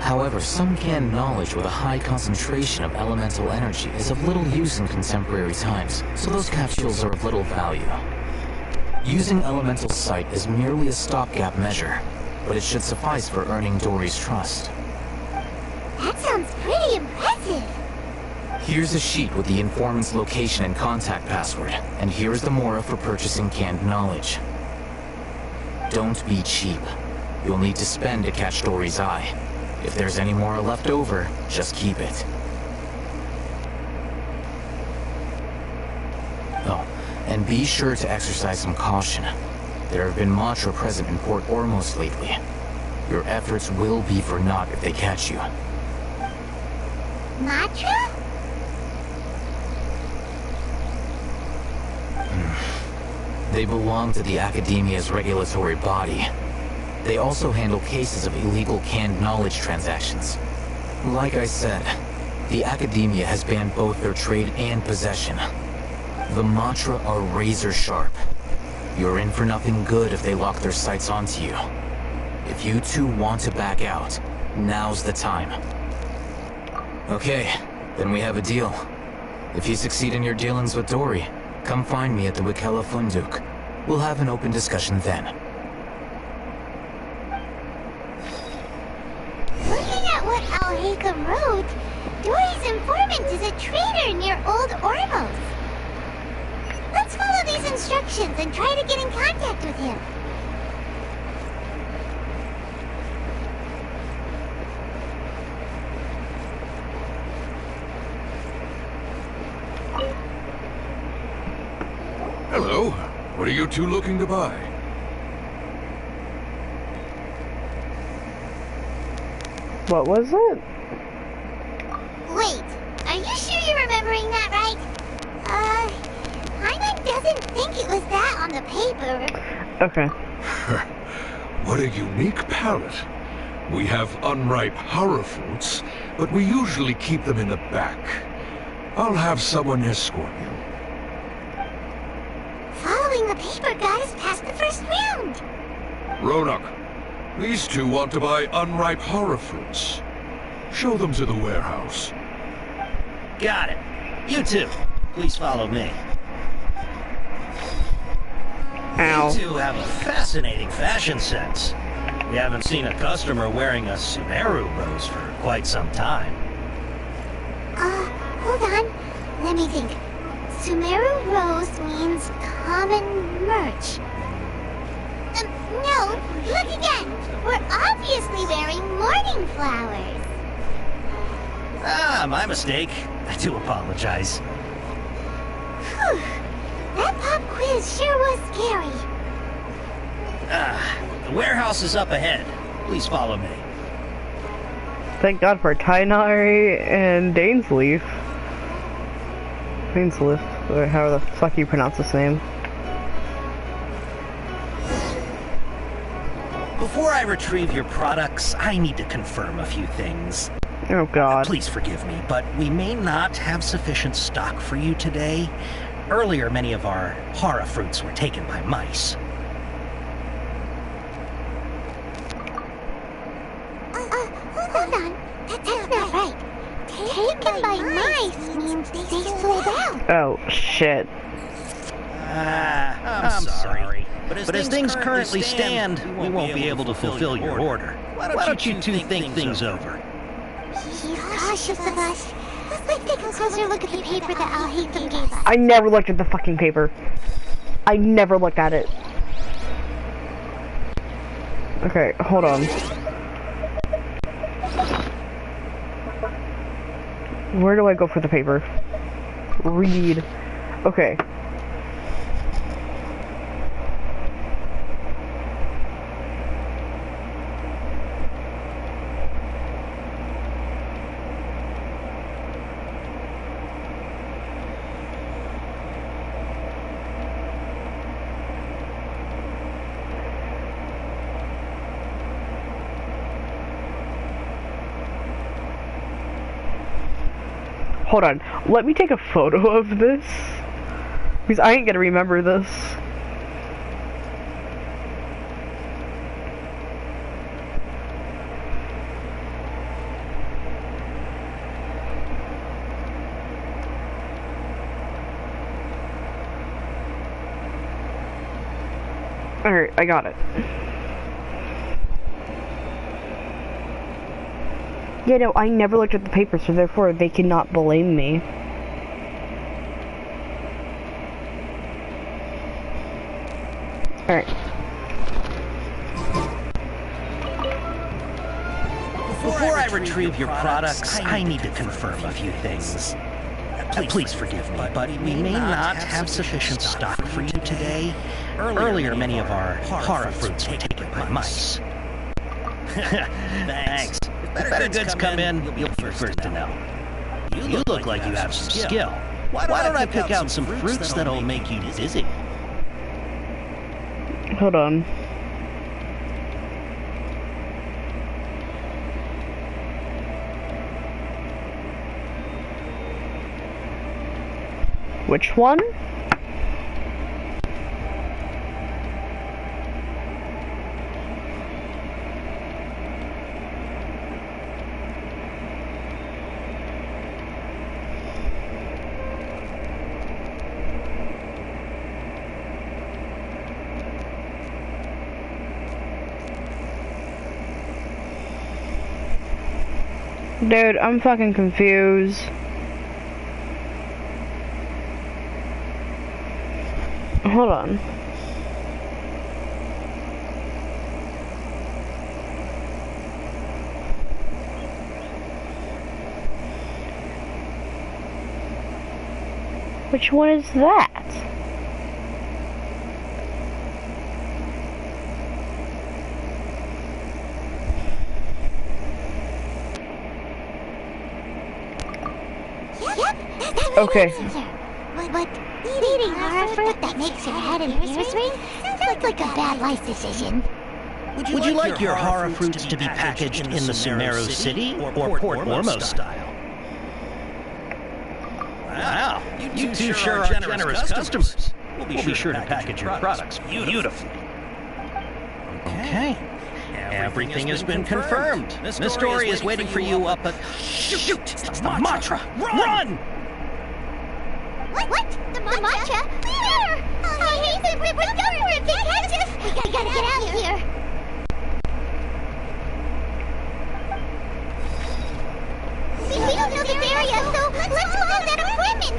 S3: However, some canned knowledge with a high concentration of elemental energy is of little use in contemporary times, so those capsules are of little value. Using elemental sight is merely a stopgap measure, but it should suffice for earning Dory's trust.
S4: That sounds pretty impressive.
S3: Here's a sheet with the informant's location and contact password, and here's the mora for purchasing canned knowledge. Don't be cheap. You'll need to spend to catch Dory's eye. If there's any mora left over, just keep it. Oh, and be sure to exercise some caution. There have been Matra present in Port Ormos lately. Your efforts will be for naught if they catch you.
S4: Matra?
S3: They belong to the Academia's regulatory body. They also handle cases of illegal canned knowledge transactions. Like I said, the Academia has banned both their trade and possession. The Matra are razor sharp. You're in for nothing good if they lock their sights onto you. If you two want to back out, now's the time. Okay, then we have a deal. If you succeed in your dealings with Dory, come find me at the Wikela Funduk. We'll have an open discussion then.
S4: Looking at what Alhaka wrote, Dory's informant is a trader near Old Ormos. Let's follow these instructions and try to get in contact with him.
S8: Hello. What are you two looking to buy?
S5: What was it?
S4: Wait, are you sure you're remembering that right? Hyman doesn't think it was that on the paper.
S5: Okay.
S8: What a unique palate. We have unripe horror fruits, but we usually keep them in the back. I'll have someone escort you.
S4: Following the paper got us past the first round.
S8: Ronak, these two want to buy unripe horror fruits. Show them to the warehouse.
S10: Got it. You two, please follow me.
S5: Ow.
S10: You two have a fascinating fashion sense. We haven't seen a customer wearing a Sumeru rose for quite some time.
S4: Hold on. Let me think. Sumeru rose means common merch. No, look again. We're obviously wearing morning flowers.
S10: Ah, my mistake. I do apologize.
S4: Whew. That pop quiz sure was scary.
S10: The warehouse is up ahead. Please follow me.
S5: Thank God for Tainari and Dainsleaf. Dainsleaf, or however the fuck you pronounce his name.
S10: Before I retrieve your products, I need to confirm a few things.
S5: Oh God.
S10: Please forgive me, but we may not have sufficient stock for you today. Earlier, many of our hara fruits were taken by mice.
S4: Hold on. That's not right. Taken by mice means they sold out.
S5: Oh shit.
S10: I'm sorry. But as things currently stand, we won't be able to fulfill your order. Why don't you two think things over?
S4: He's cautious of us. Let's take a closer look at the paper that Alhaitham gave us.
S5: I never looked at the fucking paper. I never looked at it. Okay, hold on. Where do I go for the paper? Read. Okay. hold on. Let me take a photo of this. Because I ain't gonna remember this. Alright, I got it. Yeah, no, I never looked at the paper, so therefore they cannot blame me. Alright.
S10: Before I retrieve your products, I need to confirm a few things. Please forgive me, but we may not have sufficient stock for you today. Earlier, many of our horror fruits were taken by mice. Thanks. If better goods come in, you'll be first to know. You look like you have some skill. Why don't I pick out some fruits that'll make you dizzy?
S5: Hold on. Which one? Dude, I'm fucking confused. Hold on. Which one is that? Okay.
S4: But eating horror fruit that makes your head and ears ring sounds like a bad life decision.
S10: Would you like your horror fruits to be packaged in the Sumeru City or Port Ormos style? Wow, you two sure are generous customers. We'll be sure to package your products beautifully. Okay. Everything has been confirmed. Miss Dory is waiting for you up at... Shoot! It's the mantra! Run!
S4: What? The matcha? Where? Oh, I hate it. We're done for it. They catch us. We gotta get out of here. We don't know this area, so let's follow that equipment.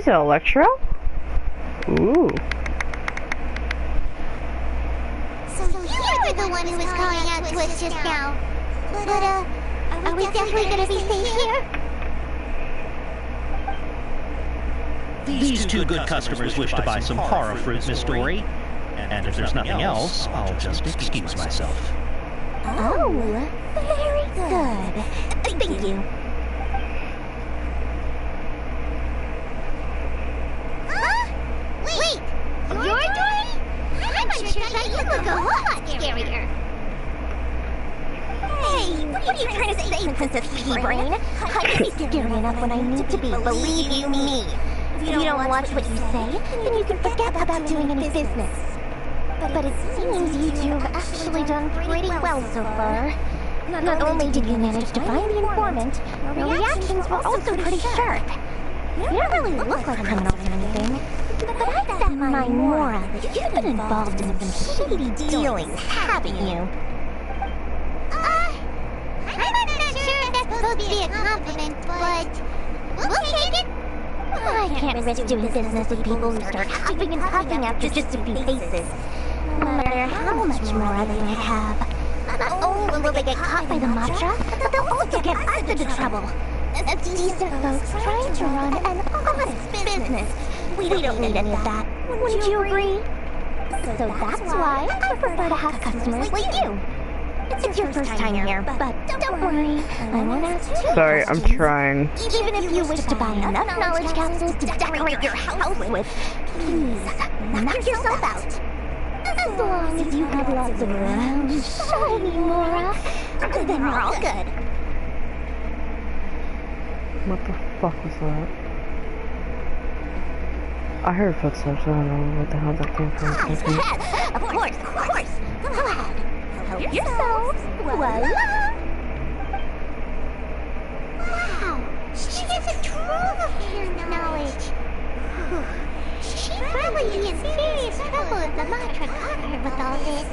S5: Electro? Ooh.
S4: So you were the one who was calling out to us just now. But, are we definitely gonna be safe here?
S10: These two good customers wish to buy some horror fruit, Miss Dory. And if there's nothing else, I'll just excuse myself.
S4: Oh, very good. Thank you. Hey, what What are you trying to say, Princess Pea-Brain? I'm scary enough when I need to be, believe you me. If you don't watch what you say, then you can forget about doing any business. But it seems you two have actually done pretty well so far. Not only did you manage to find the informant, your reactions were also pretty sharp. You don't really look like criminals or anything, but I've got in mind, Mora, that you've been involved in some shady dealings, haven't you? I'm not sure if that's supposed to be a compliment, but we'll take it. I can't risk doing business with people who start huffing and puffing after just a few faces. No matter how much Mora they might have. Not only will they get caught by the Matra, but they'll also get us into trouble. As decent folks trying to run an honest business. We don't need any of that. Wouldn't you agree? So that's why I prefer to have customers like you. It's your first time here, but don't worry, I won't ask too.
S5: Sorry, I'm trying.
S4: Even if you wish to buy enough knowledge capsules to decorate your house with, please, knock yourself out. As long as you have lots of round, shiny Mora, then we're all good.
S5: What the fuck was that? I heard footsteps, I don't know what the hell that came from.
S4: Of course. Go ahead. Help yourselves. Voila! Wow, she has a trove of care knowledge. She'd probably be in serious trouble if the Matra caught her with all this.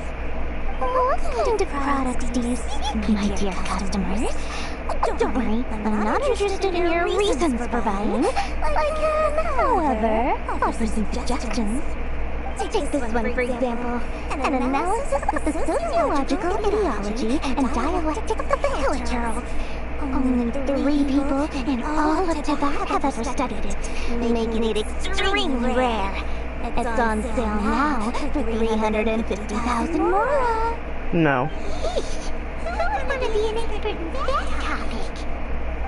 S4: What kind of products do you seek, my dear customers? Don't worry, I'm not interested in your reasons for buying. I can, however, offer some suggestions. Take this one, for example. An analysis of the sociological ideology and dialectic of the Hilichurl. Only 3 people in all of Tibet have ever studied it, making it extremely rare. It's on sale now for 350,000 Mora.
S5: No.
S4: Eesh, who would want to be an expert in that topic?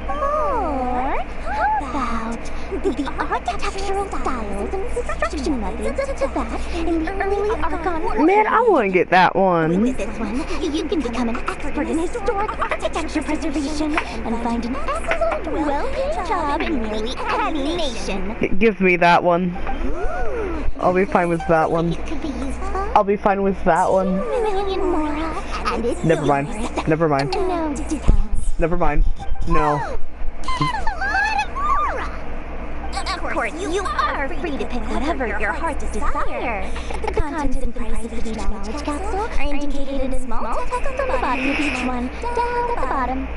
S4: Or how about the architectural styles and construction methods of Tibet in the early Archon?
S5: Man, I wouldn't get that one.
S4: With this one, you can become an expert in historic architecture preservation and find an excellent, well-paid job in nearly any nation.
S5: Give me that one. I'll be fine with that one. I'll be fine with that one. Never mind. Never mind. Never mind. No.
S4: Of course, you are free to pick whatever your heart's desire. The contents and price of each knowledge capsule are indicated in small text on the bottom of each one, down at the bottom.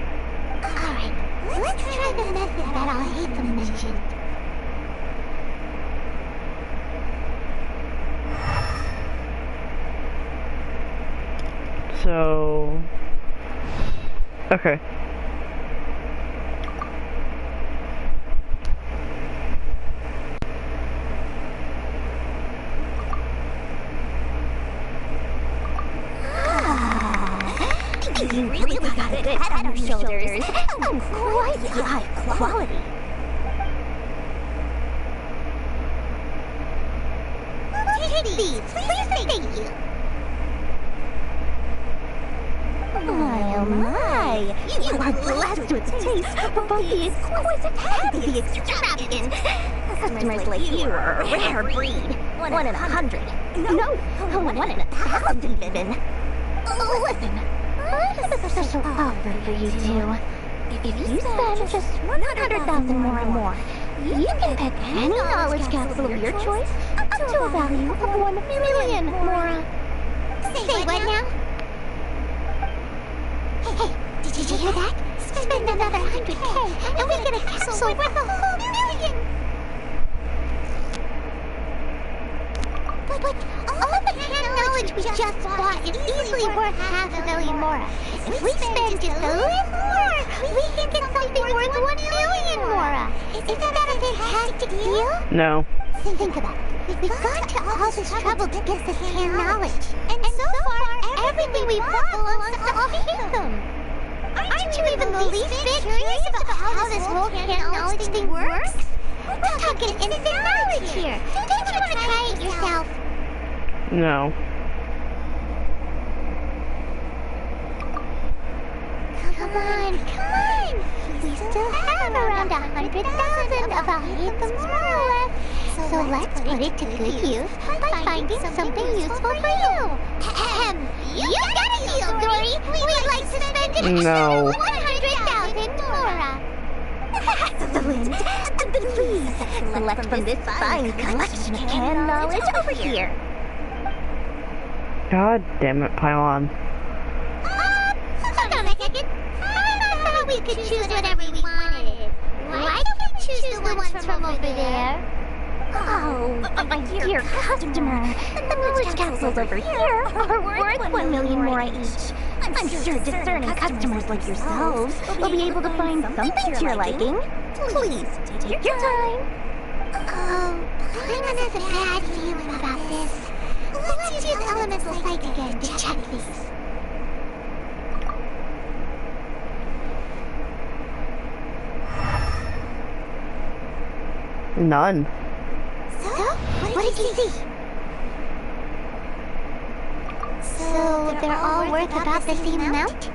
S4: Alright, let's try the method that I'll hate to mention.
S5: So... Okay.
S4: You really got a good head on your shoulders, and quite high quality. Take these, please, thank you. Oh my, you are blessed with taste for both the exquisite and the extravagant. Customers like you are a rare breed. 1 in 100. No, 1 in 1,000 even. Listen. I have a special offer for you two. If you spend just 100,000 more, you can pick any knowledge capsule of your choice up to a value of 1 million Mora. Say what now? Hey, did you hear that? Spend another 100K and we get a capsule worth a whole million! But all the hidden knowledge we just bought is easily worth 500,000 Mora. If we spend just a little more, we can get something worth 1 million Mora. Isn't that a fantastic deal?
S5: No.
S4: Think about it. We've gone to all this trouble to get this canned knowledge. And so far, everything we bought belongs to all 3 of them. Aren't you even the least bit curious about how this whole canned knowledge thing works? We're talking instant knowledge here. Don't you want to try it yourself?
S5: No.
S4: Come on. still have around 100,000 of Alhaitham's more left. So let's put it to good use by finding something useful for you. You got a deal, Dory. We'd like to spend an extra 100,000 Nora. Excellent. Please, select from this fine collection of canned knowledge over here.
S5: God damn it, Pylon.
S4: Hold on a second. I thought we could choose whatever we wanted. Why don't we choose the ones from over there? Oh, my dear customer, the knowledge capsules over here are worth 1 million more each. I'm sure discerning customers like yourselves will be able to find something to your liking. Please, take your time. Oh, Paimon has a bad feeling about this. Let's use Elemental Sight again to check these.
S5: None.
S4: So, what did you see? So, they're all worth about the same amount?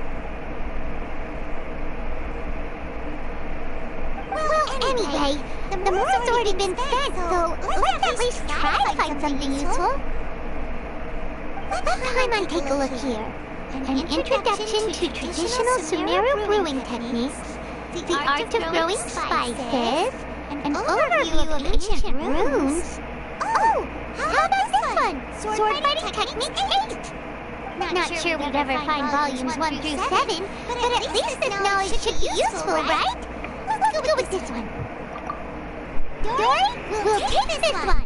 S4: Well, anyway, the more's already been spent, so let's at least try to find something useful. Let Paimon take a look here. An introduction to traditional Sumeru brewing techniques, the art of growing spices, an overview of ancient runes. Oh, how about this one? Sword fighting technique 8. Not sure we'd ever find volumes 1 through 7, but at least this knowledge should be useful, right? Let's go with this one. Dory, we'll take this one.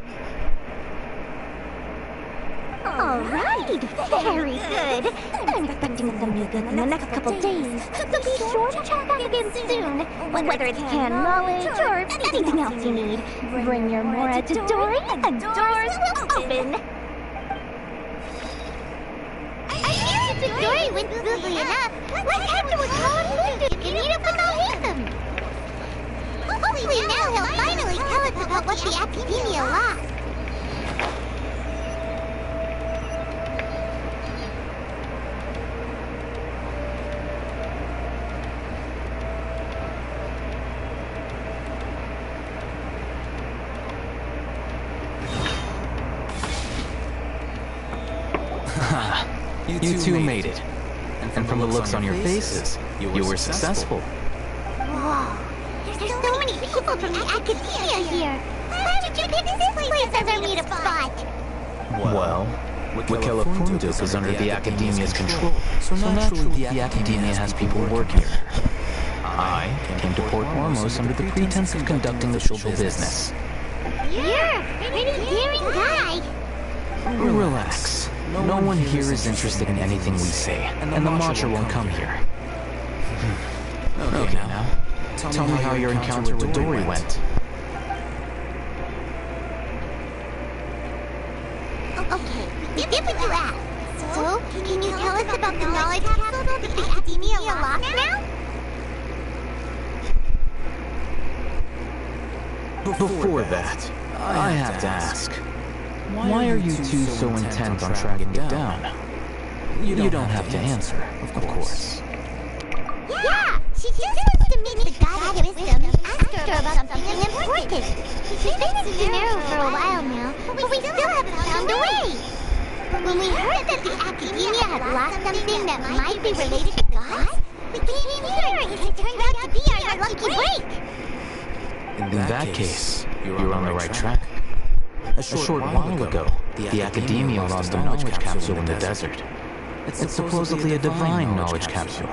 S4: Alright, very good. I'm expecting some new goods in the next couple days, so be sure to check back again soon. Whether it's canned knowledge or anything else you need, bring your Mora to Dory and doors will open. I hear that Dory went smoothly enough. Let's head to a common food and eat up with Alhaitham. Hopefully now he'll finally tell us about what the Academia lost.
S3: You two made it. And from the looks on your faces, you were successful.
S4: Whoa. There's so many people from the Academia here. Why did you pick this place as our meetup spot?
S3: Well, Wikela Funduk is under the Academia's control, so naturally the Academia has people working here. I came to Port Ormos under the pretense of conducting official business.
S4: You're a pretty daring guy.
S3: Relax. No one here is interested in anything we say, and the Matcha won't come here. Okay, now, tell me how your encounter with Dory went.
S4: Okay, we did what you asked. So, can you tell us about the knowledge capsule that the Academia lost now?
S3: Before that, I have to ask. Why are you two so intent on tracking it down? You don't have to answer, of course.
S4: Yeah! She just wants to meet the God of Wisdom and ask her about something important. She's been in Sumeru for a while now, but we still haven't found a way. When we heard that the Academia had lost something that might be related to gods, we came here and it turned out to be our lucky break.
S3: In that case, you're on the right track. A short while ago, the Academia lost a knowledge capsule in the desert. It's supposedly a divine knowledge capsule.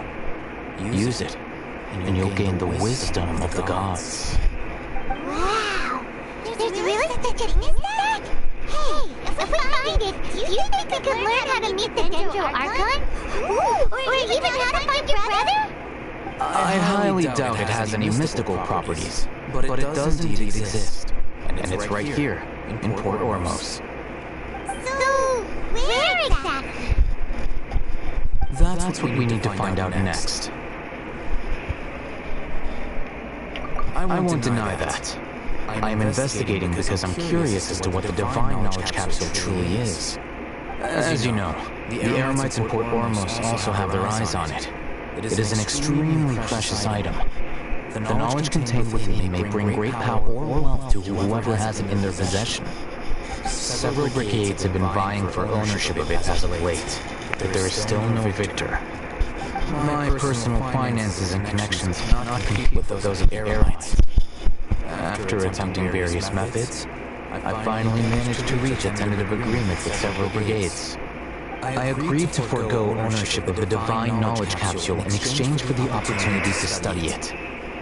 S3: Use it, and you'll gain the wisdom of the gods.
S4: Wow! There's really such a thing as that? Hey, if we find it, do you think we could learn how to meet the Dendro Archon? Or even how to find your brother?
S3: I highly doubt it has any mystical properties, but it does indeed exist. And it's right here, in Port Ormos.
S4: So, where exactly?
S3: That's what we need to find out next. I won't deny that. I am investigating because I'm curious as to what the divine knowledge capsule truly is. As you know, the Eremites in Port Ormos also have their eyes on it. It is an extremely precious item. The knowledge contained within me may bring great power or wealth to whoever has it in their possession. Several brigades have been vying for ownership of it as of late, but there is still no victor. My personal finances and connections cannot compete with those of the airlines. After attempting various methods, I finally managed to reach a tentative agreement with several brigades. I agreed to forego ownership of the Divine Knowledge Capsule in exchange for the opportunity to study it.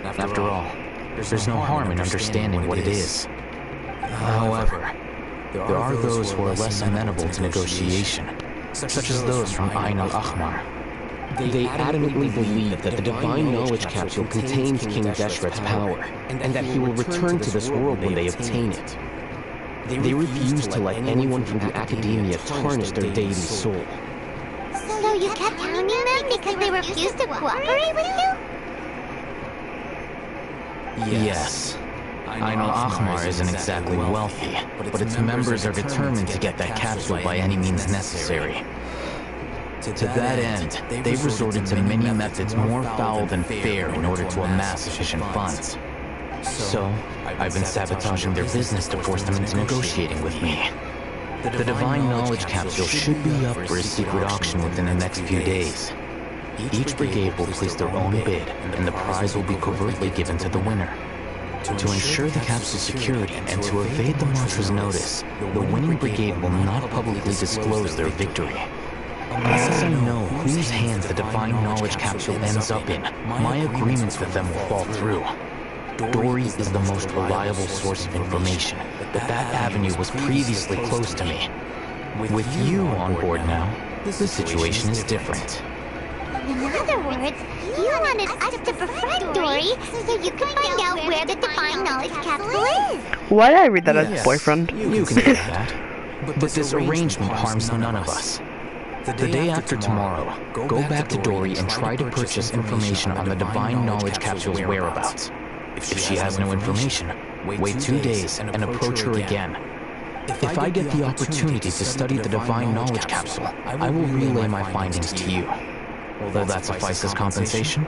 S3: After all, there's no harm in understanding what it is. However, there are those who are less amenable to negotiation, such as those from Ain al-Ahmar.
S12: They adamantly believe that the Divine Knowledge Capsule contains King Deshret's power, and that he will return to this world when they obtain it. They refuse to let anyone from the Academia tarnish their deity's soul.
S4: So you kept hounding them because they refused to cooperate with you?
S3: Yes. Ain al-Ahmar isn't exactly wealthy, but its members are determined to get that capsule by any means necessary. To that end, they've resorted to many methods more foul than fair in order to amass sufficient funds. So, I've been sabotaging their business to force them into negotiating with me. The Divine Knowledge Capsule should be up for a secret auction within the next few days. Each brigade will place their own bid, and the prize will be covertly given to the winner. To ensure the capsule's security and to evade the Mantra's notice, the winning brigade will not publicly disclose their victory. Unless I know whose hands the Divine Knowledge Capsule ends up in, my agreements with them will fall through. Dory is the most reliable source of information, but that avenue was previously closed to me. With you on board now, the situation is different.
S4: In other words, you wanted us to befriend Dory so you could find out where the Divine Knowledge Capsule is.
S5: Why did I read that as boyfriend?
S3: You can do that. But this arrangement harms none of us. The day after tomorrow, go back to Dory and try to purchase information on the Divine Knowledge Capsule's whereabouts. If she has no information, wait 2 days and approach her again. If I get the opportunity to study the Divine Knowledge Capsule, I will relay my findings to you. Will that suffice as compensation?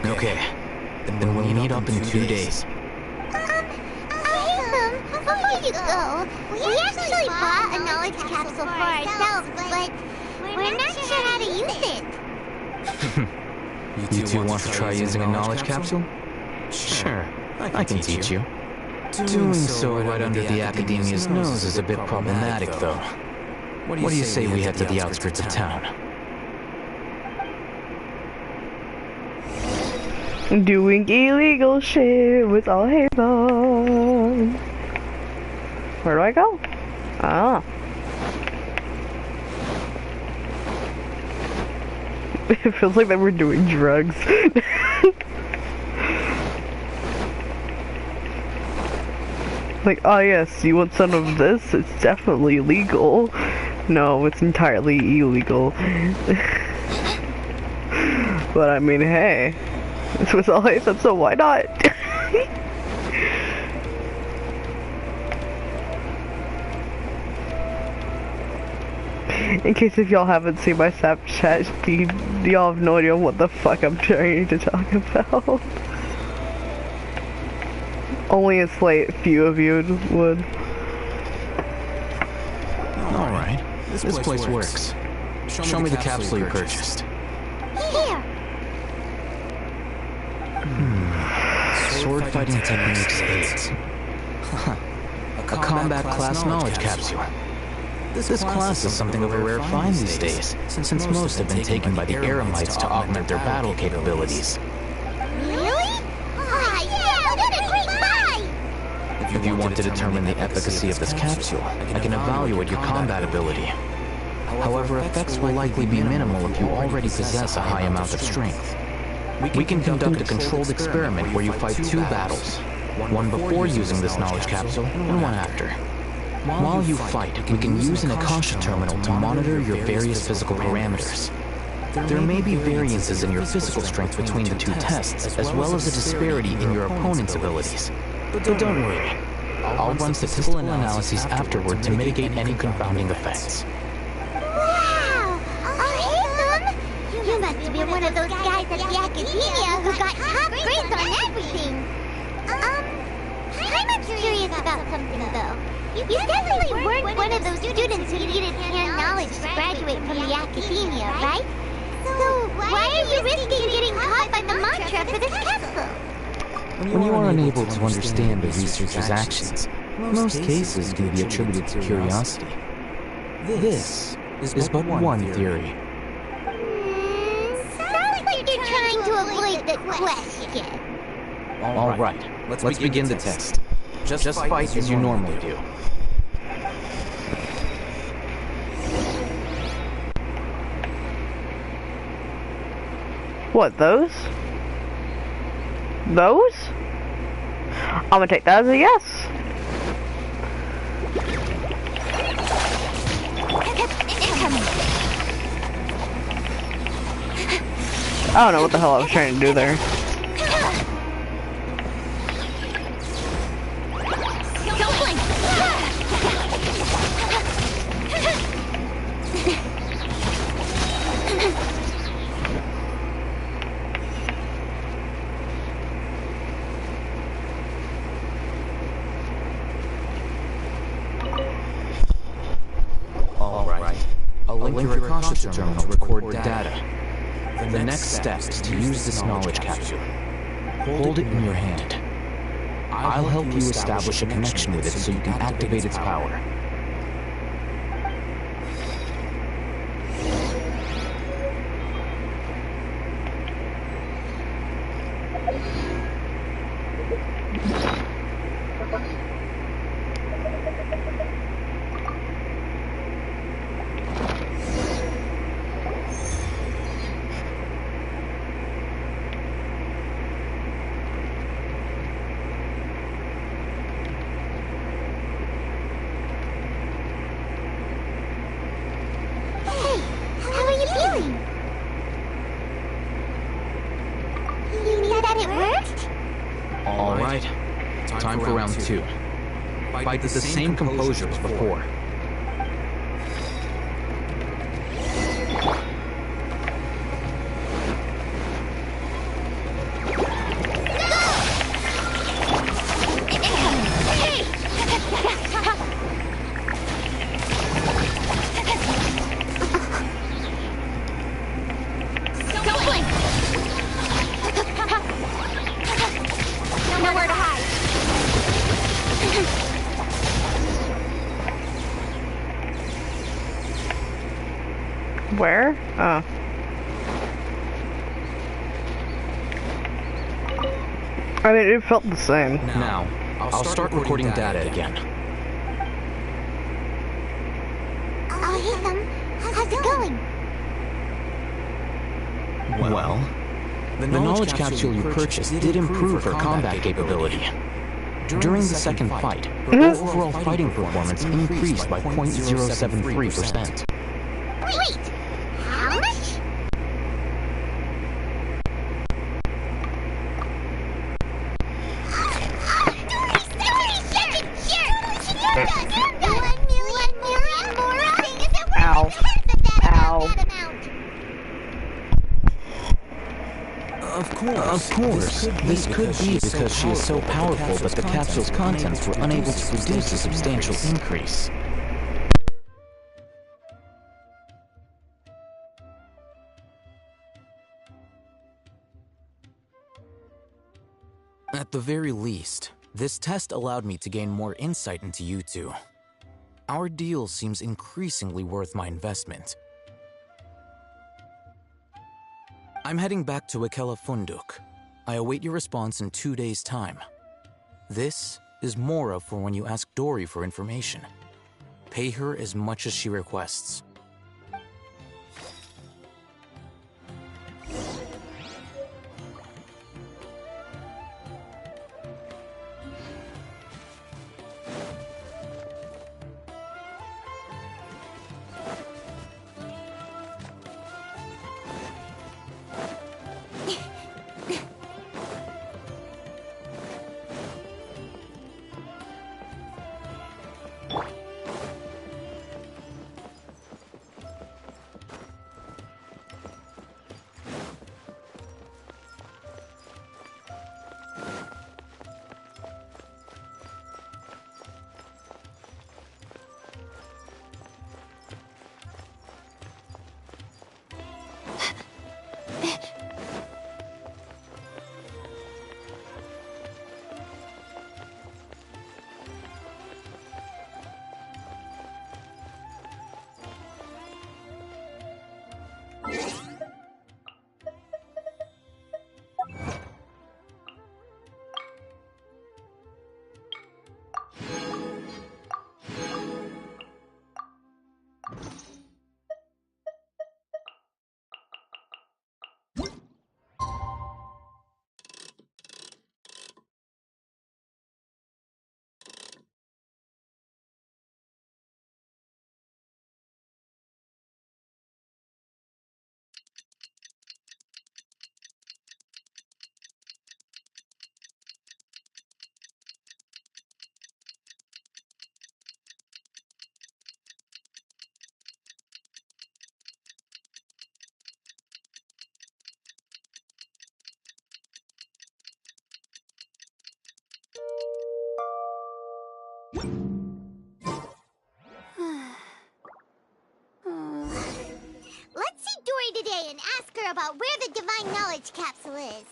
S3: Okay, then we'll meet up in 2 days.
S4: Before you go, we actually bought a knowledge capsule for ourselves, but we're not sure how to use it.
S3: You two want to try using a knowledge capsule? Sure, I can teach you. Doing so right under the Academia's nose is a bit problematic, though. What do you say we head to the outskirts of town?
S5: Doing illegal shit with all Haven. Where do I go? Ah. It feels like that we're doing drugs. Like, oh yes, you want some of this? It's definitely legal. No, it's entirely illegal. But I mean, hey, it's with all Haven, so why not? In case if y'all haven't seen my Snapchat feed, y'all have no idea what the fuck I'm trying to talk about. Only a slight few of you would.
S3: Alright, this place works. Show me the capsule you purchased.
S4: Here!
S3: Sword fighting techniques 8. A combat class knowledge capsule. This class is something of a rare find these days, since most have been taken by the Eremites to augment their battle capabilities.
S4: Really? Ah, yeah, what a great buy!
S3: If you want to determine the efficacy of this capsule, I can evaluate your combat ability. However, effects will likely be minimal if you already possess a high amount of strength. We can conduct a controlled experiment where you fight 2 battles, one before using this knowledge capsule and one after. While you fight, we can use an Akasha terminal to monitor your various physical parameters. There may be variances in your physical strength between the 2 tests, as well as a disparity in your opponent's abilities. But don't worry, I'll run statistical analyses afterward to mitigate any confounding effects.
S4: Wow! You must be one of those guys at the academia who got top grades on everything. I'm curious about something though. You definitely weren't one of those students who needed hand knowledge to graduate from the academia, right? So why are you risking getting caught by the mantra for this capsule?
S3: When you are unable to understand the researcher's actions, most cases can be attributed to curiosity. This is but one theory.
S4: Sounds like you're trying to avoid the question.
S3: All right, let's begin the test. Just fight as you normally do.
S5: What, those? Those? I'm gonna take that as a yes. I don't know what the hell I was trying to do there.
S3: Link your Akasha terminal to record data. The next step is to use this knowledge capsule. Hold it in your hand. I'll help you establish a connection with it so you can activate its power. Time for round 2. Fight with the same composure as before.
S5: Where? Oh. I mean, it felt the same.
S3: Now, I'll start recording data again.
S4: Oh, hey, how's it going?
S3: Well, the knowledge capsule you purchased did improve her combat capability. During the second fight, her overall fighting performance increased by 0.073%.
S4: Wait! How much?
S5: Ow. Ow.
S3: Of course. This could be because she is so powerful that the capsule's contents were unable to produce a substantial increase. At the very least, this test allowed me to gain more insight into you two. Our deal seems increasingly worth my investment. I'm heading back to Akela Funduk. I await your response in 2 days' time. This is Mora for when you ask Dory for information. Pay her as much as she requests.
S4: Let's see Dory today and ask her about where the Divine Knowledge Capsule is.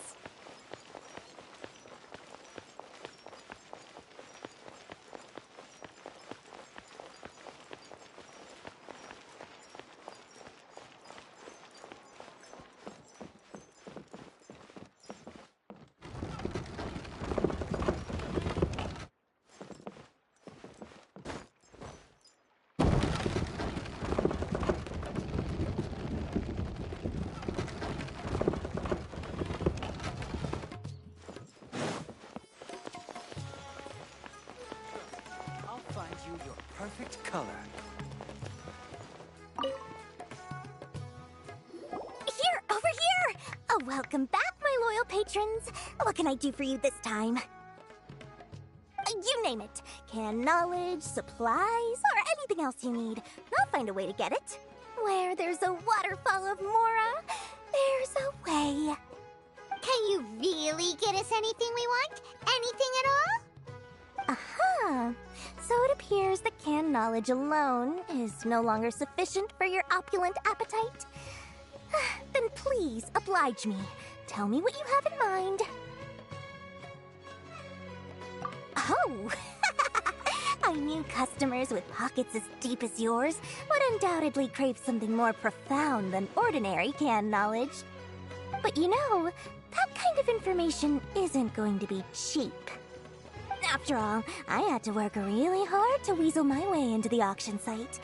S6: Perfect color.
S4: Here, over here! Oh, welcome back, my loyal patrons. What can I do for you this time? You name it. Canned knowledge, supplies, or anything else you need. I'll find a way to get it. Where there's a waterfall of Mora, there's a way. Can you really get us anything we want? Anything at all? Aha! So it appears that canned knowledge alone is no longer sufficient for your opulent appetite. Then please, oblige me. Tell me what you have in mind. Oh! I knew customers with pockets as deep as yours would undoubtedly crave something more profound than ordinary canned knowledge. But you know, that kind of information isn't going to be cheap. After all, I had to work really hard to weasel my way into the auction site.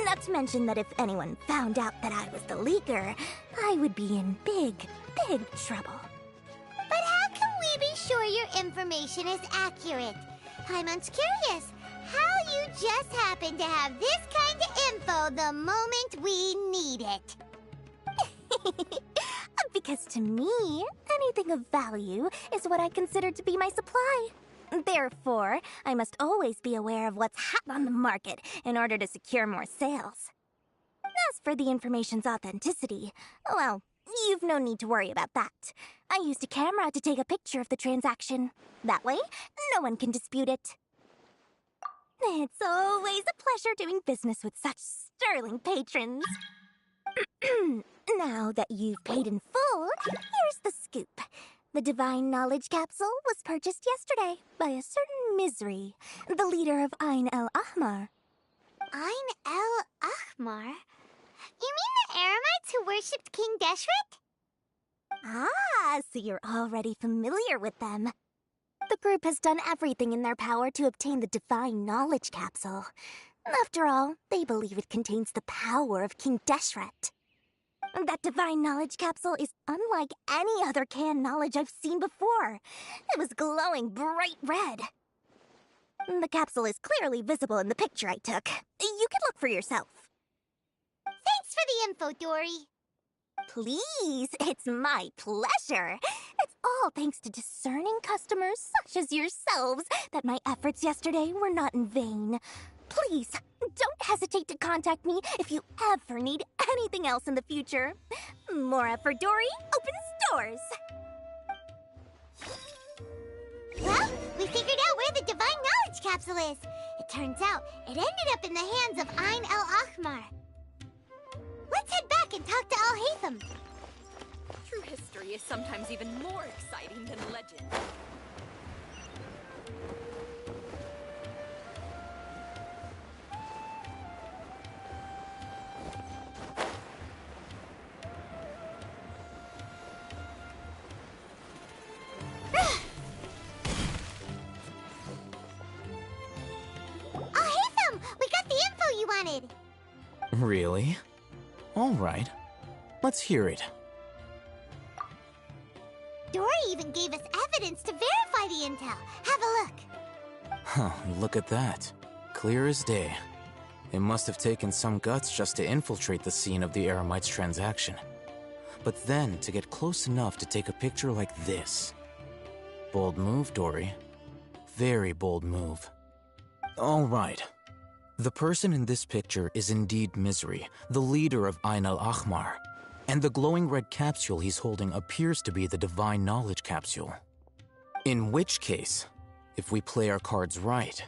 S4: Not to mention that if anyone found out that I was the leaker, I would be in big, big trouble.
S14: But how can we be sure your information is accurate? Paimon's curious how you just happen to have this kind of info the moment we need it.
S4: Because to me, anything of value is what I consider to be my supply. Therefore, I must always be aware of what's hot on the market in order to secure more sales. As for the information's authenticity, well, you've no need to worry about that. I used a camera to take a picture of the transaction. That way, no one can dispute it. It's always a pleasure doing business with such sterling patrons. Now that you've paid in full, here's the scoop. The Divine Knowledge Capsule was purchased yesterday by a certain Misery, the leader of Ain el Ahmar.
S14: Ain el Ahmar? You mean the Aramites who worshipped King Deshret?
S4: Ah, so you're already familiar with them. The group has done everything in their power to obtain the Divine Knowledge Capsule. After all, they believe it contains the power of King Deshret. That Divine Knowledge Capsule is unlike any other canned knowledge I've seen before. It was glowing bright red. The capsule is clearly visible in the picture I took. You can look for yourself.
S14: Thanks for the info, Dory.
S4: Please, it's my pleasure. It's all thanks to discerning customers such as yourselves that my efforts yesterday were not in vain. Please, don't hesitate to contact me if you ever need anything else in the future. Mora for Dory opens doors.
S14: Well, we figured out where the Divine Knowledge Capsule is. It turns out it ended up in the hands of Ain el Ahmar. Let's head back and talk to Al-Haytham.
S15: True history is sometimes even more exciting than legend.
S14: Al-Haytham, we got the info you wanted.
S3: Really? All right. Let's hear it.
S14: Dory even gave us evidence to verify the intel. Have a look.
S3: Huh, look at that. Clear as day. It must have taken some guts just to infiltrate the scene of the Eremites transaction. But then to get close enough to take a picture like this. Bold move, Dory. Very bold move. All right. The person in this picture is indeed Misery, the leader of Ain el Ahmar. And the glowing red capsule he's holding appears to be the Divine Knowledge Capsule. In which case, if we play our cards right,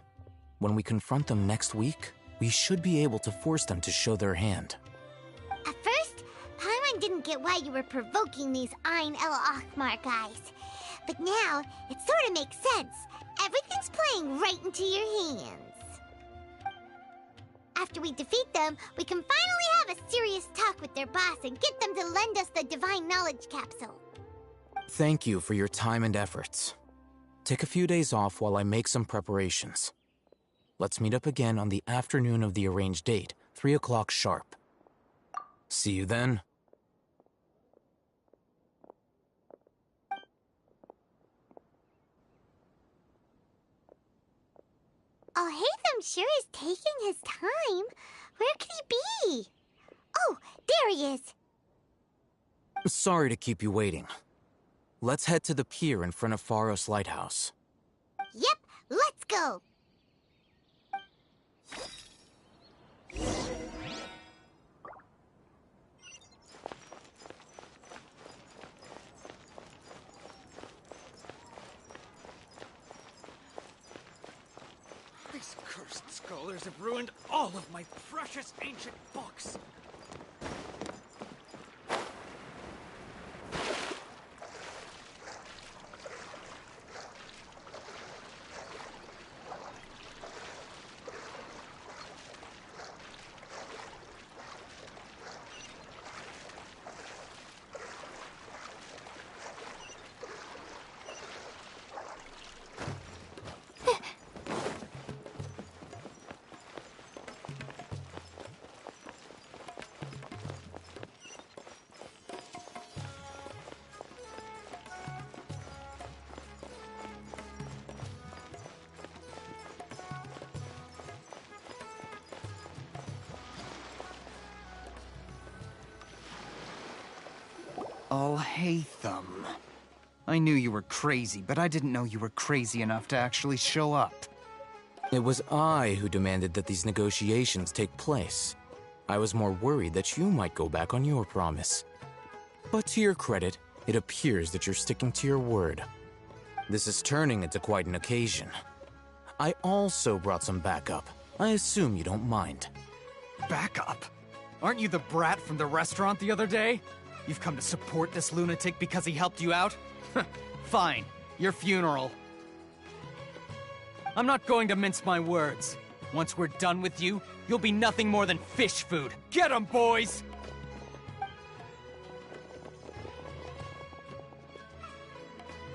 S3: When we confront them next week, we should be able to force them to show their hand.
S14: At first, Paimon didn't get why you were provoking these Ain El Akhmar guys. But now, it sort of makes sense. Everything's playing right into your hands. After we defeat them, we can finally have a serious talk with their boss and get them to lend us the Divine Knowledge Capsule.
S3: Thank you for your time and efforts. Take a few days off while I make some preparations. Let's meet up again on the afternoon of the arranged date, 3 o'clock sharp. See you then.
S14: Oh, Hatham sure is taking his time. Where could he be? Oh, there he is.
S3: Sorry to keep you waiting. Let's head to the pier in front of Pharos Lighthouse.
S14: Yep, let's go.
S2: These cursed scholars have ruined all of my precious ancient books. Al-Haytham. I knew you were crazy, but I didn't know you were crazy enough to actually show up.
S3: It was I who demanded that these negotiations take place. I was more worried that you might go back on your promise. But to your credit, it appears that you're sticking to your word. This is turning into quite an occasion. I also brought some backup. I assume you don't mind.
S2: Backup? Aren't you the brat from the restaurant the other day? You've come to support this lunatic because he helped you out? Fine, your funeral. I'm not going to mince my words. Once we're done with you, you'll be nothing more than fish food. Get 'em, boys!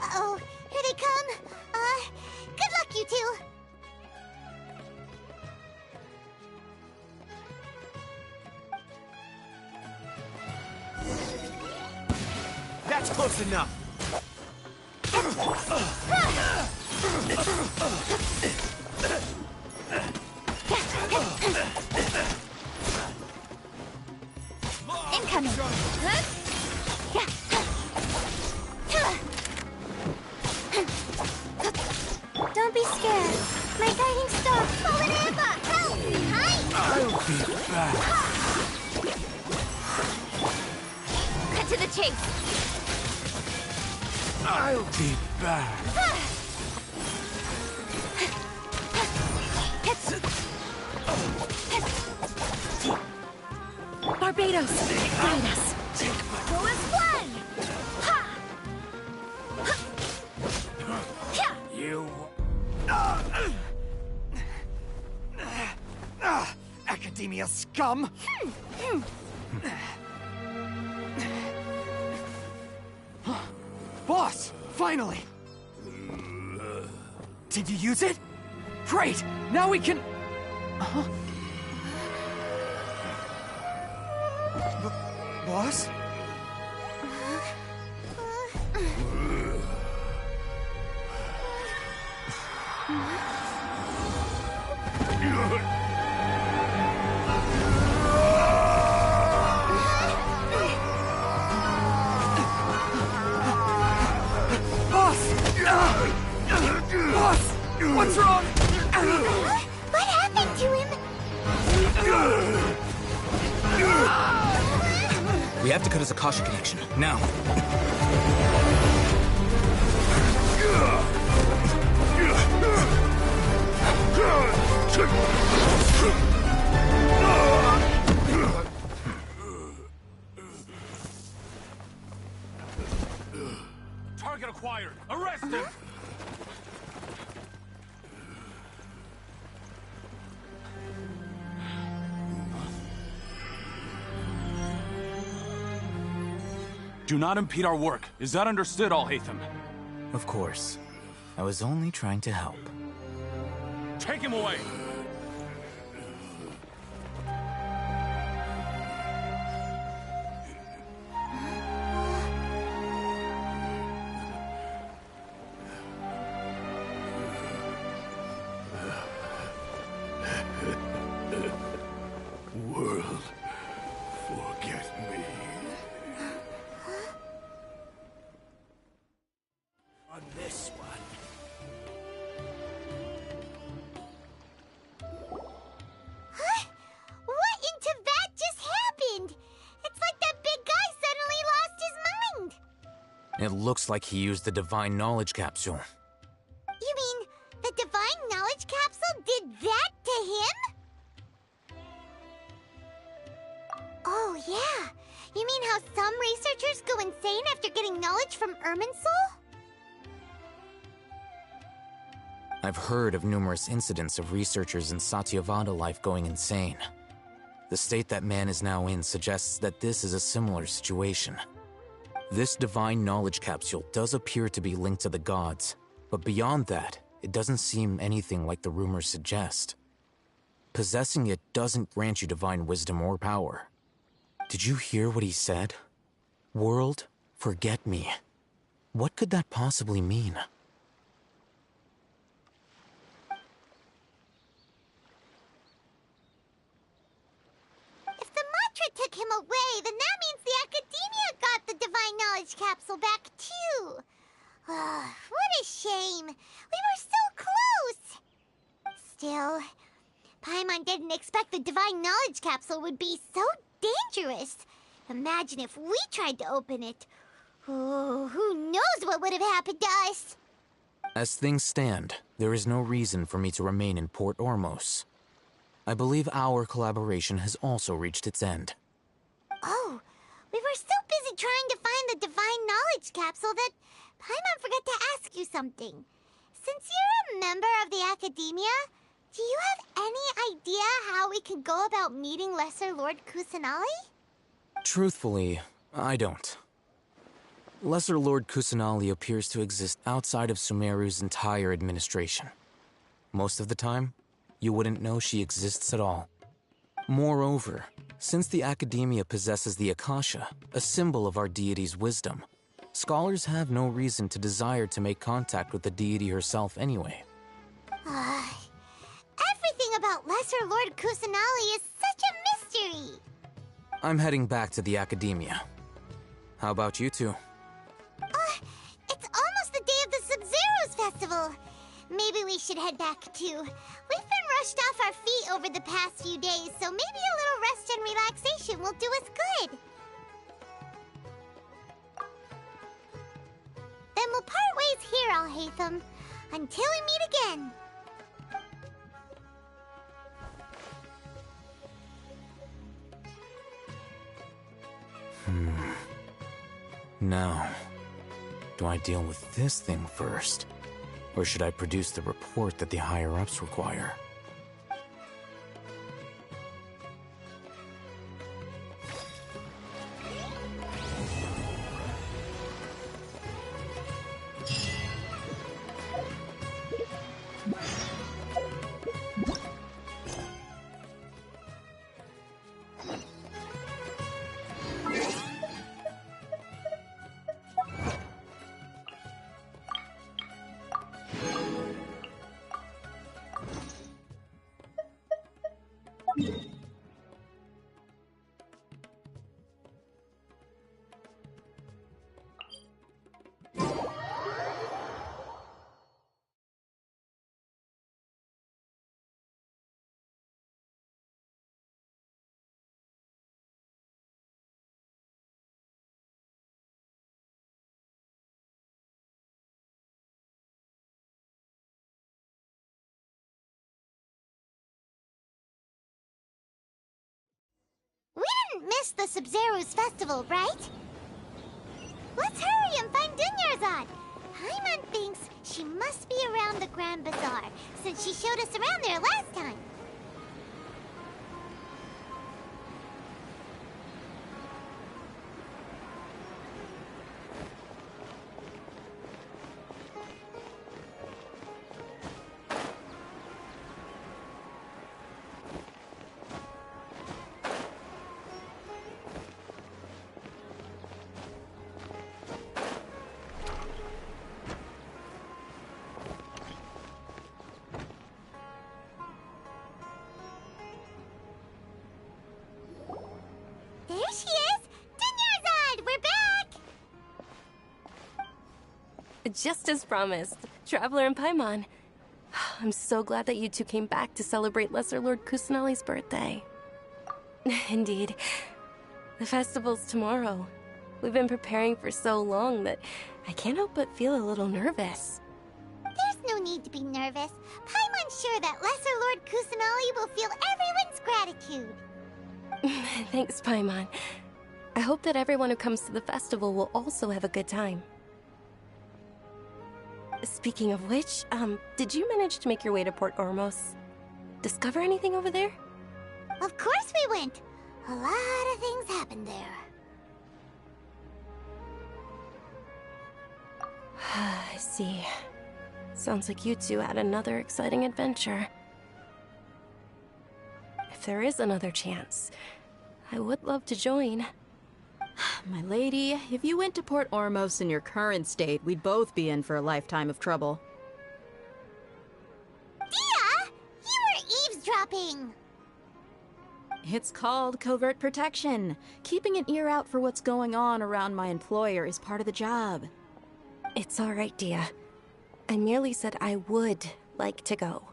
S14: Uh-oh, here they come. Good luck, you two.
S7: That's close enough.
S14: Incoming. Don't be scared. My guiding star, Forever! Help! Hi!
S8: I'll be back.
S14: Cut to the chase.
S8: I'll be back.
S15: Barbados, guide us.
S14: Go as one!
S2: You... Academia scum! Boss! Finally! Did you use it? Great! Now we can... Boss? Boss! What's wrong?
S14: What happened to him?
S3: We have to cut his Akasha connection, now.
S19: Target acquired! Arrest him! Do not impede our work. Is that understood, Al-Haytham?
S3: Of course. I was only trying to help.
S19: Take him away!
S8: World, forget me.
S7: On this one.
S14: Huh? What into that just happened? It's like that big guy suddenly lost his mind.
S3: It looks like he used the divine knowledge capsule.
S14: You mean the divine knowledge capsule did that to him? Oh, yeah. You mean how some researchers go insane after getting knowledge from Irminsul?
S3: I've heard of numerous incidents of researchers in Satyavada life going insane. The state that man is now in suggests that this is a similar situation. This divine knowledge capsule does appear to be linked to the gods, but beyond that, it doesn't seem anything like the rumors suggest. Possessing it doesn't grant you divine wisdom or power. Did you hear what he said? World, forget me. What could that possibly mean?
S14: If the mantra took him away, then that means the Academia got the divine knowledge capsule back too. What a shame. We were so close. Still, Paimon didn't expect the divine knowledge capsule would be so dangerous. Imagine if we tried to open it. Oh, who knows what would have happened to us?
S3: As things stand, there is no reason for me to remain in Port Ormos. I believe our collaboration has also reached its end.
S14: Oh, we were so busy trying to find the divine knowledge capsule that Paimon forgot to ask you something. Since you're a member of the Academia, do you have any idea how we can go about meeting Lesser Lord Kusanali?
S3: Truthfully, I don't. Lesser Lord Kusanali appears to exist outside of Sumeru's entire administration. Most of the time, you wouldn't know she exists at all. Moreover, since the Academia possesses the Akasha, a symbol of our deity's wisdom, scholars have no reason to desire to make contact with the deity herself anyway.
S14: Everything about Lesser Lord Kusanali is such a mystery!
S3: I'm heading back to the Academia. How about you two?
S14: It's almost the day of the Sub-Zero's festival. Maybe we should head back too. We've been rushed off our feet over the past few days, so maybe a little rest and relaxation will do us good. Then we'll part ways here, Al-Haytham, until we meet again.
S3: Now, do I deal with this thing first? Or should I produce the report that the higher-ups require?
S14: wouldn't miss the Sub-Zero's festival, right? Let's hurry and find Dunyarzad. Paimon thinks she must be around the Grand Bazaar, since she showed us around there last time. There she is! Dunyarzad! We're back!
S9: Just as promised, Traveler and Paimon. I'm so glad that you two came back to celebrate Lesser Lord Kusanali's birthday. Indeed. The festival's tomorrow. We've been preparing for so long that I can't help but feel a little nervous.
S14: There's no need to be nervous. Paimon's sure that Lesser Lord Kusanali will feel everyone's gratitude.
S9: Thanks, Paimon. I hope that everyone who comes to the festival will also have a good time. Speaking of which, did you manage to make your way to Port Ormos? Discover anything over there?
S14: Of course we went. A lot of things happened there.
S9: I see. Sounds like you two had another exciting adventure. If there is another chance, I would love to join.
S13: My lady, if you went to Port Ormos in your current state, we'd both be in for a lifetime of trouble.
S14: Dia! You were eavesdropping!
S13: It's called covert protection. Keeping an ear out for what's going on around my employer is part of the job.
S9: It's all right, Dia. I merely said I would like to go.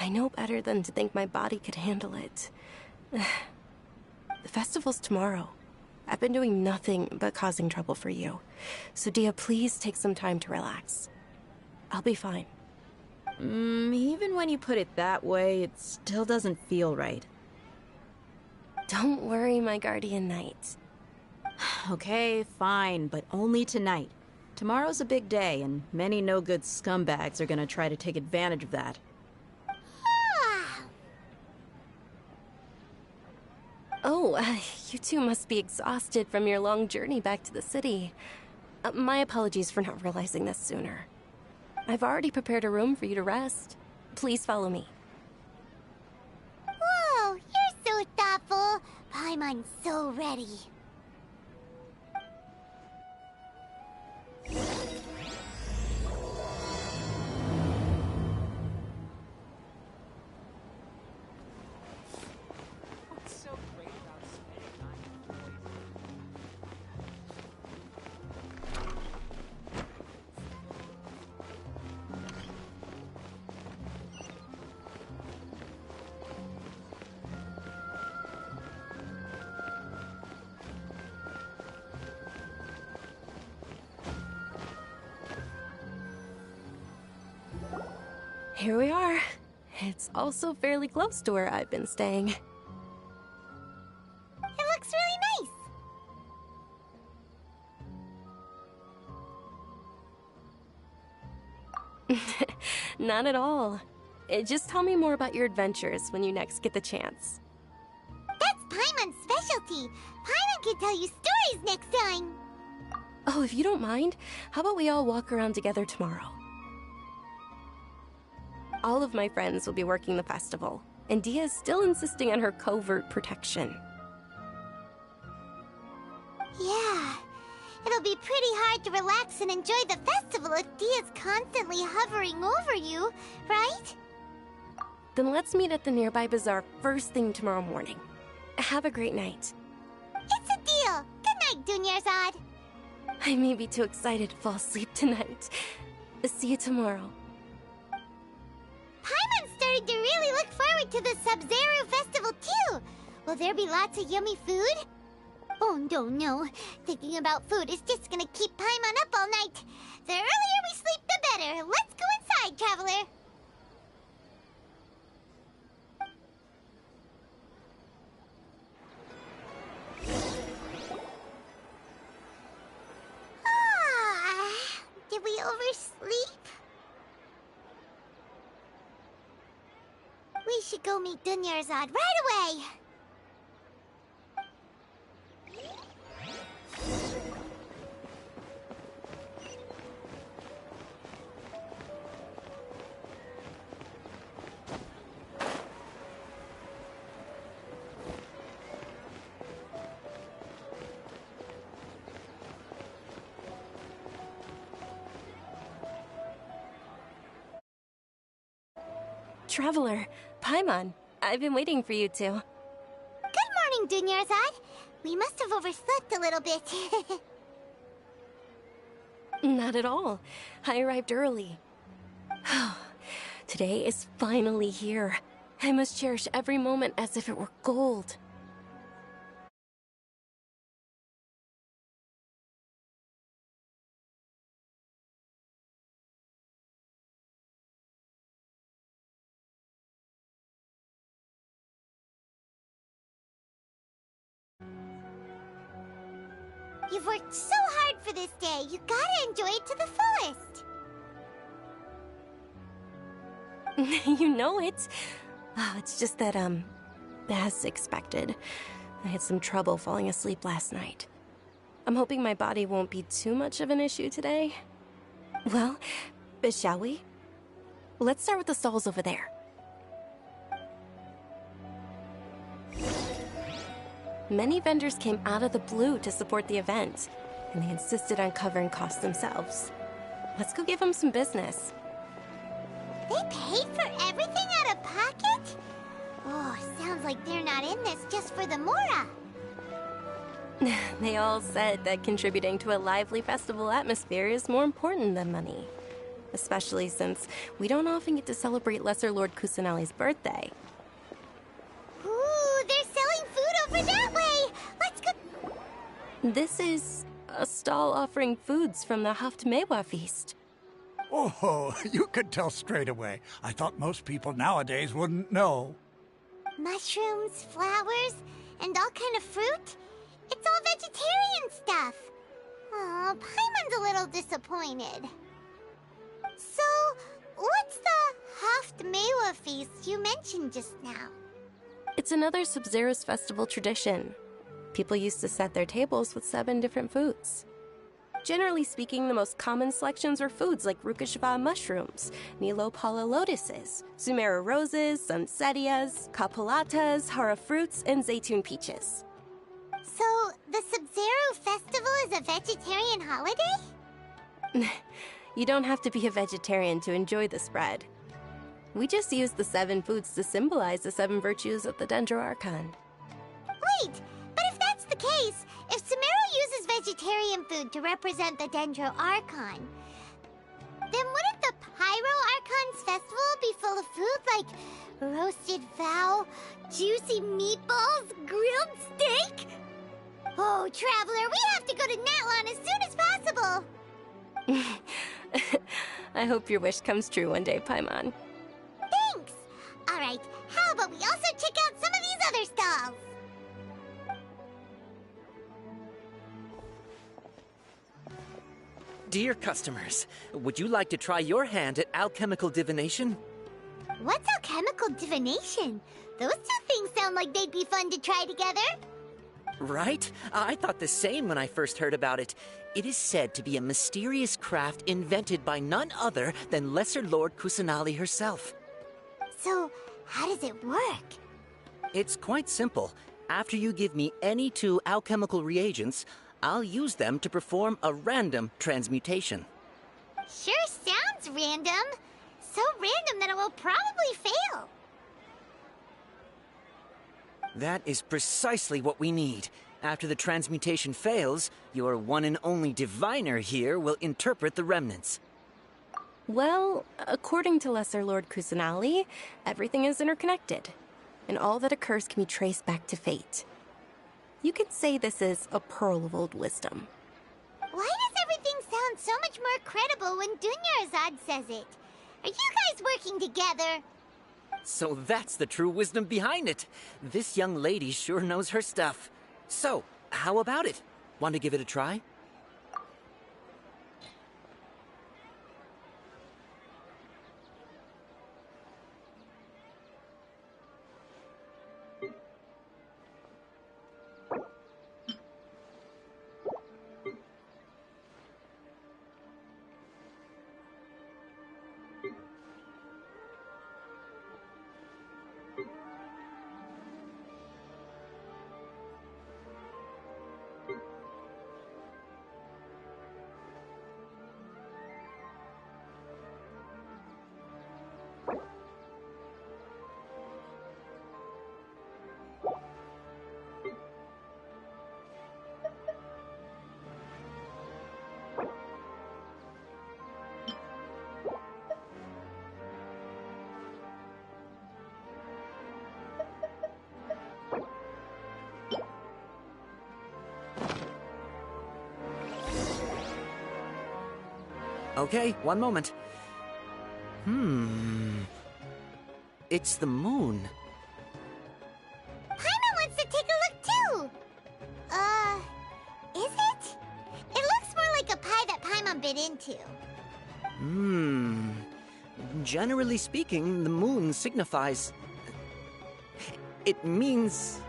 S9: I know better than to think my body could handle it. The festival's tomorrow. I've been doing nothing but causing trouble for you. So Dia, please take some time to relax. I'll be fine.
S13: Even when you put it that way, it still doesn't feel right.
S9: Don't worry, my guardian knight.
S13: Okay, fine, but only tonight. Tomorrow's a big day, and many no-good scumbags are gonna try to take advantage of that.
S9: Oh, you two must be exhausted from your long journey back to the city. My apologies for not realizing this sooner. I've already prepared a room for you to rest. Please follow me.
S14: Whoa, you're so thoughtful. Paimon's so ready.
S9: Here we are. It's also fairly close to where I've been staying.
S14: It looks really
S9: nice. Not at all. Just tell me more about your adventures when you next get the chance.
S14: That's Paimon's specialty. Paimon can tell you stories next time.
S9: Oh, if you don't mind, how about we all walk around together tomorrow? All of my friends will be working the festival, and Dia is still insisting on her covert protection.
S14: Yeah, it'll be pretty hard to relax and enjoy the festival if Dia's constantly hovering over you, right?
S9: Then let's meet at the nearby bazaar first thing tomorrow morning. Have a great night.
S14: It's a deal. Good night, Dunyarzad.
S9: I may be too excited to fall asleep tonight. See you tomorrow.
S14: Paimon started to really look forward to the Sub-Zero festival too. Will there be lots of yummy food? Oh no. Thinking about food is just gonna keep Paimon up all night. The earlier we sleep, the better. Let's go inside, Traveler. oversleep? We should go meet Dunyarzad right away!
S9: Traveler, Paimon, I've been waiting for you two.
S14: Good morning, Dunyarzad. We must have overslept a little bit.
S9: Not at all. I arrived early. Today is finally here. I must cherish every moment as if it were gold.
S14: You've worked so hard for this day. You gotta enjoy it to the fullest.
S9: You know it. Oh, it's just that, as expected, I had some trouble falling asleep last night. I'm hoping my body won't be too much of an issue today. Well, shall we? Let's start with the stalls over there. Many vendors came out of the blue to support the event, and they insisted on covering costs themselves. Let's go give them some business.
S14: They paid for everything out of pocket? Oh, sounds like they're not in this just for the Mora.
S9: They all said that contributing to a lively festival atmosphere is more important than money. Especially since we don't often get to celebrate Lesser Lord Kusanali's birthday.
S14: Ooh, they're selling food over that way! Let's go...
S9: This is a stall offering foods from the Haftmewa feast.
S16: Oh, you could tell straight away. I thought most people nowadays wouldn't know.
S14: Mushrooms, flowers, and all kind of fruit? It's all vegetarian stuff. Oh, Paimon's a little disappointed. So, what's the Haftmewa feast you mentioned just now?
S9: It's another Sub-Zero's festival tradition. People used to set their tables with 7 different foods. Generally speaking, the most common selections were foods like Rukashva mushrooms, Nilopala lotuses, Sumera roses, Sunsetias, Kapalatas, Hara fruits, and Zaytun peaches.
S14: So, the Sub-Zero festival is a vegetarian holiday?
S9: You don't have to be a vegetarian to enjoy the spread. We just use the 7 foods to symbolize the 7 virtues of the Dendro Archon.
S14: Wait, but if that's the case, if Sumero uses vegetarian food to represent the Dendro Archon, then wouldn't the Pyro Archon's festival be full of food like roasted fowl, juicy meatballs, grilled steak? Oh, Traveler, we have to go to Natlan as soon as possible!
S9: I hope your wish comes true one day, Paimon.
S14: Thanks! Alright, how about we also check out some of these other stalls?
S17: Dear customers, would you like to try your hand at alchemical divination?
S14: What's alchemical divination? Those two things sound like they'd be fun to try together.
S17: Right? I thought the same when I first heard about it. It is said to be a mysterious craft invented by none other than Lesser Lord Kusanali herself.
S14: So, how does it work?
S17: It's quite simple. After you give me any 2 alchemical reagents, I'll use them to perform a random transmutation.
S14: Sure sounds random. So random that it will probably fail.
S17: That is precisely what we need. After the transmutation fails, your one and only diviner here will interpret the remnants.
S9: Well, according to Lesser Lord Kusanali, everything is interconnected, and all that occurs can be traced back to fate. You could say this is a pearl of old wisdom.
S14: Why does everything sound so much more credible when Dunyarzad says it? Are you guys working together?
S17: So that's the true wisdom behind it. This young lady sure knows her stuff. So, how about it? Want to give it a try? Okay, one moment. It's the moon.
S14: Paimon wants to take a look too! Is it? It looks more like a pie that Paimon bit into.
S17: Generally speaking, the moon signifies... It means...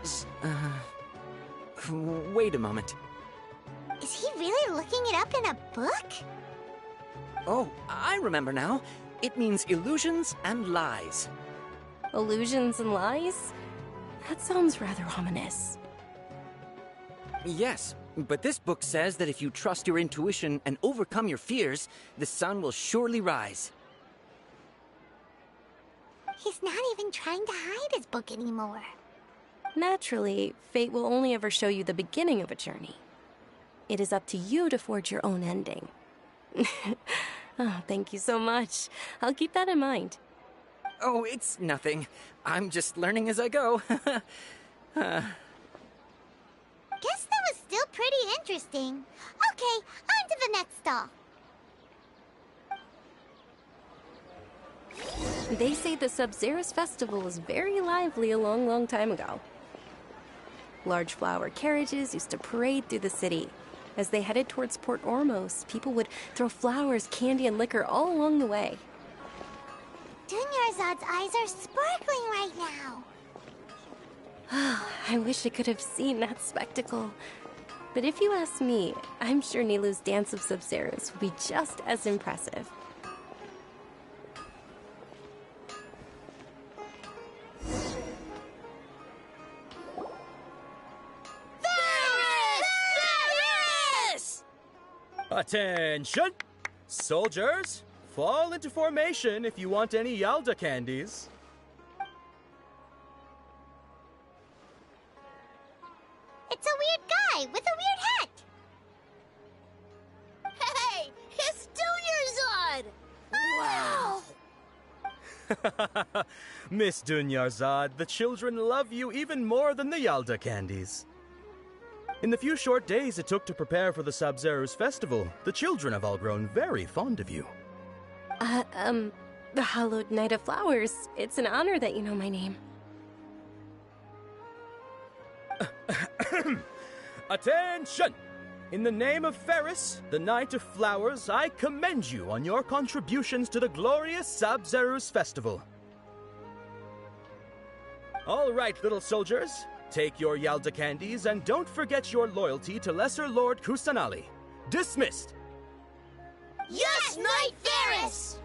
S17: Wait a moment.
S14: Is he really looking it up in a book?
S17: Oh, I remember now. It means illusions and lies.
S9: Illusions and lies? That sounds rather ominous.
S17: Yes, but this book says that if you trust your intuition and overcome your fears, the sun will surely rise.
S14: He's not even trying to hide his book anymore.
S9: Naturally, fate will only ever show you the beginning of a journey. It is up to you to forge your own ending. Oh, thank you so much. I'll keep that in mind.
S17: Oh, it's nothing. I'm just learning as I go.
S14: Guess that was still pretty interesting. Okay, on to the next stall.
S9: They say the Sub-Zerus festival was very lively a long, long time ago. Large flower carriages used to parade through the city. As they headed towards Port Ormos, people would throw flowers, candy, and liquor all along the way.
S14: Dunyarzad's eyes are sparkling right now.
S9: I wish I could have seen that spectacle. But if you ask me, I'm sure Nilou's Dance of Sub-Zerus would be just as impressive.
S1: Attention! Soldiers, fall into formation if you want any Yalda candies.
S14: It's a weird guy with a weird hat.
S11: Hey, it's Dunyarzad!
S14: Wow!
S1: Miss Dunyarzad, the children love you even more than the Yalda candies. In the few short days it took to prepare for the Sub-Zerus festival, the children have all grown very fond of you.
S9: The Hallowed Knight of Flowers. It's an honor that you know my name.
S1: Attention! In the name of Ferris, the Knight of Flowers, I commend you on your contributions to the glorious Sub-Zerus festival. All right, little soldiers. Take your Yalda candies and don't forget your loyalty to Lesser Lord Kusanali. Dismissed!
S11: Yes, Knight Ferris!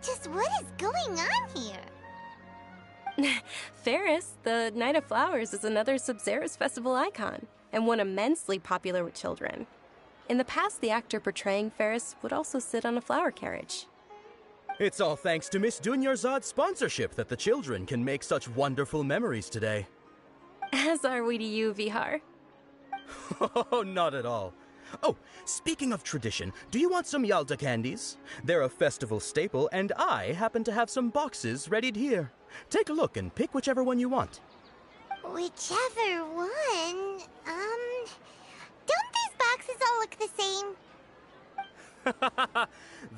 S14: Just what is going on here?
S9: Ferris, the Knight of Flowers, is another Sub-Zerus festival icon, and one immensely popular with children. In the past, the actor portraying Ferris would also sit on a flower carriage.
S1: It's all thanks to Miss Dunyarzad's sponsorship that the children can make such wonderful memories today.
S9: As are we to you, Vihar.
S1: Oh, not at all. Oh, speaking of tradition, do you want some Yalda candies? They're a festival staple, and I happen to have some boxes readied here. Take a look and pick whichever one you want.
S14: Whichever one? Don't these boxes all look the same?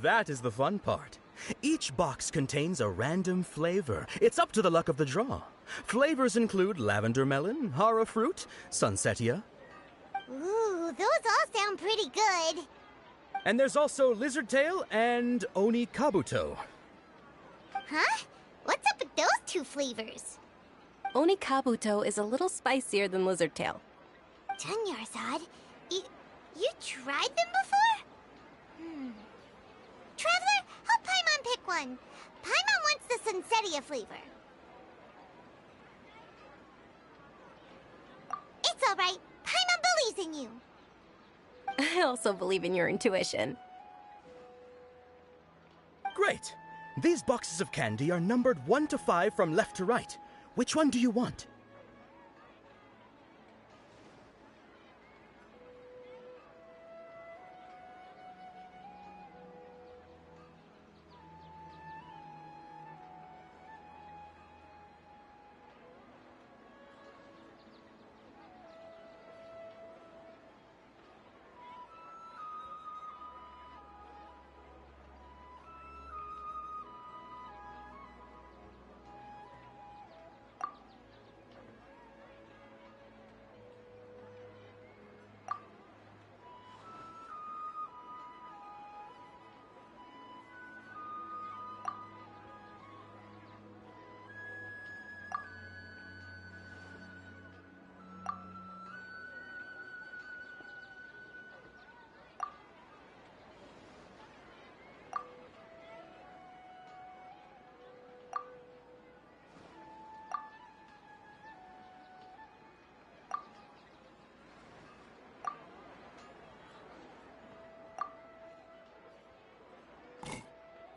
S1: That is the fun part. Each box contains a random flavor. It's up to the luck of the draw. Flavors include lavender melon, hara fruit, sunsetia.
S14: Ooh, those all sound pretty good.
S1: And there's also lizard tail and oni kabuto.
S14: Huh? What's up with those two flavors?
S9: Oni kabuto is a little spicier than lizard tail.
S14: Dunyarzad, you tried them before? Traveler, help Paimon pick one. Paimon wants the sunsetia flavor. It's all right. Paimon believes in you.
S9: I also believe in your intuition.
S1: Great! These boxes of candy are numbered 1 to 5 from left to right. Which one do you want?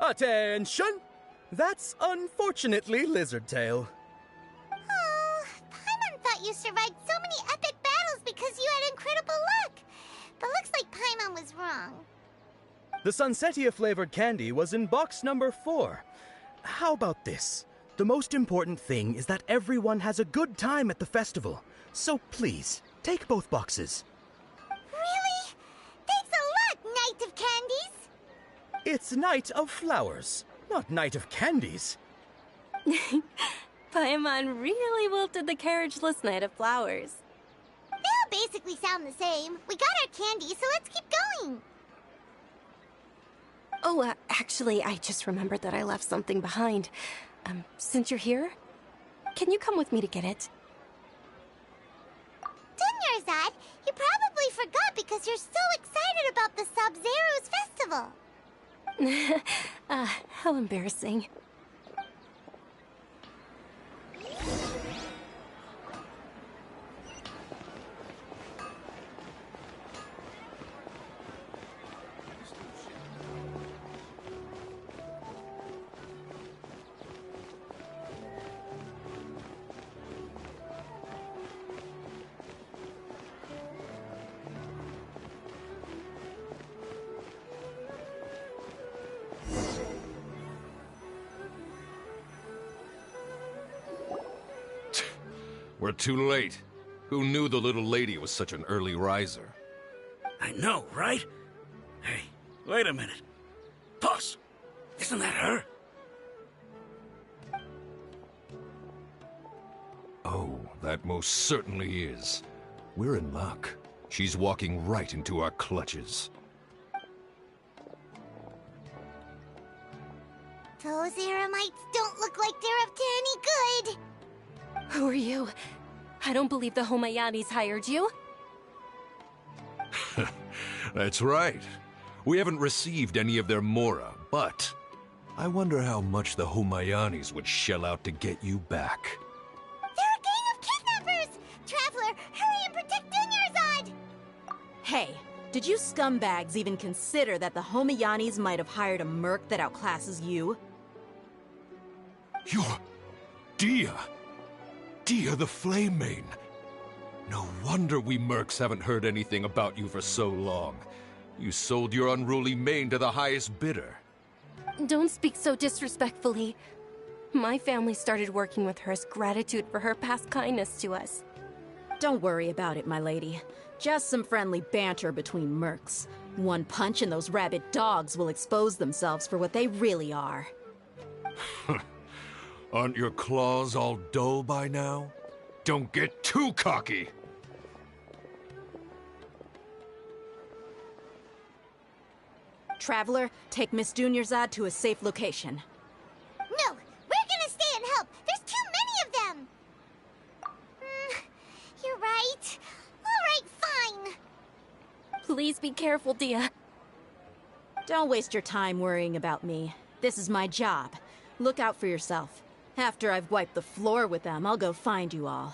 S1: Attention! That's unfortunately Lizardtail.
S14: Oh, Paimon thought you survived so many epic battles because you had incredible luck. But looks like Paimon was wrong.
S1: The Sunsetia-flavored candy was in box number 4. How about this? The most important thing is that everyone has a good time at the festival. So please, take both boxes.
S14: Really? Thanks a lot, Knight of Candies!
S1: It's Night of Flowers, not Night of Candies.
S9: Paimon really wilted the carriage-less Night of Flowers.
S14: They all basically sound the same. We got our candy, so let's keep going.
S9: Oh, actually, I just remembered that I left something behind. Since you're here, can you come with me to get it?
S14: Dunyarzad, you probably forgot because you're so excited about the Sub-Zero's festival.
S9: How embarrassing.
S8: We're too late. Who knew the little lady was such an early riser?
S18: I know, right? Hey, wait a minute. Boss, isn't that her?
S8: Oh, that most certainly is. We're in luck. She's walking right into our clutches.
S14: Those Eremites don't look like they're up to any good.
S9: Who are you? I don't believe the Homayanis hired you.
S8: That's right. We haven't received any of their mora, but I wonder how much the Homayanis would shell out to get you back.
S14: They're a gang of kidnappers! Traveler, hurry and protect Dunyarzad!
S13: Hey, did you scumbags even consider that the Homayanis might have hired a merc that outclasses you?
S8: You're... Dia! Dia the Flame Mane! No wonder we mercs haven't heard anything about you for so long. You sold your unruly mane to the highest bidder.
S9: Don't speak so disrespectfully. My family started working with her as gratitude for her past kindness to us.
S13: Don't worry about it, my lady. Just some friendly banter between mercs. One punch and those rabid dogs will expose themselves for what they really are.
S8: Aren't your claws all dull by now? Don't get too cocky!
S13: Traveler, take Miss Dunyarzad to a safe location.
S14: No, we're gonna stay and help. There's too many of them. You're right. All right, fine.
S9: Please be careful, Dia.
S13: Don't waste your time worrying about me. This is my job. Look out for yourself. After I've wiped the floor with them, I'll go find you all.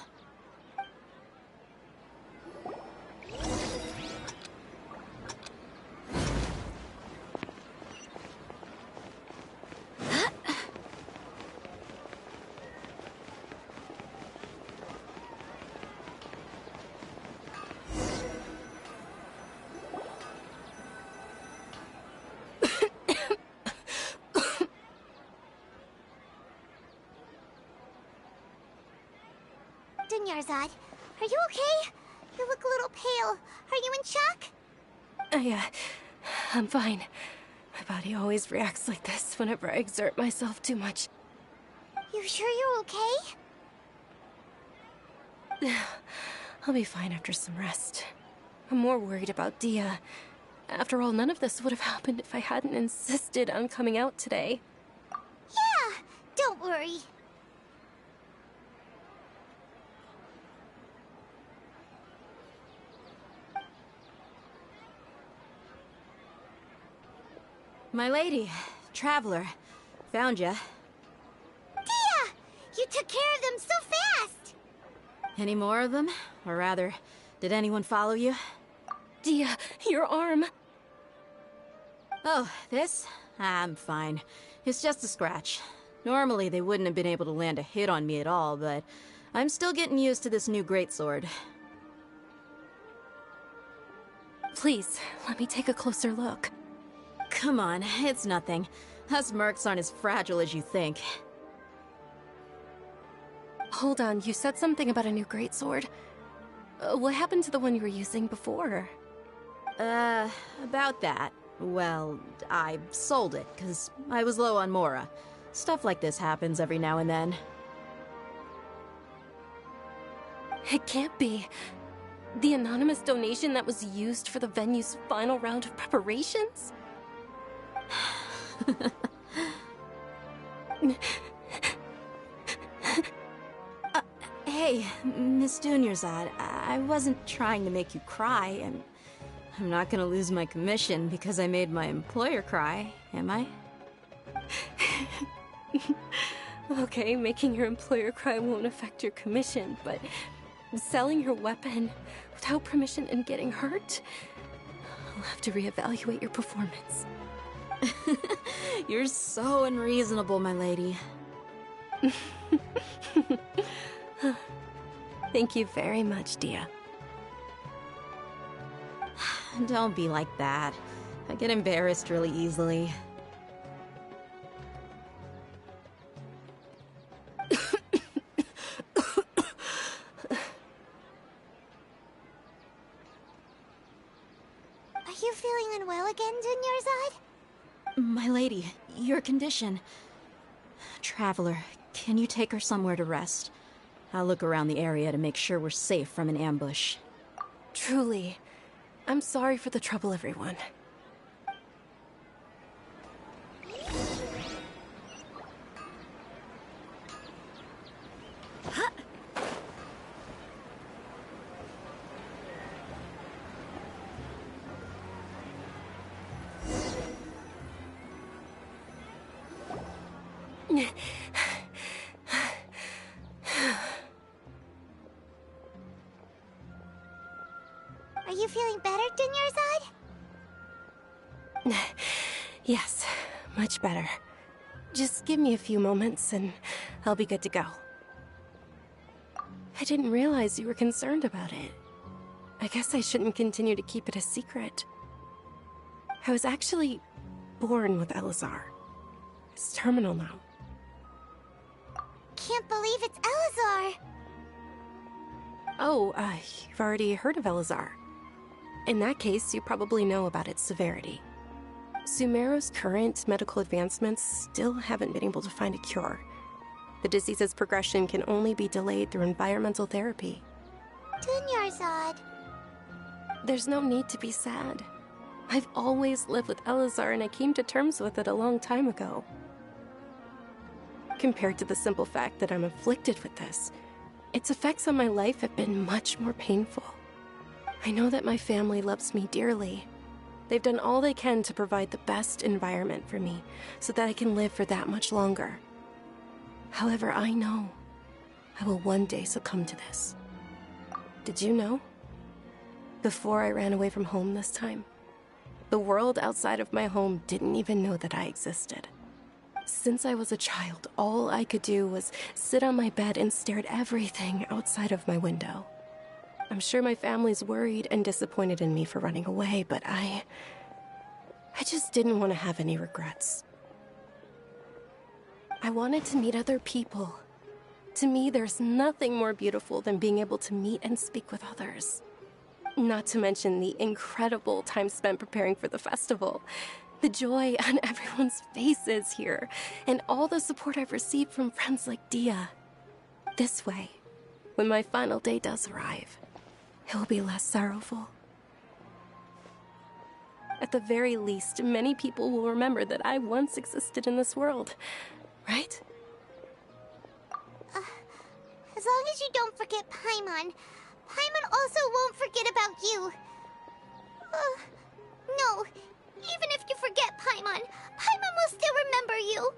S14: Dunyarzad, are you okay? You look a little pale. Are you in shock?
S9: I'm fine. My body always reacts like this whenever I exert myself too much.
S14: You sure you're okay?
S9: I'll be fine after some rest. I'm more worried about Dia. After all, none of this would have happened if I hadn't insisted on coming out today.
S14: Yeah, don't worry.
S13: My lady, Traveler, found ya.
S14: Dia! You took care of them so fast!
S13: Any more of them? Or rather, did anyone follow you?
S9: Dia, your arm!
S13: Oh, this? I'm fine. It's just a scratch. Normally, they wouldn't have been able to land a hit on me at all, but I'm still getting used to this new greatsword.
S9: Please, let me take a closer look.
S13: Come on, it's nothing. Us mercs aren't as fragile as you think.
S9: Hold on, you said something about a new greatsword. What happened to the one you were using before?
S13: About that. Well, I sold it, because I was low on Mora. Stuff like this happens every now and then.
S9: It can't be. The anonymous donation that was used for the venue's final round of preparations?
S13: Hey, Miss Dunyarzad, I wasn't trying to make you cry, and I'm not gonna lose my commission because I made my employer cry, am I?
S9: Okay, making your employer cry won't affect your commission, but selling your weapon without permission and getting hurt? I'll have to reevaluate your performance.
S13: You're so unreasonable, my lady.
S9: Thank you very much, Dia.
S13: Don't be like that. I get embarrassed really easily.
S14: Are you feeling unwell again, Dunyarzad?
S13: My lady, your condition. Traveler, can you take her somewhere to rest? I'll look around the area to make sure we're safe from an ambush.
S9: Truly. I'm sorry for the trouble, everyone.
S14: Are you feeling better, Dunyarzad?
S9: Yes, much better. Just give me a few moments and I'll be good to go. I didn't realize you were concerned about it. I guess I shouldn't continue to keep it a secret. I was actually born with Elazar. It's terminal now.
S14: Can't believe it's Elazar!
S9: Oh, you've already heard of Elazar. In that case, you probably know about its severity. Sumeru's current medical advancements still haven't been able to find a cure. The disease's progression can only be delayed through environmental therapy.
S14: Dunyarzad.
S9: There's no need to be sad. I've always lived with Elazar and I came to terms with it a long time ago. Compared to the simple fact that I'm afflicted with this, its effects on my life have been much more painful. I know that my family loves me dearly. They've done all they can to provide the best environment for me so that I can live for that much longer. However, I know I will one day succumb to this. Did you know? Before I ran away from home this time, the world outside of my home didn't even know that I existed. Since I was a child, all I could do was sit on my bed and stare at everything outside of my window. I'm sure my family's worried and disappointed in me for running away, but I just didn't want to have any regrets. I wanted to meet other people. To me, there's nothing more beautiful than being able to meet and speak with others. Not to mention the incredible time spent preparing for the festival. The joy on everyone's faces here, and all the support I've received from friends like Dia. This way, when my final day does arrive, it will be less sorrowful. At the very least, many people will remember that I once existed in this world, right?
S14: As long as you don't forget Paimon. Paimon also won't forget about you. No, even if you forget Paimon, Paimon will still remember you.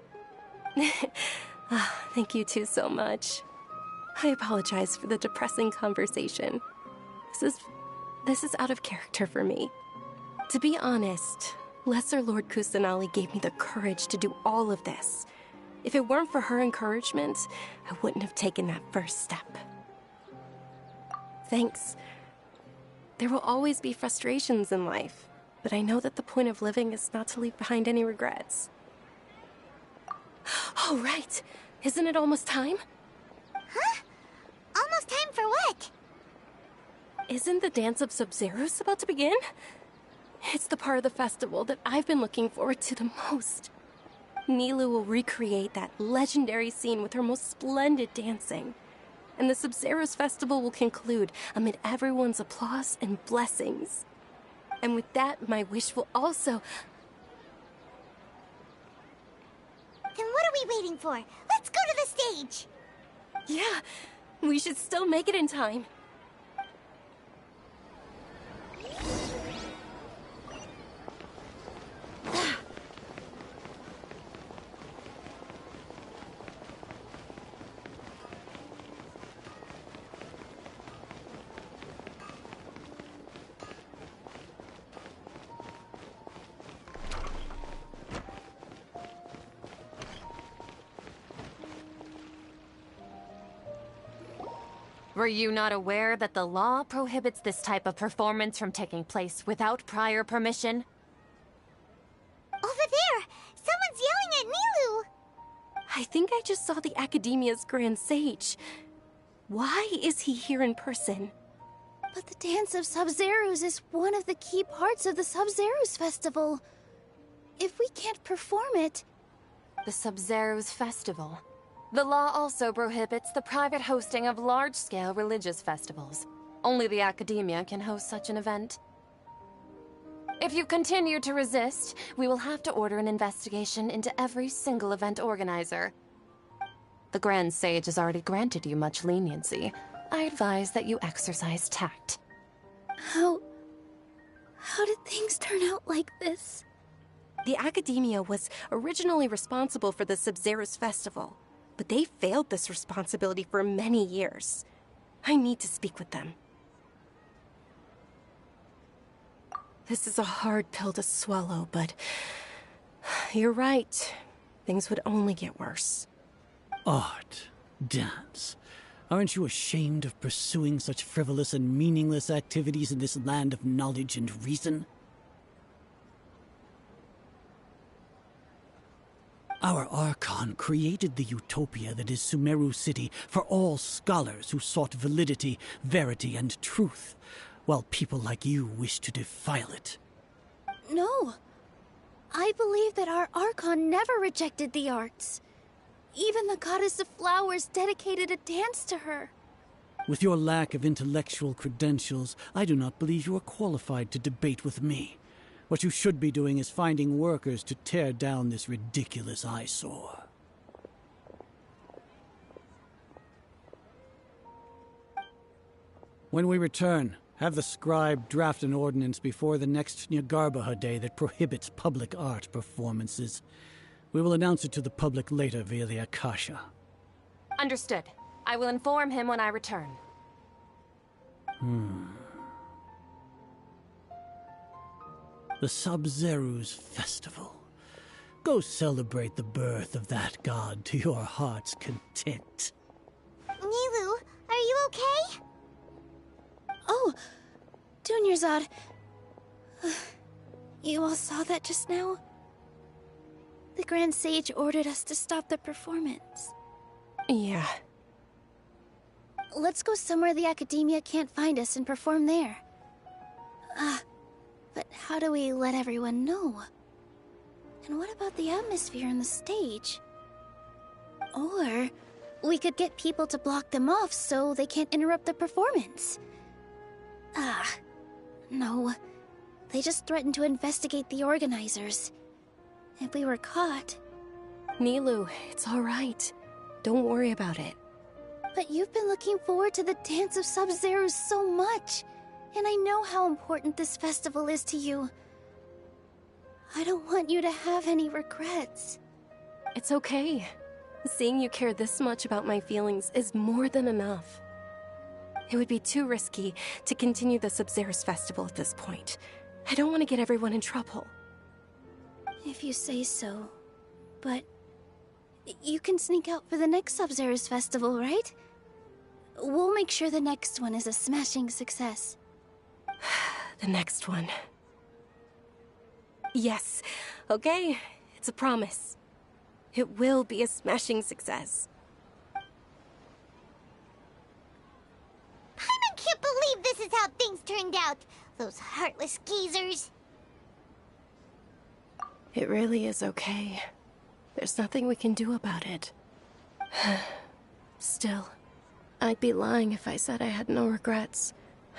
S9: Thank you two so much. I apologize for the depressing conversation. This is out of character for me. To be honest, Lesser Lord Kusanali gave me the courage to do all of this. If it weren't for her encouragement, I wouldn't have taken that first step. Thanks. There will always be frustrations in life, but I know that the point of living is not to leave behind any regrets. Oh, right. Isn't it almost time?
S14: Huh? Almost time for what?
S9: Isn't the Dance of Sub-Zeros about to begin? It's the part of the festival that I've been looking forward to the most. Nilu will recreate that legendary scene with her most splendid dancing. And the Sub-Zeros festival will conclude amid everyone's applause and blessings. And with that, my wish will also...
S14: Then what are we waiting for? Let's go to the stage!
S9: Yeah, we should still make it in time.
S15: Were you not aware that the law prohibits this type of performance from taking place without prior permission?
S14: Over there! Someone's yelling at Nilu!
S9: I think I just saw the Academia's Grand Sage. Why is he here in person?
S4: But the Dance of Sub-Zeros is one of the key parts of the Sub-Zeros festival. If we can't perform it...
S15: The Sub-Zeros festival. The law also prohibits the private hosting of large-scale religious festivals. Only the Academia can host such an event. If you continue to resist, we will have to order an investigation into every single event organizer. The Grand Sage has already granted you much leniency. I advise that you exercise tact.
S4: How did things turn out like this?
S9: The Academia was originally responsible for the Sub-Zeros festival, but they failed this responsibility for many years. I need to speak with them. This is a hard pill to swallow, but you're right. Things would only get worse.
S10: Art, dance. Aren't you ashamed of pursuing such frivolous and meaningless activities in this land of knowledge and reason? Our Archon created the utopia that is Sumeru City for all scholars who sought validity, verity, and truth, while people like you wish to defile it.
S4: No. I believe that our Archon never rejected the arts. Even the goddess of flowers dedicated a dance to her.
S10: With your lack of intellectual credentials, I do not believe you are qualified to debate with me. What you should be doing is finding workers to tear down this ridiculous eyesore. When we return, have the scribe draft an ordinance before the next Nyagarbha Day that prohibits public art performances. We will announce it to the public later via the Akasha.
S15: Understood. I will inform him when I return.
S10: The Sub-Zeros Festival. Go celebrate the birth of that god to your heart's content.
S14: Nilu, are you okay?
S4: Oh, Dunyarzad. You all saw that just now? The Grand Sage ordered us to stop the performance.
S9: Yeah.
S4: Let's go somewhere the Academia can't find us and perform there. But how do we let everyone know? And what about the atmosphere on the stage? Or we could get people to block them off so they can't interrupt the performance. No. They just threatened to investigate the organizers. If we were caught...
S9: Nilu, it's all right. Don't worry about it.
S4: But you've been looking forward to the Dance of Sub-Zeros so much. And I know how important this festival is to you. I don't want you to have any regrets.
S9: It's okay. Seeing you care this much about my feelings is more than enough. It would be too risky to continue the Sub-Zeros festival at this point. I don't want to get everyone in trouble.
S4: If you say so. But you can sneak out for the next Sub-Zero's festival, right? We'll make sure the next one is a smashing success.
S9: The next one. Yes. Okay, it's a promise. It will be a smashing success.
S14: I can't believe this is how things turned out. Those heartless geezers.
S9: It really is okay. There's nothing we can do about it. Still, I'd be lying if I said I had no regrets.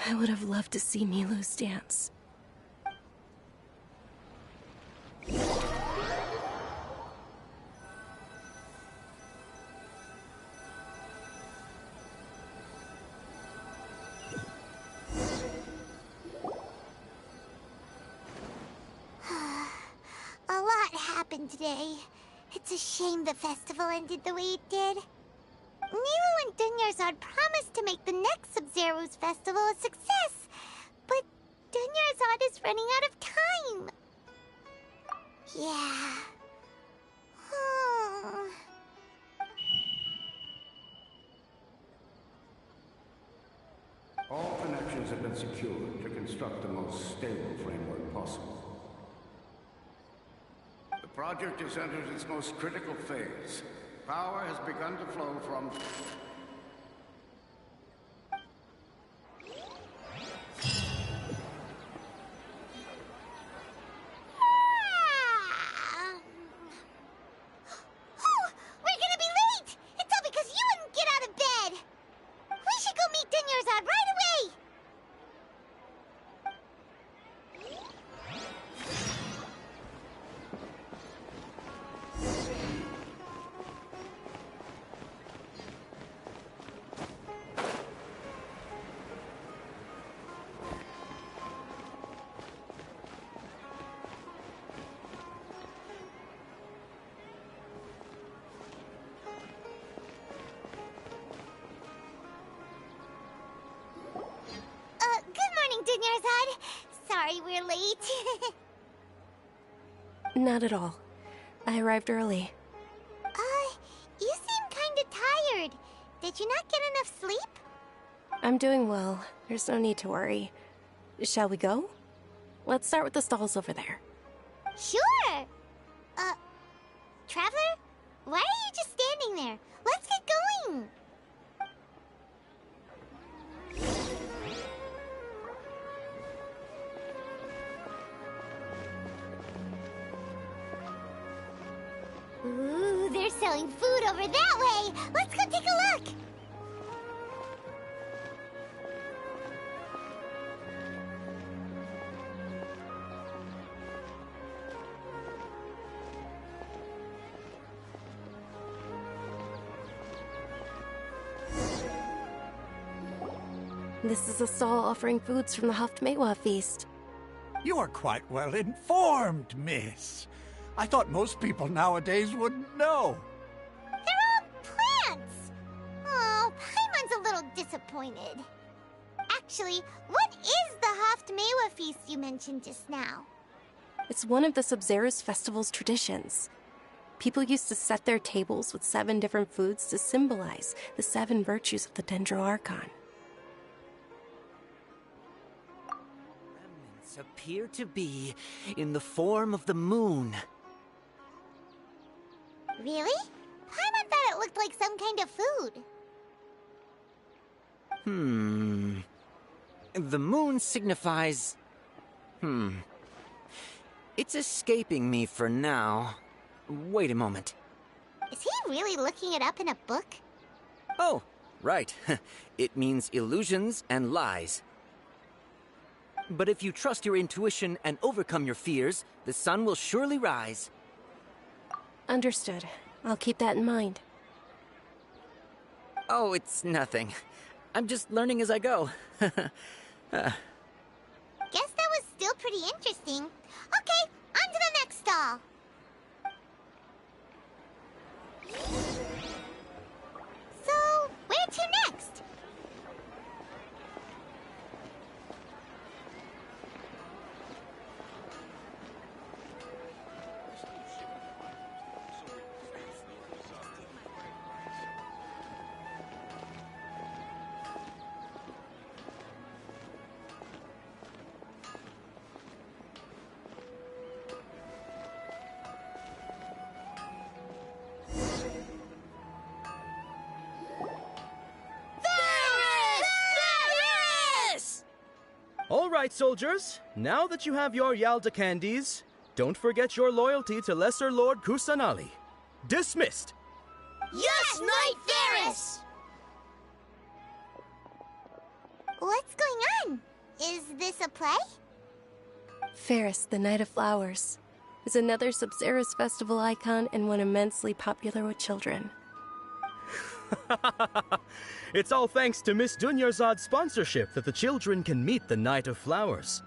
S9: I would have loved to see Milu's dance.
S14: A lot happened today. It's a shame the festival ended the way it did. Nero and Dunyarzad promised to make the next Sub-Zero's festival a success, but Dunyarzad is running out of time. Yeah.
S20: All connections have been secured to construct the most stable framework possible. The project has entered its most critical phase. Power has begun to flow from...
S14: We're gonna be late! It's all because you wouldn't get out of bed! We should go meet Dunyarzad right away! Dunyarzad. Sorry we're late.
S9: Not at all. I arrived early.
S14: You seem kinda tired. Did you not get enough sleep?
S9: I'm doing well. There's no need to worry. Shall we go? Let's start with the stalls over there.
S14: Sure! Traveler? Why are you just standing there? Let's get going! Ooh, they're selling food over that way! Let's go take a look!
S9: This is a stall offering foods from the Haftmewa feast.
S16: You are quite well informed, miss. I thought most people nowadays wouldn't know.
S14: They're all plants! Oh, Paimon's a little disappointed. Actually, what is the Haftmewa feast you mentioned just now?
S9: It's one of the Sub-Zero's festival's traditions. People used to set their tables with 7 different foods to symbolize the 7 virtues of the Dendro Archon.
S17: Remnants appear to be in the form of the moon.
S14: Really? Paimon thought it looked like some kind of food.
S17: The moon signifies... It's escaping me for now. Wait a moment.
S14: Is he really looking it up in a book?
S17: Oh, right. It means illusions and lies. But if you trust your intuition and overcome your fears, the sun will surely rise.
S9: Understood. I'll keep that in mind.
S17: Oh, it's nothing. I'm just learning as I go.
S14: Guess that was still pretty interesting. Okay, on to the next stall. So, where to next?
S1: right, soldiers. Now that you have your Yalda candies, don't forget your loyalty to Lesser Lord Kusanali. Dismissed!
S11: Yes, Knight Ferris!
S14: What's going on? Is this a play?
S9: Ferris, the Knight of Flowers, is another Sabzeruz festival icon and one immensely popular with children.
S1: It's all thanks to Miss Dunyarzad's sponsorship that the children can meet the Knight of Flowers.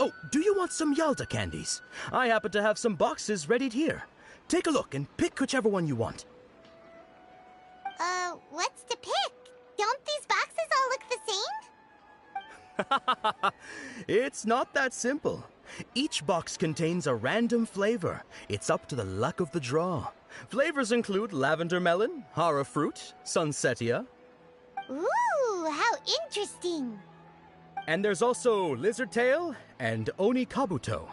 S1: Oh, do you want some Yalda candies? I happen to have some boxes ready here. Take a look and pick whichever one you want.
S14: What's to pick? Don't these boxes all look the same?
S1: It's not that simple. Each box contains a random flavor. It's up to the luck of the draw. Flavors include lavender melon, hara fruit, sunsetia.
S14: Ooh, how interesting.
S1: And there's also lizard tail and oni kabuto.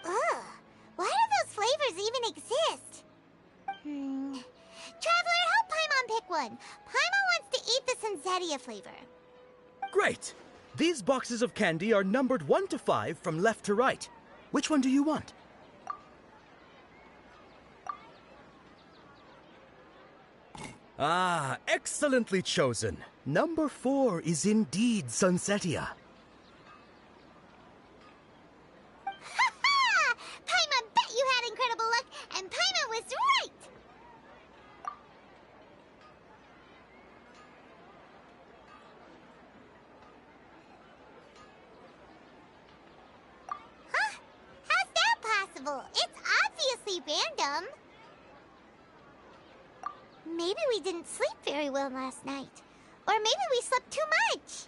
S14: Ugh, why do those flavors even exist? Traveler, help Paimon pick one. Paimon wants to eat the sunsetia flavor.
S1: Great! These boxes of candy are numbered 1 to 5 from left to right. Which one do you want? Ah, excellently chosen. Number 4 is indeed sunsetia.
S14: Ha-ha! Paimon bet you had incredible luck, and Paimon was right! Huh? How's that possible? It's obviously random. Maybe we didn't sleep very well last night. Or maybe we slept too much.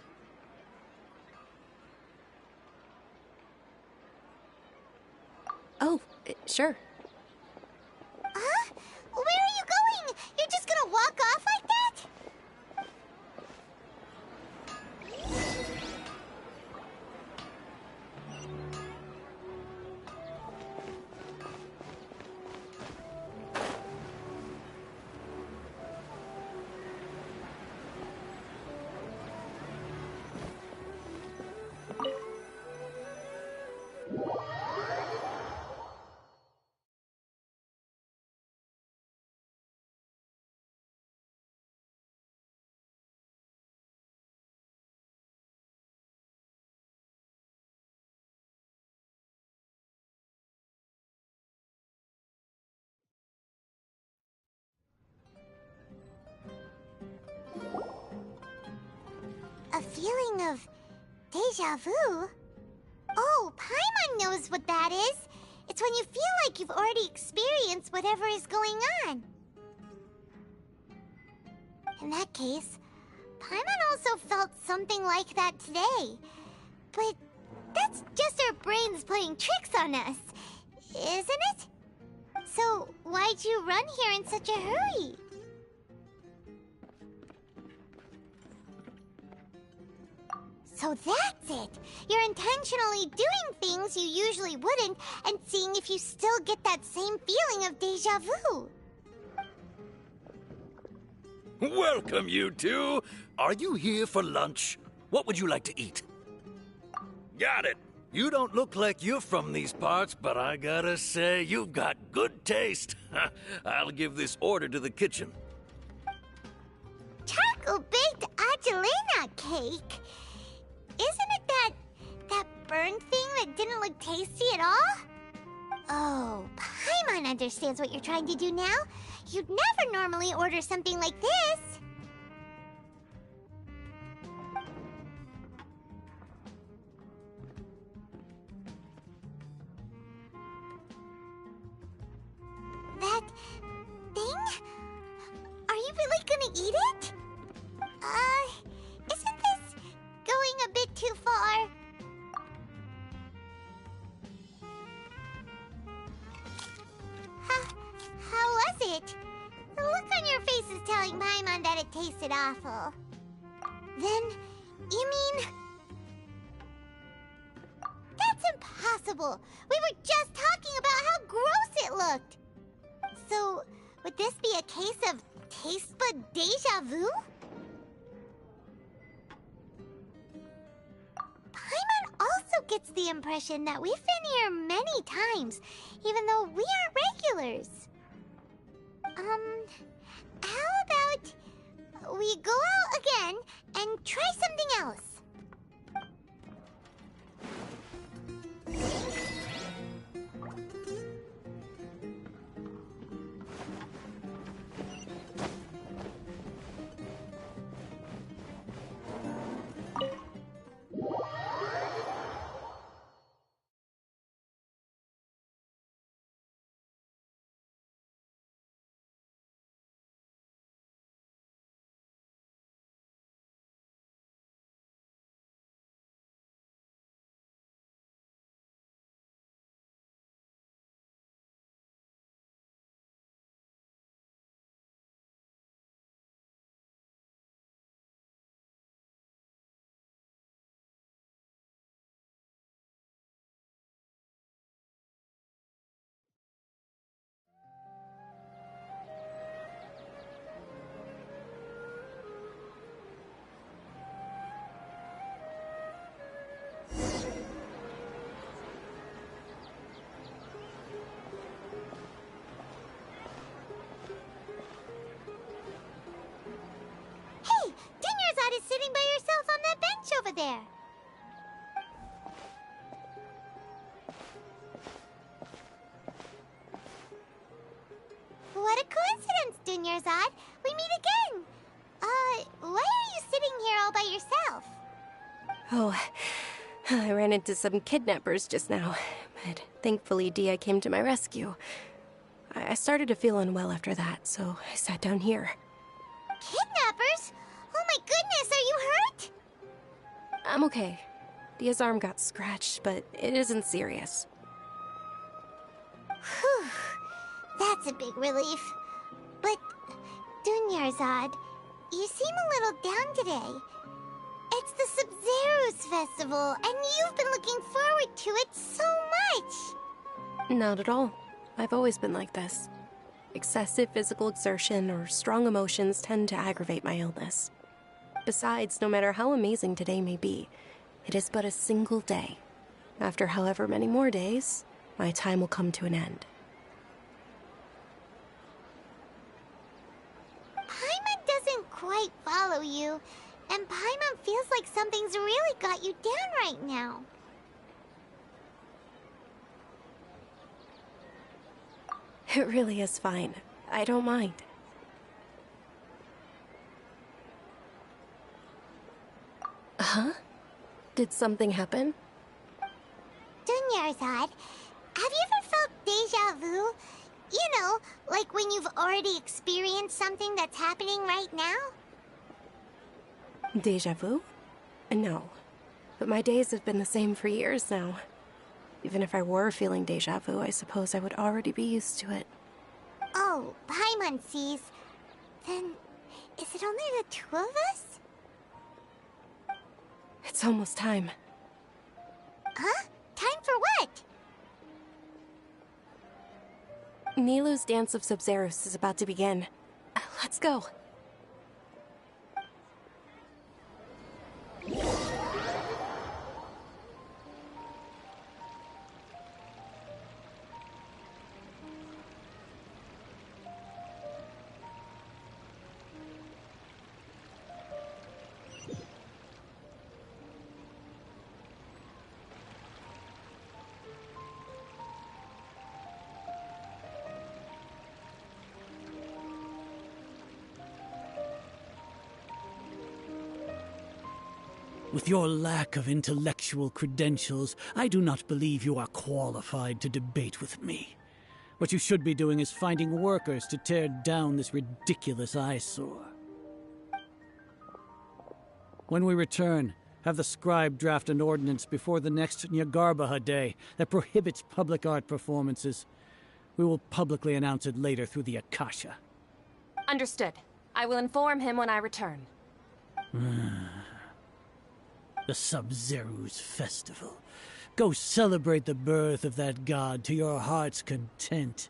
S9: Oh, sure.
S14: Huh? Where are you going? You're just gonna walk off like that? A feeling of deja vu? Oh, Paimon knows what that is. It's when you feel like you've already experienced whatever is going on. In that case, Paimon also felt something like that today. But that's just our brains playing tricks on us, isn't it? So why'd you run here in such a hurry? So that's it! You're intentionally doing things you usually wouldn't and seeing if you still get that same feeling of deja vu.
S18: Welcome, you two. Are you here for lunch? What would you like to eat? Got it. You don't look like you're from these parts, but I gotta say, you've got good taste. I'll give this order to the kitchen.
S14: Charcoal-baked Angelina cake? Isn't it that burned thing that didn't look tasty at all? Oh, Paimon understands what you're trying to do now. You'd never normally order something like this. That thing? Are you really gonna eat it? Isn't this going a bit too far? How was it? The look on your face is telling Paimon that it tasted awful. Then, you mean... That's impossible! We were just talking about how gross it looked! So, would this be a case of taste bud deja vu? Paimon gets the impression that we've been here many times, even though we aren't regulars. How about we go out again and try something else? Is sitting by yourself on that bench over there. What a coincidence, Dunyarzad. We meet again. Why are you sitting here all by yourself?
S9: Oh, I ran into some kidnappers just now, but thankfully Dia came to my rescue. I started to feel unwell after that, so I sat down here.
S14: Kidnappers? Oh my goodness, are you hurt?
S9: I'm okay. Dia's arm got scratched, but it isn't serious.
S14: Whew. That's a big relief. But, Dunyarzad, you seem a little down today. It's the Sub-Zero's festival, and you've been looking forward to it so much!
S9: Not at all. I've always been like this. Excessive physical exertion or strong emotions tend to aggravate my illness. Besides, no matter how amazing today may be, it is but a single day. After however many more days, my time will come to an end.
S14: Paimon doesn't quite follow you, and Paimon feels like something's really got you down right now.
S9: It really is fine. I don't mind. Huh? Did something happen?
S14: Dunyarzad, have you ever felt deja vu? You know, like when you've already experienced something that's happening right now?
S9: Deja vu? No. But my days have been the same for years now. Even if I were feeling deja vu, I suppose I would already be used to it.
S14: Oh, Paimon sees. Then, is it only the two of us?
S9: It's almost time.
S14: Huh? Time for what?
S9: Nilou's Dance of Sub-Zeros is about to begin. Let's go.
S2: With your lack of intellectual credentials, I do not believe you are qualified to debate with me. What you should be doing is finding workers to tear down this ridiculous eyesore. When we return, have the scribe draft an ordinance before the next Nyagarbaha Day that prohibits public art performances. We will publicly announce it later through the Akasha.
S15: Understood. I will inform him when I return.
S2: The Sub-Zero's festival. Go celebrate the birth of that god to your heart's content.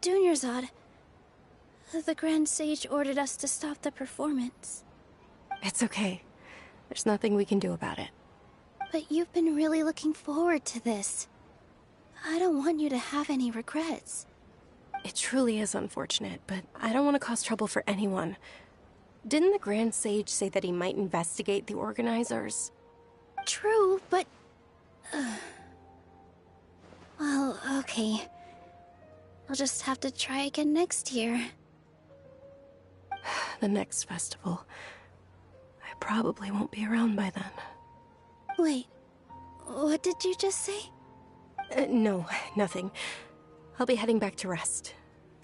S21: Dunyarzad, the Grand Sage ordered us to stop the performance.
S9: It's okay. There's nothing we can do about it.
S21: But you've been really looking forward to this. I don't want you to have any regrets.
S9: It truly is unfortunate, but I don't want to cause trouble for anyone. Didn't the Grand Sage say that he might investigate the organizers?
S21: True, but... Well, okay. I'll just have to try again next year.
S9: The next festival. I probably won't be around by then.
S21: Wait, what did you just say?
S9: No, nothing. I'll be heading back to rest.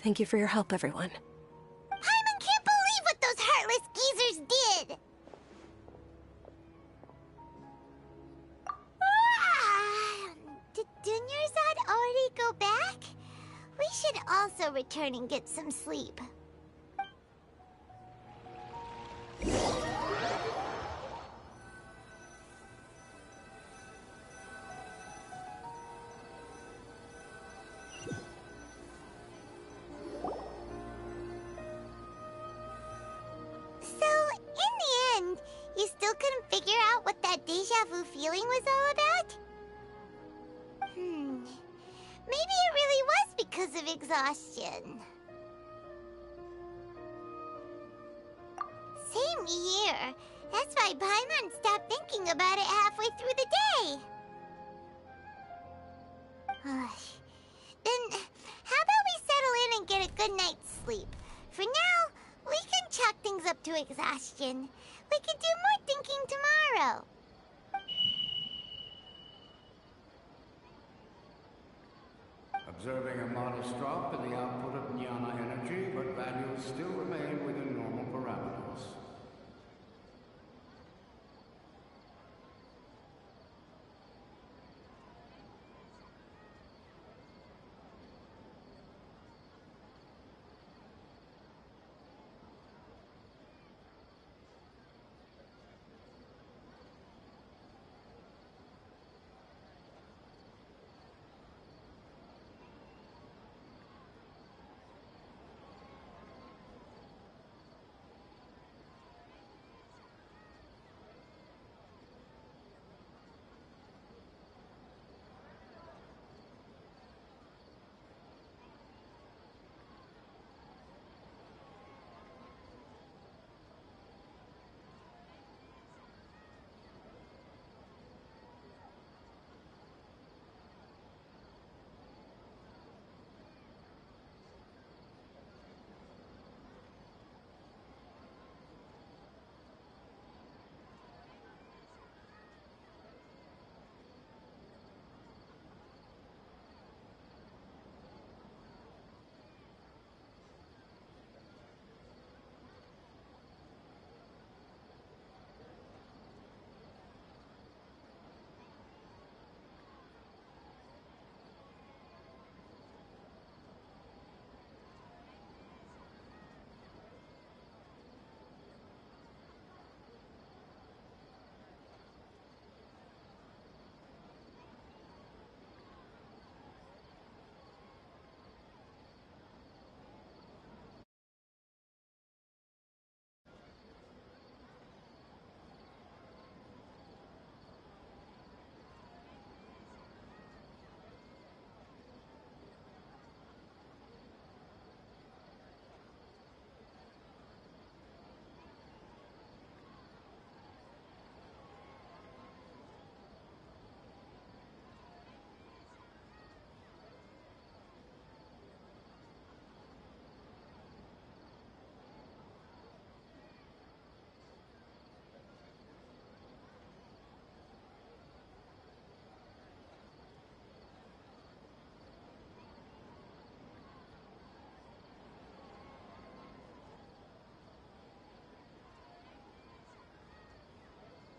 S9: Thank you for your help, everyone.
S14: Paimon can't believe what those heartless geezers did! Did Dunyarzad already go back? We should also return and get some sleep. You still couldn't figure out what that déjà vu feeling was all about? Maybe it really was because of exhaustion. Same here. That's why Paimon stopped thinking about it halfway through the day. Then, how about we settle in and get a good night's sleep? For now, we can chalk things up to exhaustion. We can do more thinking tomorrow.
S20: Observing a modest drop in the output of jnana energy, but values still remain within normal parameters.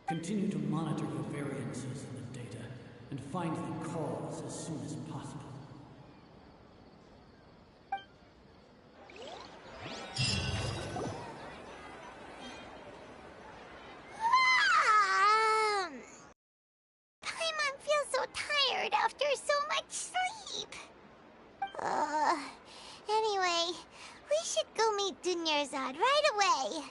S22: Continue to monitor your variances in the data and find the cause as soon as possible.
S14: Paimon feels so tired after so much sleep. should go meet Dunyarzad right away.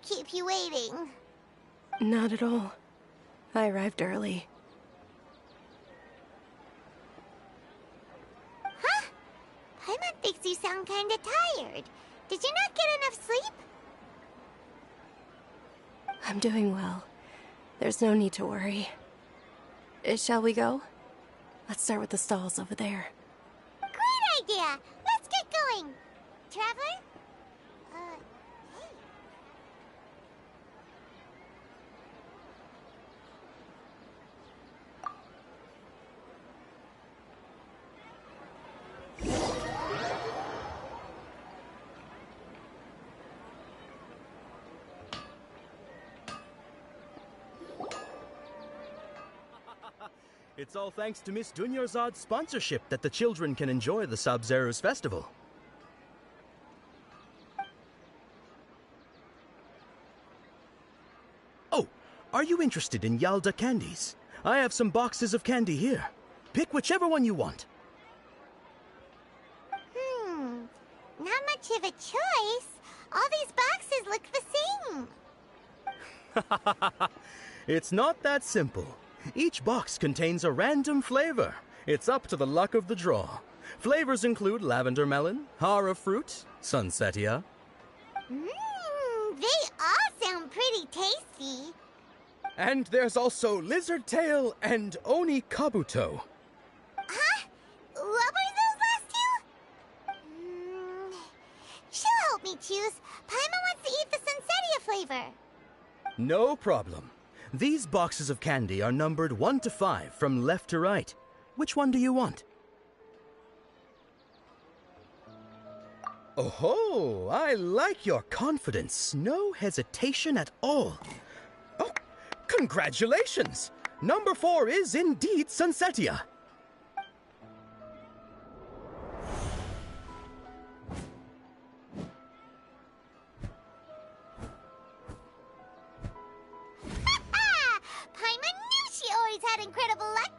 S14: Keep you waiting.
S9: Not at all. I arrived early.
S14: Huh? Paimon thinks you sound kinda tired. Did you not get enough sleep?
S9: I'm doing well. There's no need to worry. Shall we go? Let's start with the stalls over there.
S14: Great idea! Let's get going! Traveler?
S1: It's all thanks to Miss Dunyarzad's sponsorship that the children can enjoy the Sub-Zero's festival. Oh, are you interested in Yalda candies? I have some boxes of candy here. Pick whichever one you want.
S14: Not much of a choice. All these boxes look the same.
S1: It's not that simple. Each box contains a random flavor. It's up to the luck of the draw. Flavors include lavender melon, hara fruit, sunsetia.
S14: They all sound pretty tasty.
S1: And there's also lizard tail and oni kabuto.
S14: Huh? What were those last two? She'll help me choose. Paimon wants to eat the sunsetia flavor.
S1: No problem. These boxes of candy are numbered 1 to 5 from left to right. Which one do you want? Oh, I like your confidence. No hesitation at all. Oh, congratulations! Number 4 is indeed sunsetia.
S14: Had incredible luck.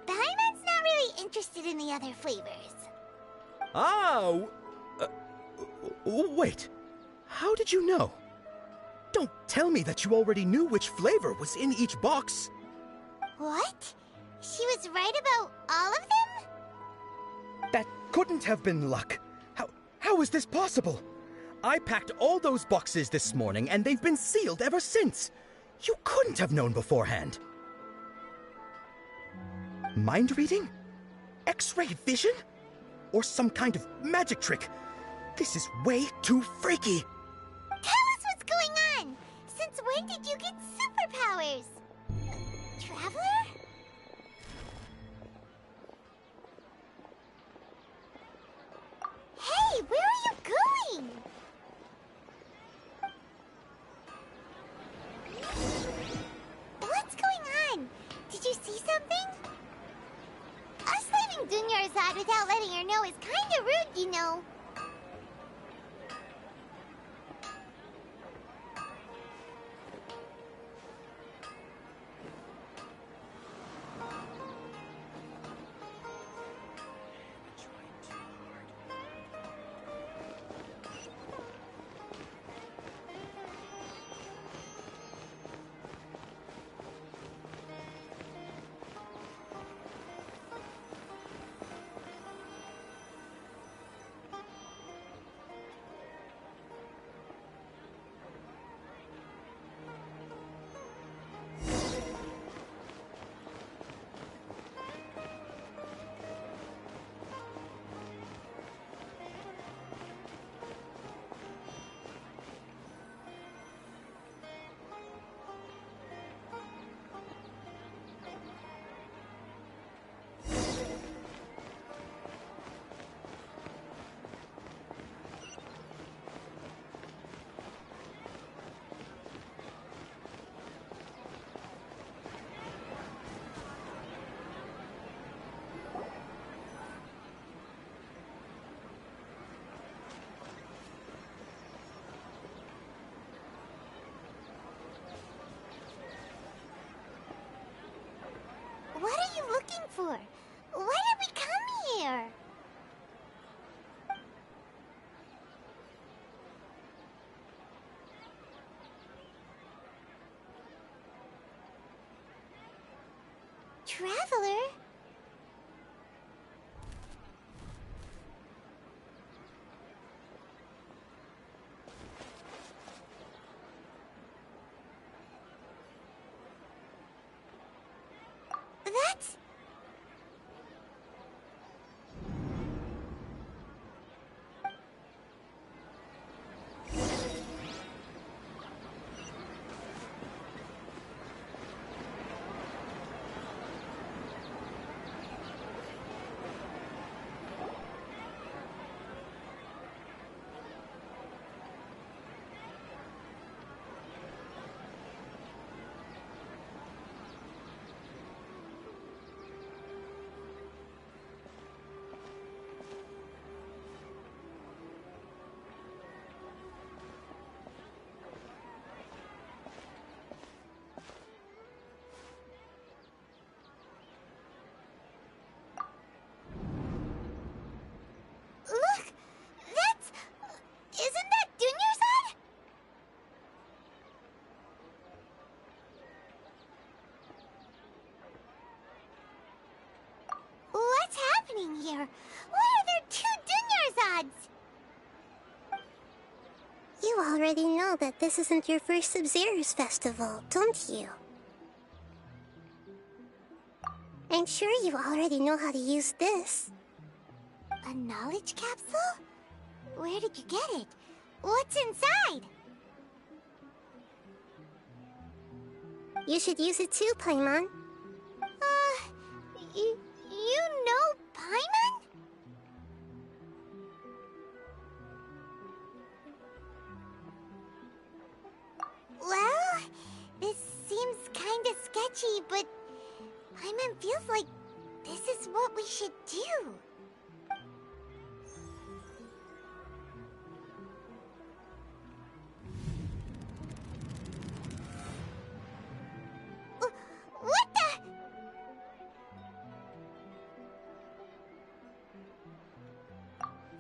S14: Paimon's not really interested in the other flavors.
S1: Wait. How did you know? Don't tell me that you already knew which flavor was in each box.
S14: What? She was right about all of them?
S1: That couldn't have been luck. How is this possible? I packed all those boxes this morning, and they've been sealed ever since. You couldn't have known beforehand. Mind reading? X-ray vision? Or some kind of magic trick? This is way too freaky.
S14: Tell us what's going on! Since when did you get superpowers? sure. Why did we come here? Traveler? That's... Look! That's... Isn't that Dunyarzad? What's happening here? Why are there two Dunyarzads?
S5: You already know that this isn't your first Sub-Zero's festival, don't you? I'm sure you already know how to use this.
S14: A knowledge capsule? Where did you get it? What's inside?
S5: You should use it too, Paimon.
S14: You know Paimon? Well, this seems kinda sketchy, but Paimon feels like this is what we should do. What the?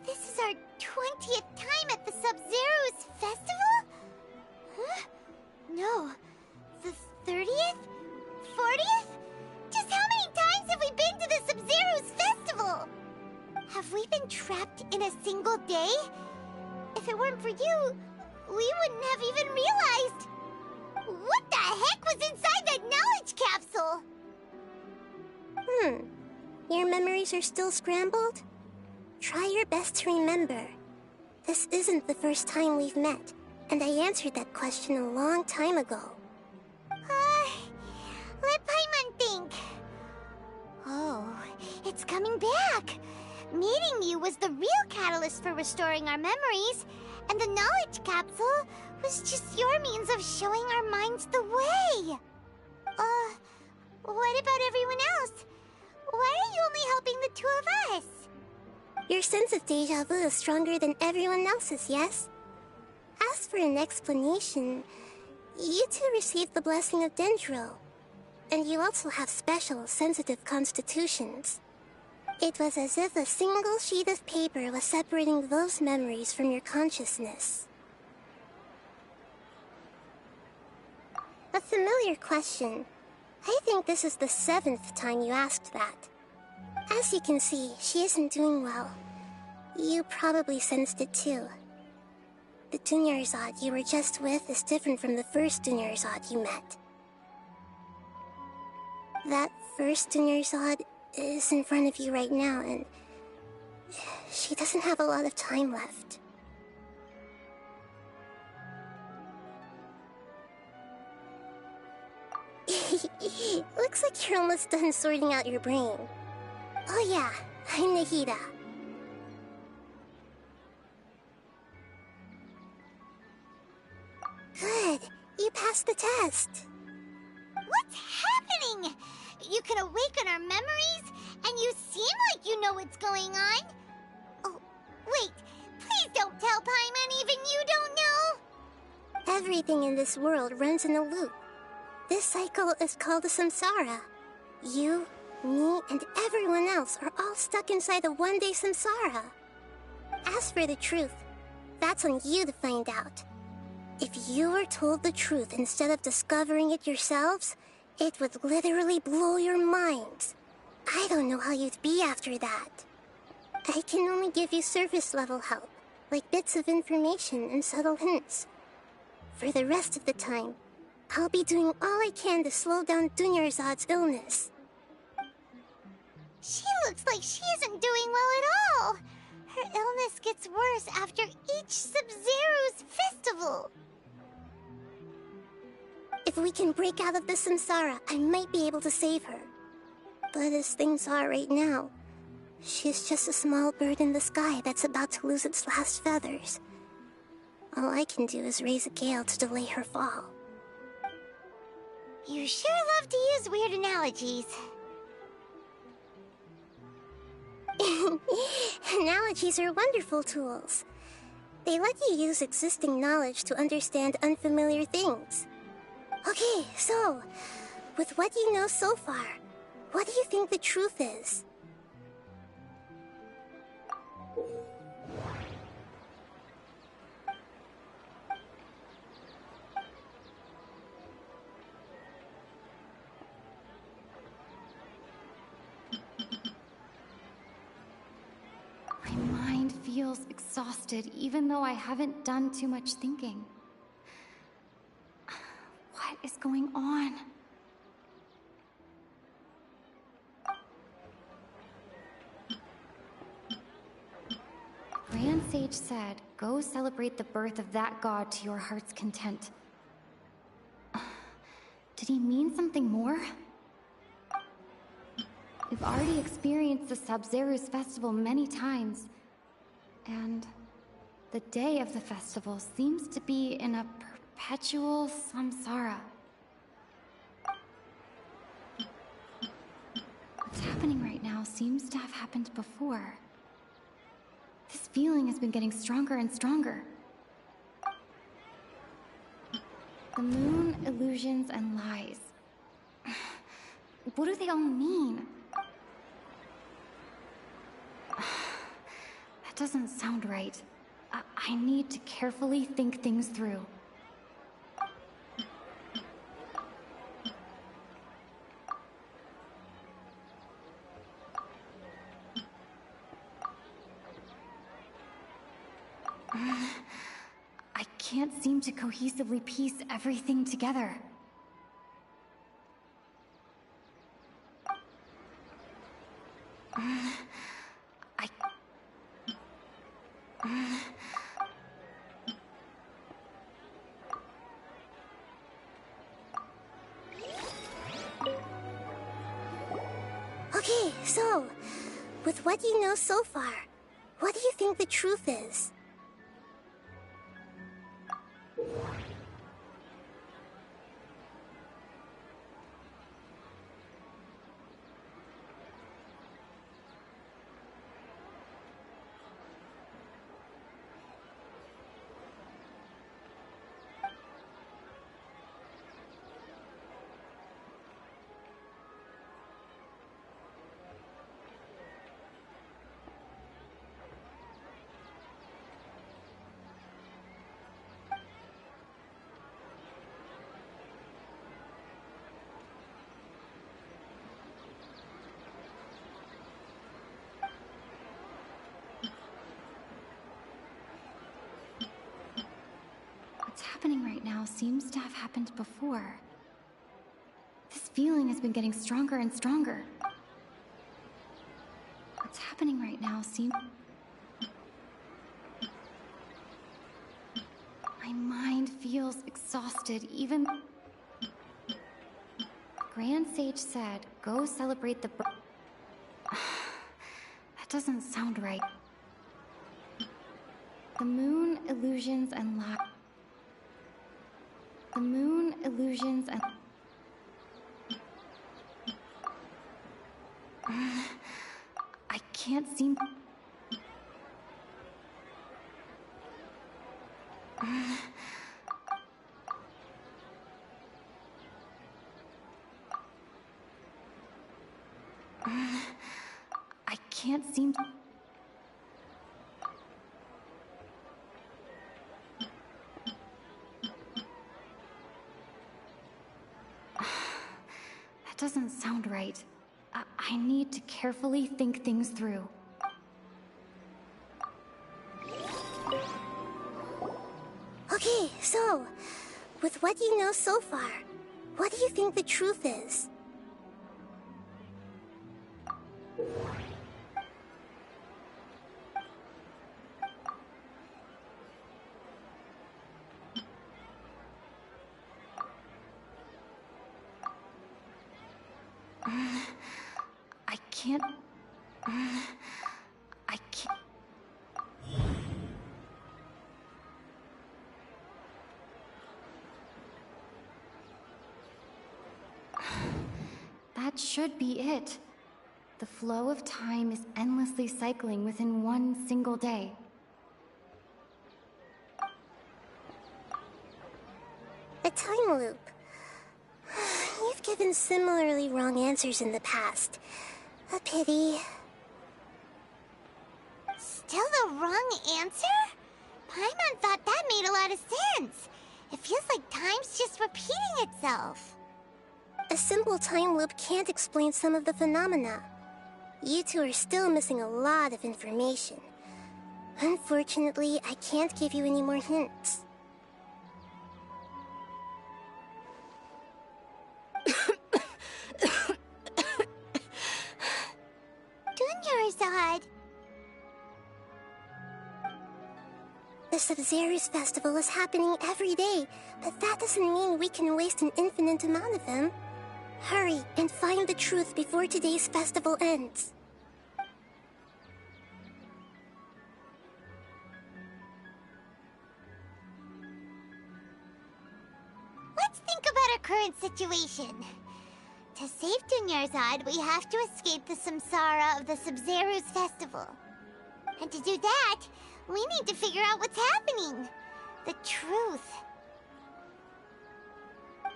S14: This is our 20th time at the Sub-Zero's festival? Huh? No. The 30th? 40th? Just how many times have we been to the Sub-Zero's festival? Have we been trapped in a single day? If it weren't for you, we wouldn't have even realized. What the heck was inside that knowledge capsule?
S5: Your memories are still scrambled? Try your best to remember. This isn't the first time we've met, and I answered that question a long time ago.
S14: Let Paimon think. Oh, it's coming back. Meeting you was the real catalyst for restoring our memories, and the knowledge capsule was just your means of showing our minds the way. What about everyone else? Why are you only helping the two of us?
S5: Your sense of deja vu is stronger than everyone else's, yes? As for an explanation, you two received the blessing of Dendro, and you also have special, sensitive constitutions. It was as if a single sheet of paper was separating those memories from your consciousness. A familiar question. I think this is the 7th time you asked that. As you can see, she isn't doing well. You probably sensed it too. The Dunyarzad you were just with is different from the first Dunyarzad you met. That first Dunyarzad is in front of you right now, and she doesn't have a lot of time left. Looks like you're almost done sorting out your brain. Oh yeah, I'm Nahida. Good, you passed the test.
S14: What's happening? You can awaken our memories, and you seem like you know what's going on. Oh, wait, please don't tell Paimon even you don't know.
S5: Everything in this world runs in a loop. This cycle is called a samsara. You, Me and everyone else are all stuck inside a one-day samsara. As for the truth, that's on you to find out. If you were told the truth instead of discovering it yourselves, it would literally blow your minds. I don't know how you'd be after that. I can only give you surface-level help, like bits of information and subtle hints. For the rest of the time, I'll be doing all I can to slow down Dunyarzad's illness.
S14: She looks like she isn't doing well at all. Her illness gets worse after each Sub-Zero's festival.
S5: If we can break out of the samsara, I might be able to save her. But as things are right now, she's just a small bird in the sky that's about to lose its last feathers. All I can do is raise a gale to delay her fall.
S14: You sure love to use weird analogies.
S5: Analogies are wonderful tools. They let you use existing knowledge to understand unfamiliar things. Okay, so, with what you know so far, what do you think the truth is?
S6: My mind feels exhausted, even though I haven't done too much thinking. What is going on? Grand Sage said, go celebrate the birth of that god to your heart's content. Did he mean something more? We've already experienced the Sub-Zero's festival many times, and the day of the festival seems to be in a perpetual samsara. What's happening right now seems to have happened before. This feeling has been getting stronger and stronger. The moon, illusions, and lies. What do they all mean? That doesn't sound right. I need to carefully think things through. I can't seem to cohesively piece everything together.
S5: Okay, so, with what you know so far, what do you think the truth is? What's happening right now seems to have happened before. This feeling has been getting stronger and stronger. What's happening right now seems... My mind feels exhausted, even... Grand Sage said, go celebrate the... That doesn't sound right. The moon, illusions, and lies. The moon, illusions, and... I can't seem...
S6: can't seem to... That doesn't sound right. I need to carefully think things through.
S5: Okay, so, with what you know so far, what do you think the truth is?
S6: I can't... I can't... That should be it. The flow of time is endlessly cycling within one single day.
S5: A time loop. You've given similarly wrong answers in the past. A pity.
S14: Still the wrong answer? Paimon thought that made a lot of sense. It feels like time's just repeating itself.
S5: A simple time loop can't explain some of the phenomena. You two are still missing a lot of information. Unfortunately, I can't give you any more hints.
S14: Dunyarzad.
S5: The Sub-Zero's festival is happening every day, but that doesn't mean we can waste an infinite amount of them. Hurry and find the truth before today's festival ends.
S14: Let's think about our current situation. To save Dunyarzad, we have to escape the samsara of the Sub-Zero's festival. And to do that, we need to figure out what's happening. The truth.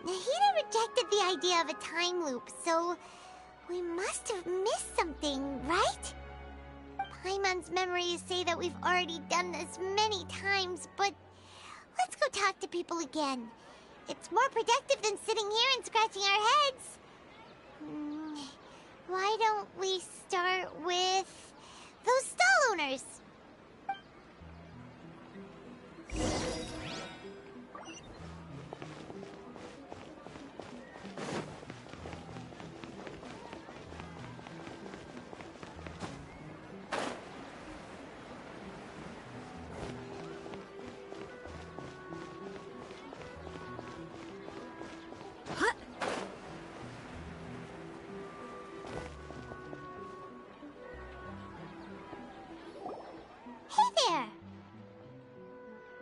S14: Nahida rejected the idea of a time loop, so we must have missed something, right? Paimon's memories say that we've already done this many times, but let's go talk to people again. It's more productive than sitting here and scratching our heads. Why don't we start with those stall owners?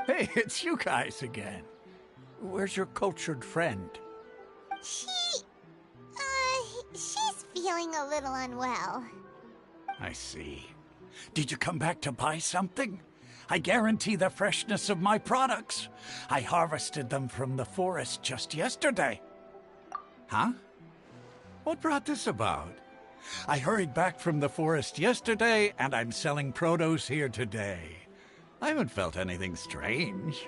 S16: Hey, it's you guys again. Where's your cultured friend?
S14: She's feeling a little unwell.
S16: I see. Did you come back to buy something? I guarantee the freshness of my products. I harvested them from the forest just yesterday. Huh? What brought this about? I hurried back from the forest yesterday, and I'm selling produce here today. I haven't felt anything strange.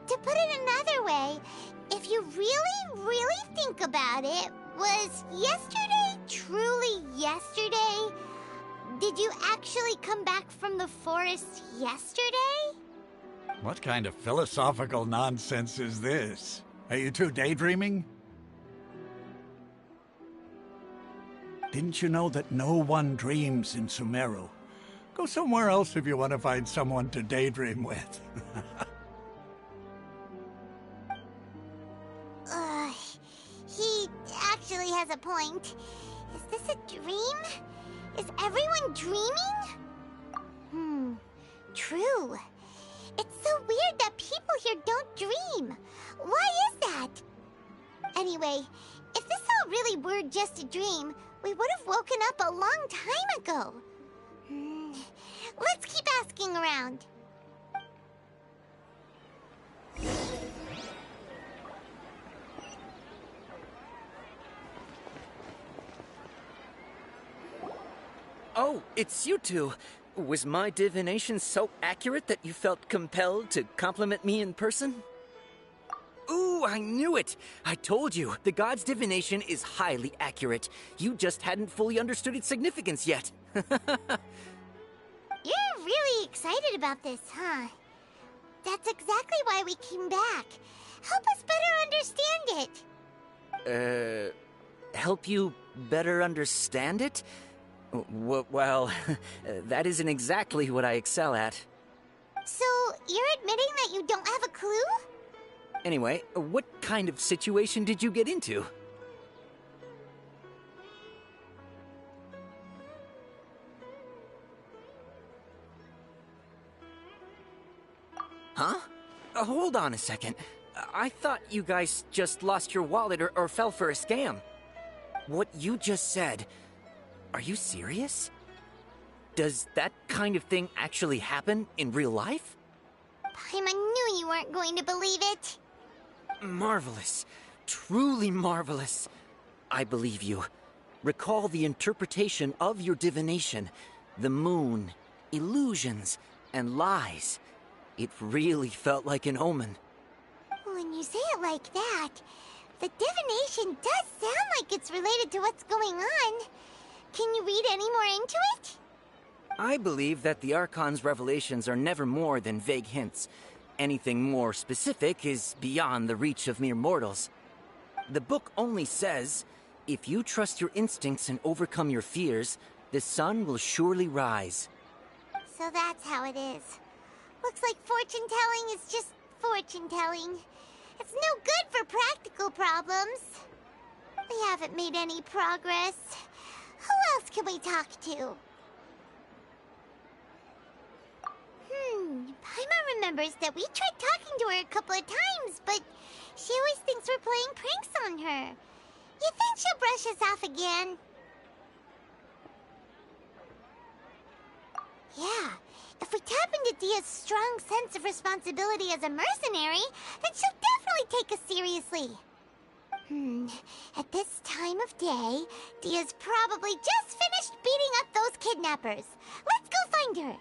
S14: To put it another way, if you really think about it, was yesterday truly yesterday? Did you actually come back from the forest yesterday?
S16: What kind of philosophical nonsense is this? Are you two daydreaming? Didn't you know that no one dreams in Sumeru? Go somewhere else if you want to find someone to daydream with.
S14: He actually has a point. Is this a dream? Is everyone dreaming? True. It's so weird that people here don't dream. Why is that? Anyway, if this all really were just a dream, we would have woken up a long time ago. Let's keep asking around.
S17: Oh, it's you two. Was my divination so accurate that you felt compelled to compliment me in person? Ooh, I knew it! I told you, the god's divination is highly accurate. You just hadn't fully understood its significance yet.
S14: You're really excited about this, huh? That's exactly why we came back. Help us better understand it.
S17: Help you better understand it? Well, that isn't exactly what I excel at.
S14: So, you're admitting that you don't have a clue?
S17: Anyway, what kind of situation did you get into? Huh? Hold on a second. I thought you guys just lost your wallet or fell for a scam. What you just said... Are you serious? Does that kind of thing actually happen in real life?
S14: Paimon knew you weren't going to believe it.
S17: Marvelous. Truly marvelous. I believe you. Recall the interpretation of your divination. The moon, illusions, and lies. It really felt like an omen.
S14: When you say it like that, the divination does sound like it's related to what's going on. Can you read any more into it?
S17: I believe that the Archon's revelations are never more than vague hints. Anything more specific is beyond the reach of mere mortals. The book only says, if you trust your instincts and overcome your fears, the sun will surely rise.
S14: So that's how it is. Looks like fortune-telling is just fortune-telling. It's no good for practical problems. We haven't made any progress. Who else can we talk to? Paimon remembers that we tried talking to her a couple of times, but she always thinks we're playing pranks on her. You think she'll brush us off again? Yeah, if we tap into Dia's strong sense of responsibility as a mercenary, then she'll definitely take us seriously. At this time of day, Dia's probably just finished beating up those kidnappers. Let's go find her.